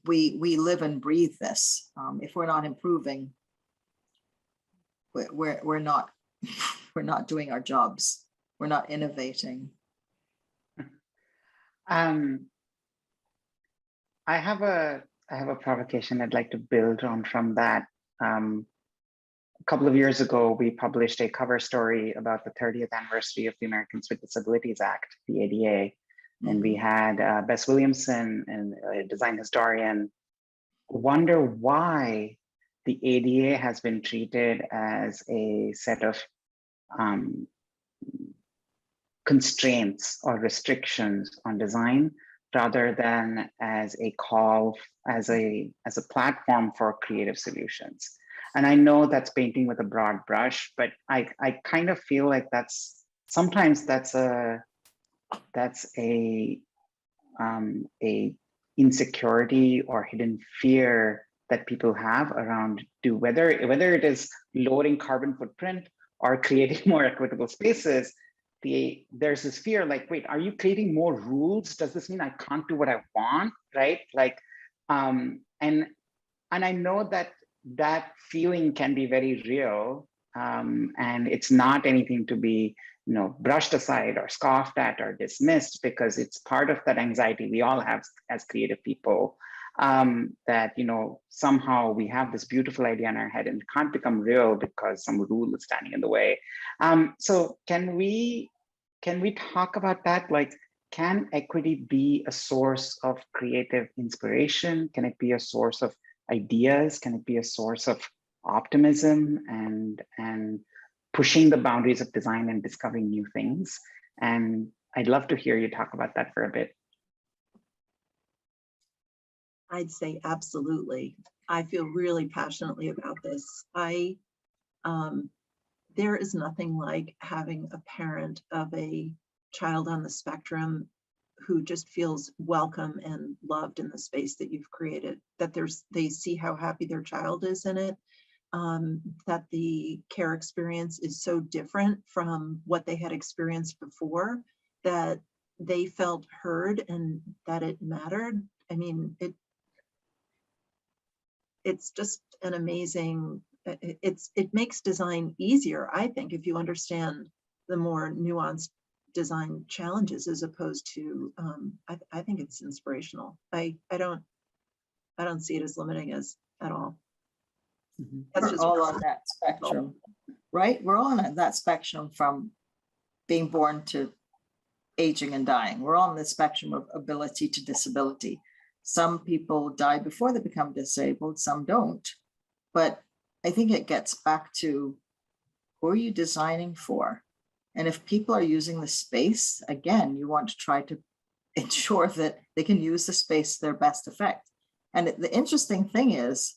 We live and breathe this. If we're not improving, we're not we're not doing our jobs. We're not innovating. I have a provocation I'd like to build on from that. A couple of years ago, we published a cover story about the 30th anniversary of the Americans with Disabilities Act, the ADA. And we had Bess Williamson, and a design historian, wonder why the ADA has been treated as a set of constraints or restrictions on design, rather than as a call, as a platform for creative solutions. And I know that's painting with a broad brush, but I kind of feel like sometimes that's a insecurity or hidden fear that people have around whether it is lowering carbon footprint or creating more equitable spaces. There's this fear like, wait, are you creating more rules? Does this mean I can't do what I want, right? Like, and I know that feeling can be very real, and it's not anything to be brushed aside or scoffed at or dismissed, because it's part of that anxiety we all have as creative people, that somehow we have this beautiful idea in our head and it can't become real because some rule is standing in the way. So can we talk about that? Like, can equity be a source of creative inspiration? Can it be a source of ideas? Can it be a source of optimism and pushing the boundaries of design and discovering new things? And I'd love to hear you talk about that for a bit. I'd say absolutely. I feel really passionately about this. There is nothing like having a parent of a child on the spectrum who just feels welcome and loved in the space that you've created, that they see how happy their child is in it, that the care experience is so different from what they had experienced before, that they felt heard and that it mattered. I mean, it's just an amazing, it makes design easier, I think, if you understand the more nuanced design challenges, as opposed to, I think it's inspirational. I don't see it as limiting as at all. That's We're just all on that spectrum, right? We're all on that spectrum from being born to aging and dying. We're all on the spectrum of ability to disability. Some people die before they become disabled, some don't. But I think it gets back to, who are you designing for? And if people are using the space, again, you want to try to ensure that they can use the space to their best effect. And the interesting thing is,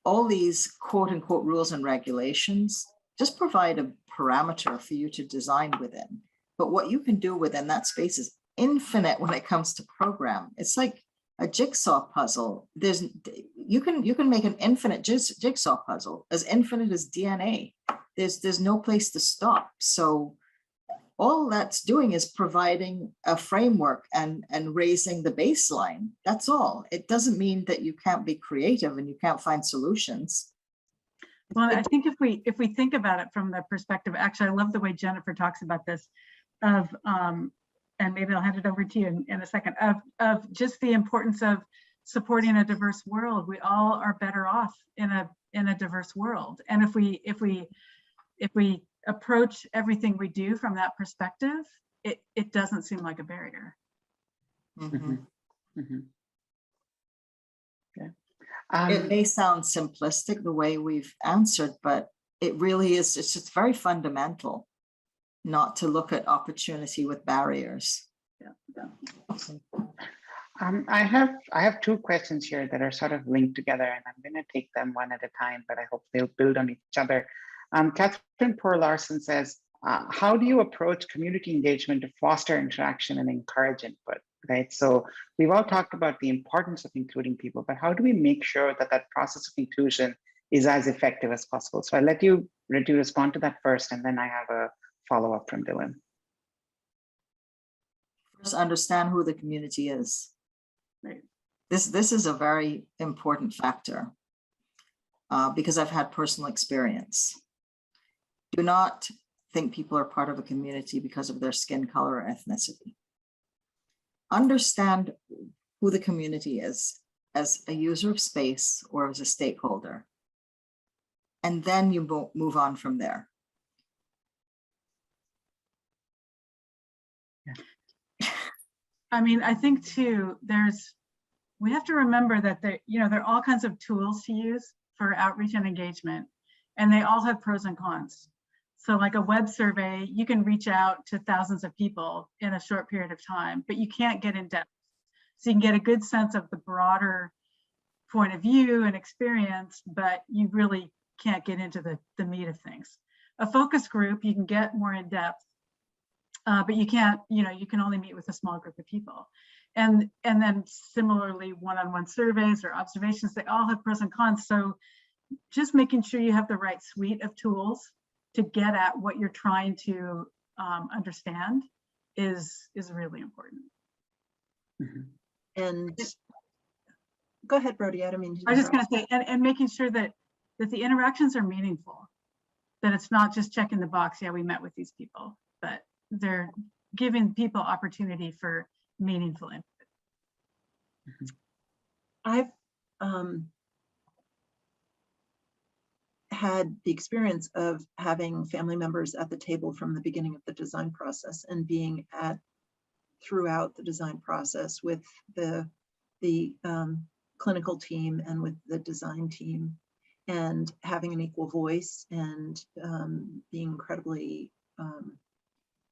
all these quote unquote rules and regulations just provide a parameter for you to design within. But what you can do within that space is infinite when it comes to program. It's like a jigsaw puzzle. You can make an infinite jigsaw puzzle, as infinite as DNA. There's no place to stop. So all that's doing is providing a framework and raising the baseline. That's all. It doesn't mean that you can't be creative and you can't find solutions. Well, I think if we think about it from the perspective, actually, I love the way Jennifer talks about this, of and maybe I'll hand it over to you in a second, of just the importance of supporting a diverse world. We all are better off in a diverse world. And if we approach everything we do from that perspective, it doesn't seem like a barrier. Mm-hmm. Mm-hmm. It may sound simplistic the way we've answered, but it really is. It's just very fundamental not to look at opportunity with barriers. I have two questions here that are sort of linked together, and I'm going to take them one at a time, but I hope they'll build on each other. Catherine Poor Larson says, how do you approach community engagement to foster interaction and encourage input, right? So we've all talked about the importance of including people, but how do we make sure that that process of inclusion is as effective as possible? So I'll let you respond to that first, and then I have a follow-up from Dylan. First, understand who the community is. Right. This is a very important factor because I've had personal experience. Do not think people are part of a community because of their skin color or ethnicity. Understand who the community is as a user of space or as a stakeholder. And then you move on from there. I mean, I think too, we have to remember that there are all kinds of tools to use for outreach and engagement, and they all have pros and cons. So like a web survey, you can reach out to thousands of people in a short period of time, but you can't get in depth. So you can get a good sense of the broader point of view and experience, but you really can't get into the meat of things. A focus group, you can get more in depth, but you can't, you can only meet with a small group of people. And then similarly, one-on-one surveys or observations, they all have pros and cons. So just making sure you have the right suite of tools to get at what you're trying to understand is really important. And go ahead, Brody. I don't mean to. I was just going to say, and making sure that the interactions are meaningful, that it's not just checking the box. Yeah, we met with these people, but they're giving people opportunity for meaningful input. I've had the experience of having family members at the table from the beginning of the design process and being throughout the design process with the clinical team and with the design team, and having an equal voice and being incredibly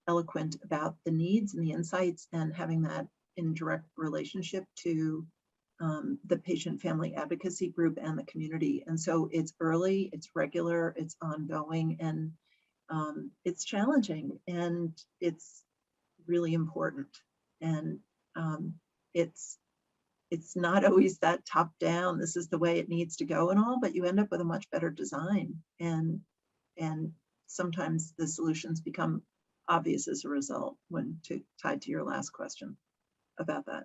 eloquent about the needs and the insights, and having that in direct relationship to the patient family advocacy group and the community. And so it's early, it's regular, it's ongoing, and it's challenging, and it's really important. And it's not always that top down, this is the way it needs to go and all, but you end up with a much better design. And sometimes the solutions become obvious as a result when tied to your last question about that,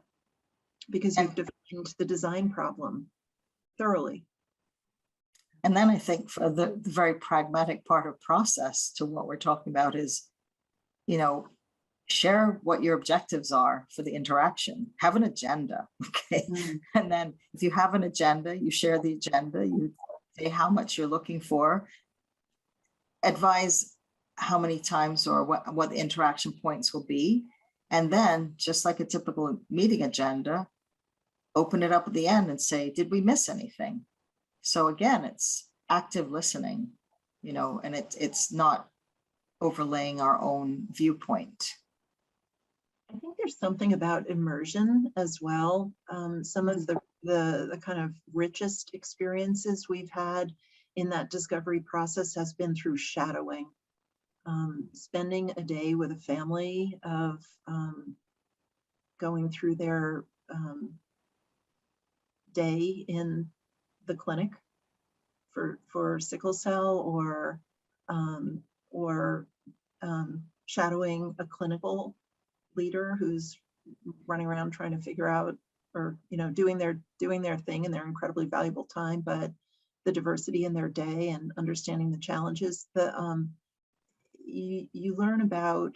because you've defined the design problem thoroughly. And then I think for the very pragmatic part of process to what we're talking about is, share what your objectives are for the interaction, have an agenda, okay? And then if you have an agenda, you share the agenda, you say how much you're looking for, advise how many times or what the interaction points will be. And then just like a typical meeting agenda, open it up at the end and say, did we miss anything? So again, it's active listening, and it's not overlaying our own viewpoint. I think there's something about immersion as well. Some of the kind of richest experiences we've had in that discovery process has been through shadowing. Spending a day with a family of going through their day in the clinic for sickle cell, or shadowing a clinical leader who's running around trying to figure out, or doing their thing in their incredibly valuable time, but the diversity in their day and understanding the challenges. You learn about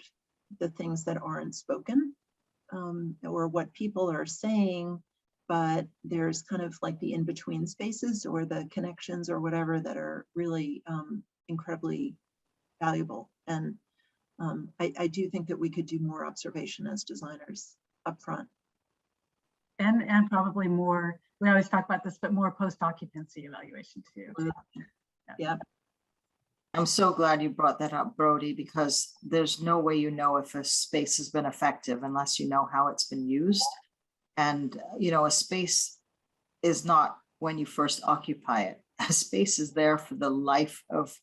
the things that aren't spoken, or what people are saying, but there's kind of like the in-between spaces or the connections or whatever that are really incredibly valuable. And I do think that we could do more observation as designers up front. And probably more, we always talk about this, but more post-occupancy evaluation too. Yeah. I'm so glad you brought that up, Brody, because there's no way you know if a space has been effective unless you know how it's been used. And, a space is not when you first occupy it. A space is there for the life of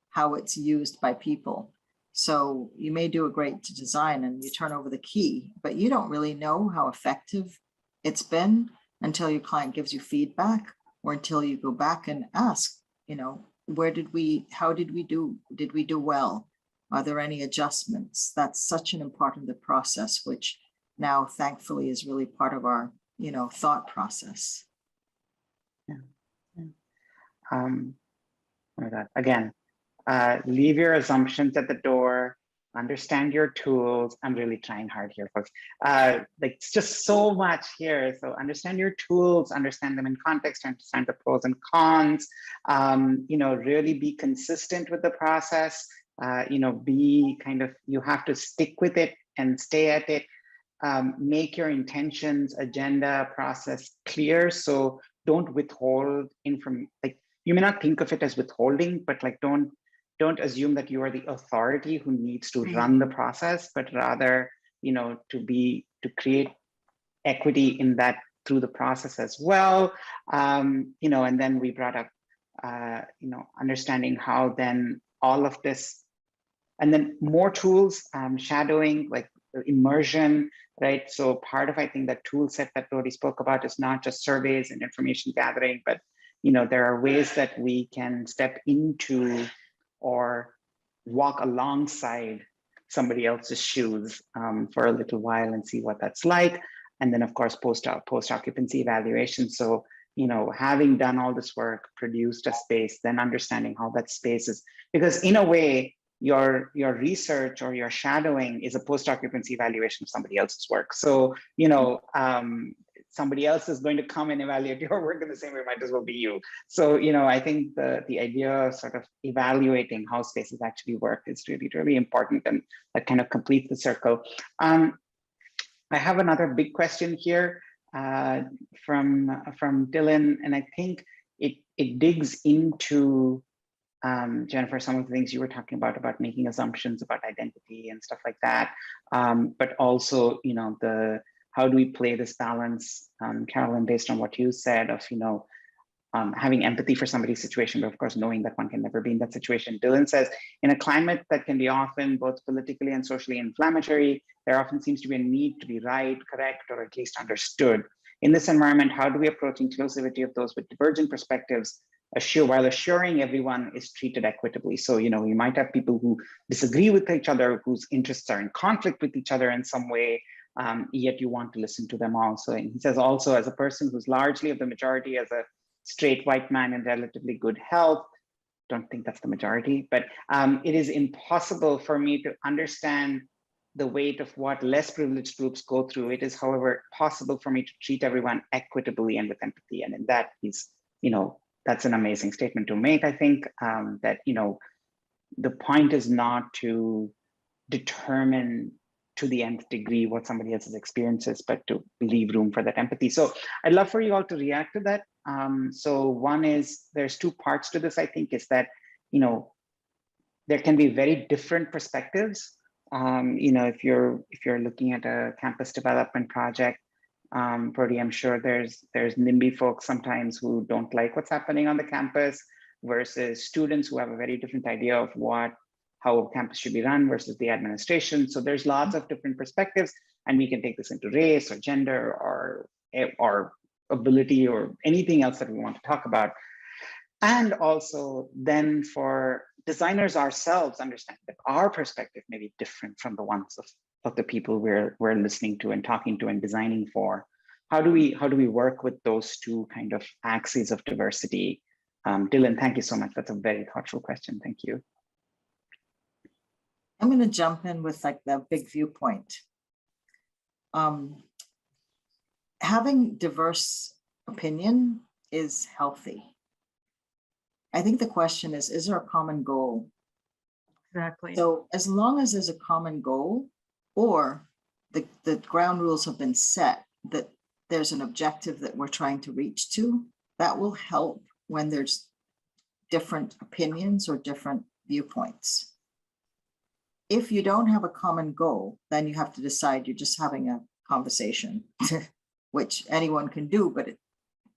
how it's used by people. So you may do a great design and you turn over the key, but you don't really know how effective it's been until your client gives you feedback, or until you go back and ask, how did we do? Did we do well? Are there any adjustments? That's such an important process, which now thankfully is really part of our, thought process. Again, leave your assumptions at the door, understand your tools. I'm really trying hard here, folks. Like it's just so much here. So understand your tools, understand them in context, understand the pros and cons, really be consistent with the process, you have to stick with it and stay at it. Make your intentions, agenda, process clear. So don't withhold information. Like you may not think of it as withholding, but like don't assume that you are the authority who needs to run the process, but rather, to create equity in that through the process as well. And then we brought up, understanding how then all of this, and then more tools, shadowing, like immersion, right? So part of, I think, that tool set that Dodi spoke about is not just surveys and information gathering, but, there are ways that we can step into or walk alongside somebody else's shoes for a little while and see what that's like. And then of course, post-occupancy evaluation. So, having done all this work, produced a space, then understanding how that space is, because in a way, your research or your shadowing is a post-occupancy evaluation of somebody else's work. So, somebody else is going to come and evaluate your work in the same way, might as well be you. So, I think the idea of sort of evaluating how spaces actually work is really, really important, and that kind of completes the circle. I have another big question here from Dylan, and I think it digs into, Jennifer, some of the things you were talking about making assumptions about identity and stuff like that, but also, how do we play this balance, Carolyn, based on what you said of, having empathy for somebody's situation, but of course, knowing that one can never be in that situation. Dylan says, in a climate that can be often both politically and socially inflammatory, there often seems to be a need to be right, correct, or at least understood. In this environment, how do we approach inclusivity of those with divergent perspectives, while assuring everyone is treated equitably? So, you might have people who disagree with each other, whose interests are in conflict with each other in some way, yet you want to listen to them also. And he says also, as a person who's largely of the majority, as a straight white man in relatively good health, don't think that's the majority, but it is impossible for me to understand the weight of what less privileged groups go through. It is, however, possible for me to treat everyone equitably and with empathy. And in that is, that's an amazing statement to make. I think that, the point is not to determine to the nth degree what somebody else's experience is, but to leave room for that empathy. So I'd love for you all to react to that. So one is, there's two parts to this, I think, is that, there can be very different perspectives. If you're looking at a campus development project, Brody, I'm sure there's NIMBY folks sometimes who don't like what's happening on the campus versus students who have a very different idea of how a campus should be run versus the administration. So there's lots of different perspectives, and we can take this into race or gender or ability or anything else that we want to talk about. And also then for designers ourselves, understand that our perspective may be different from the ones of the people we're listening to and talking to and designing for. How do we work with those two kind of axes of diversity? Dylan, thank you so much. That's a very thoughtful question. Thank you. I'm going to jump in with like the big viewpoint. Having diverse opinion is healthy. I think the question is there a common goal? Exactly. So as long as there's a common goal, or the ground rules have been set, that there's an objective that we're trying to reach to, that will help when there's different opinions or different viewpoints. If you don't have a common goal, then you have to decide you're just having a conversation, which anyone can do, but it's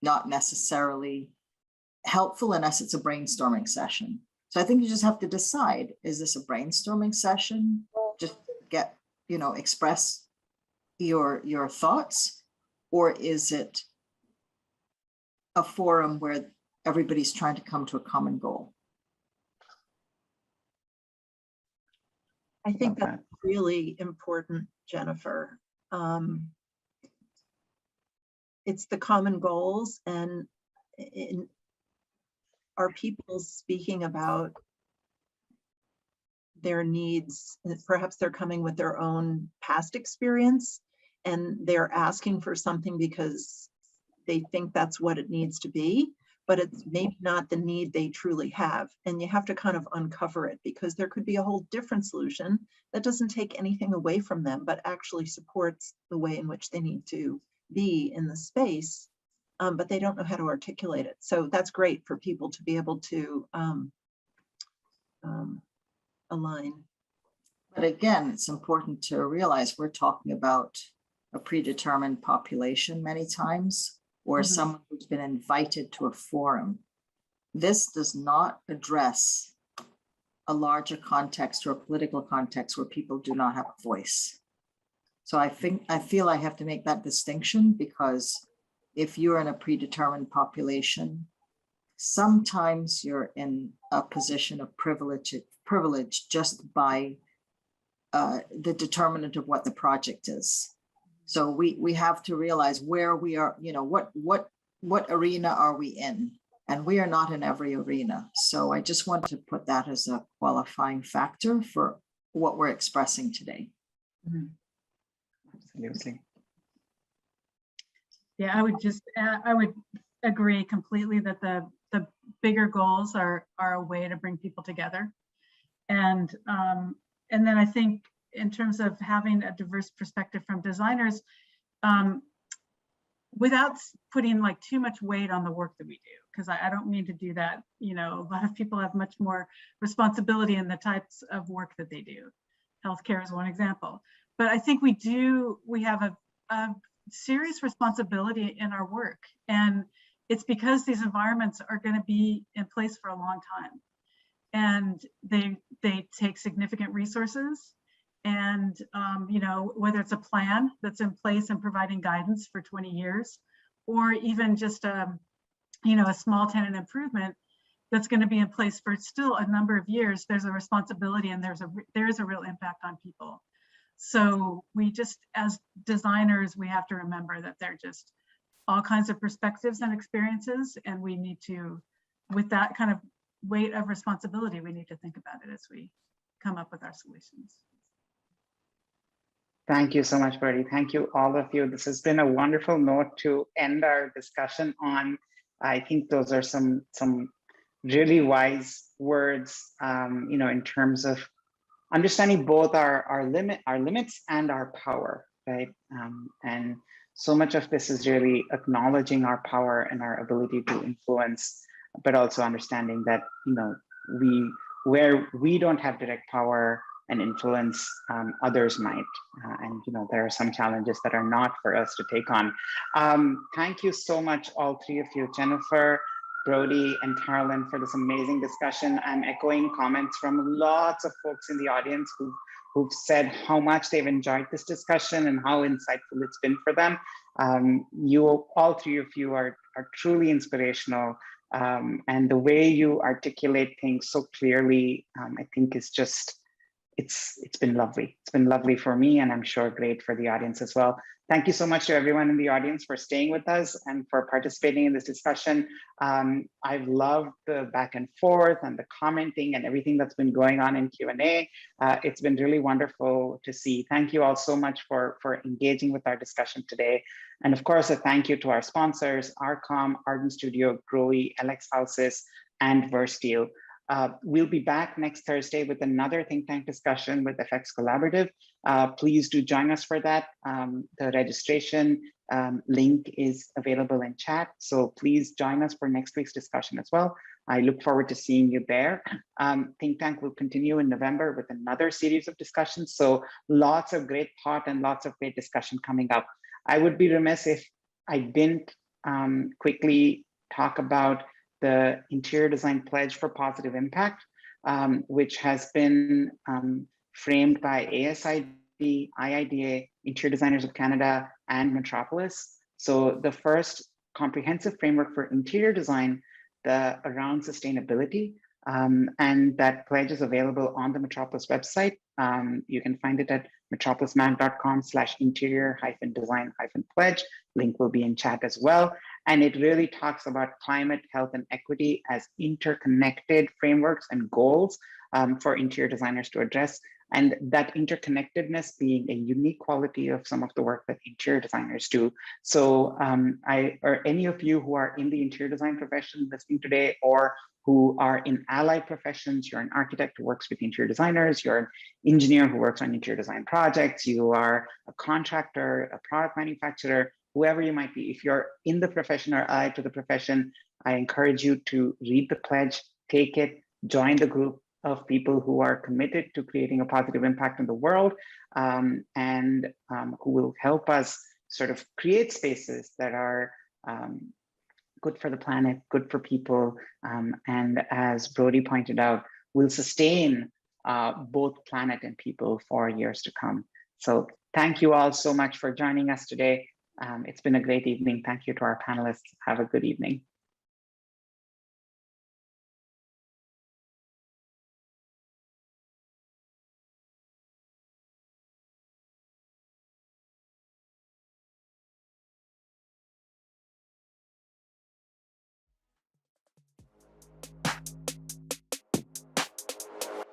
not necessarily helpful unless it's a brainstorming session. So I think you just have to decide, is this a brainstorming session? Just get, express your thoughts, or is it a forum where everybody's trying to come to a common goal? I think that's really important, Jennifer. it's the common goals, and are people speaking about their needs? Perhaps they're coming with their own past experience and they're asking for something because they think that's what it needs to be, but it's maybe not the need they truly have. And you have to kind of uncover it, because there could be a whole different solution that doesn't take anything away from them, but actually supports the way in which they need to be in the space, but they don't know how to articulate it. So that's great for people to be able to align. But again, it's important to realize we're talking about a predetermined population many times, or someone who's been invited to a forum. This does not address a larger context or a political context where people do not have a voice. So I feel I have to make that distinction, because if you're in a predetermined population, sometimes you're in a position of privilege just by the determinant of what the project is. So we have to realize where we are, you know, what arena are we in? And we are not in every arena. So I just want to put that as a qualifying factor for what we're expressing today. Absolutely. Yeah, I would agree completely that the bigger goals are a way to bring people together. And then I think in terms of having a diverse perspective from designers, without putting like too much weight on the work that we do, because I don't mean to do that. You know, a lot of people have much more responsibility in the types of work that they do. Healthcare is one example. But I think we have a serious responsibility in our work. And it's because these environments are going to be in place for a long time. And they take significant resources. And, you know, whether it's a plan that's in place and providing guidance for 20 years, or even just you know, a small tenant improvement that's going to be in place for still a number of years, there's a responsibility and there is a real impact on people. So we just, as designers, we have to remember that they're just all kinds of perspectives and experiences, and we need to, with that kind of weight of responsibility, we need to think about it as we come up with our solutions. Thank you so much, Bertie. Thank you, all of you. This has been a wonderful note to end our discussion on. I think those are some really wise words, you know, in terms of understanding both our limits and our power, right? And so much of this is really acknowledging our power and our ability to influence, but also understanding that, you know, where we don't have direct power and influence, others might. And, you know, there are some challenges that are not for us to take on. Thank you so much, all three of you, Jennifer, Brody, and Carolyn, for this amazing discussion. I'm echoing comments from lots of folks in the audience who've said how much they've enjoyed this discussion and how insightful it's been for them. All three of you are truly inspirational. And the way you articulate things so clearly, I think is just, it's been lovely. It's been lovely for me, and I'm sure great for the audience as well. Thank you so much to everyone in the audience for staying with us and for participating in this discussion. I've loved the back and forth and the commenting and everything that's been going on in Q&A. It's been really wonderful to see. Thank you all so much for engaging with our discussion today. And of course, a thank you to our sponsors, Arcom, Arden Studio, Growy, LX Houses, and Versatility. We'll be back next Thursday with another think tank discussion with FX Collaborative. Please do join us for that. The registration link is available in chat, so please join us for next week's discussion as well. I look forward to seeing you there. Think Tank will continue in November with another series of discussions, so lots of great thought and lots of great discussion coming up. I would be remiss if I didn't quickly talk about the Interior Design Pledge for Positive Impact, which has been framed by ASID, IIDA, Interior Designers of Canada, and Metropolis. So the first comprehensive framework for interior design around sustainability, and that pledge is available on the Metropolis website. You can find it at metropolismag.com/interior-design-pledge. Link will be in chat as well. And it really talks about climate, health, and equity as interconnected frameworks and goals for interior designers to address. And that interconnectedness being a unique quality of some of the work that interior designers do. So or any of you who are in the interior design profession listening today, or who are in allied professions, you're an architect who works with interior designers, you're an engineer who works on interior design projects, you are a contractor, a product manufacturer, whoever you might be. If you're in the profession or allied to the profession, I encourage you to read the pledge, take it, join the group of people who are committed to creating a positive impact in the world, and who will help us sort of create spaces that are good for the planet, good for people, and as Brody pointed out, will sustain both planet and people for years to come. So thank you all so much for joining us today. It's been a great evening. Thank you to our panelists. Have a good evening.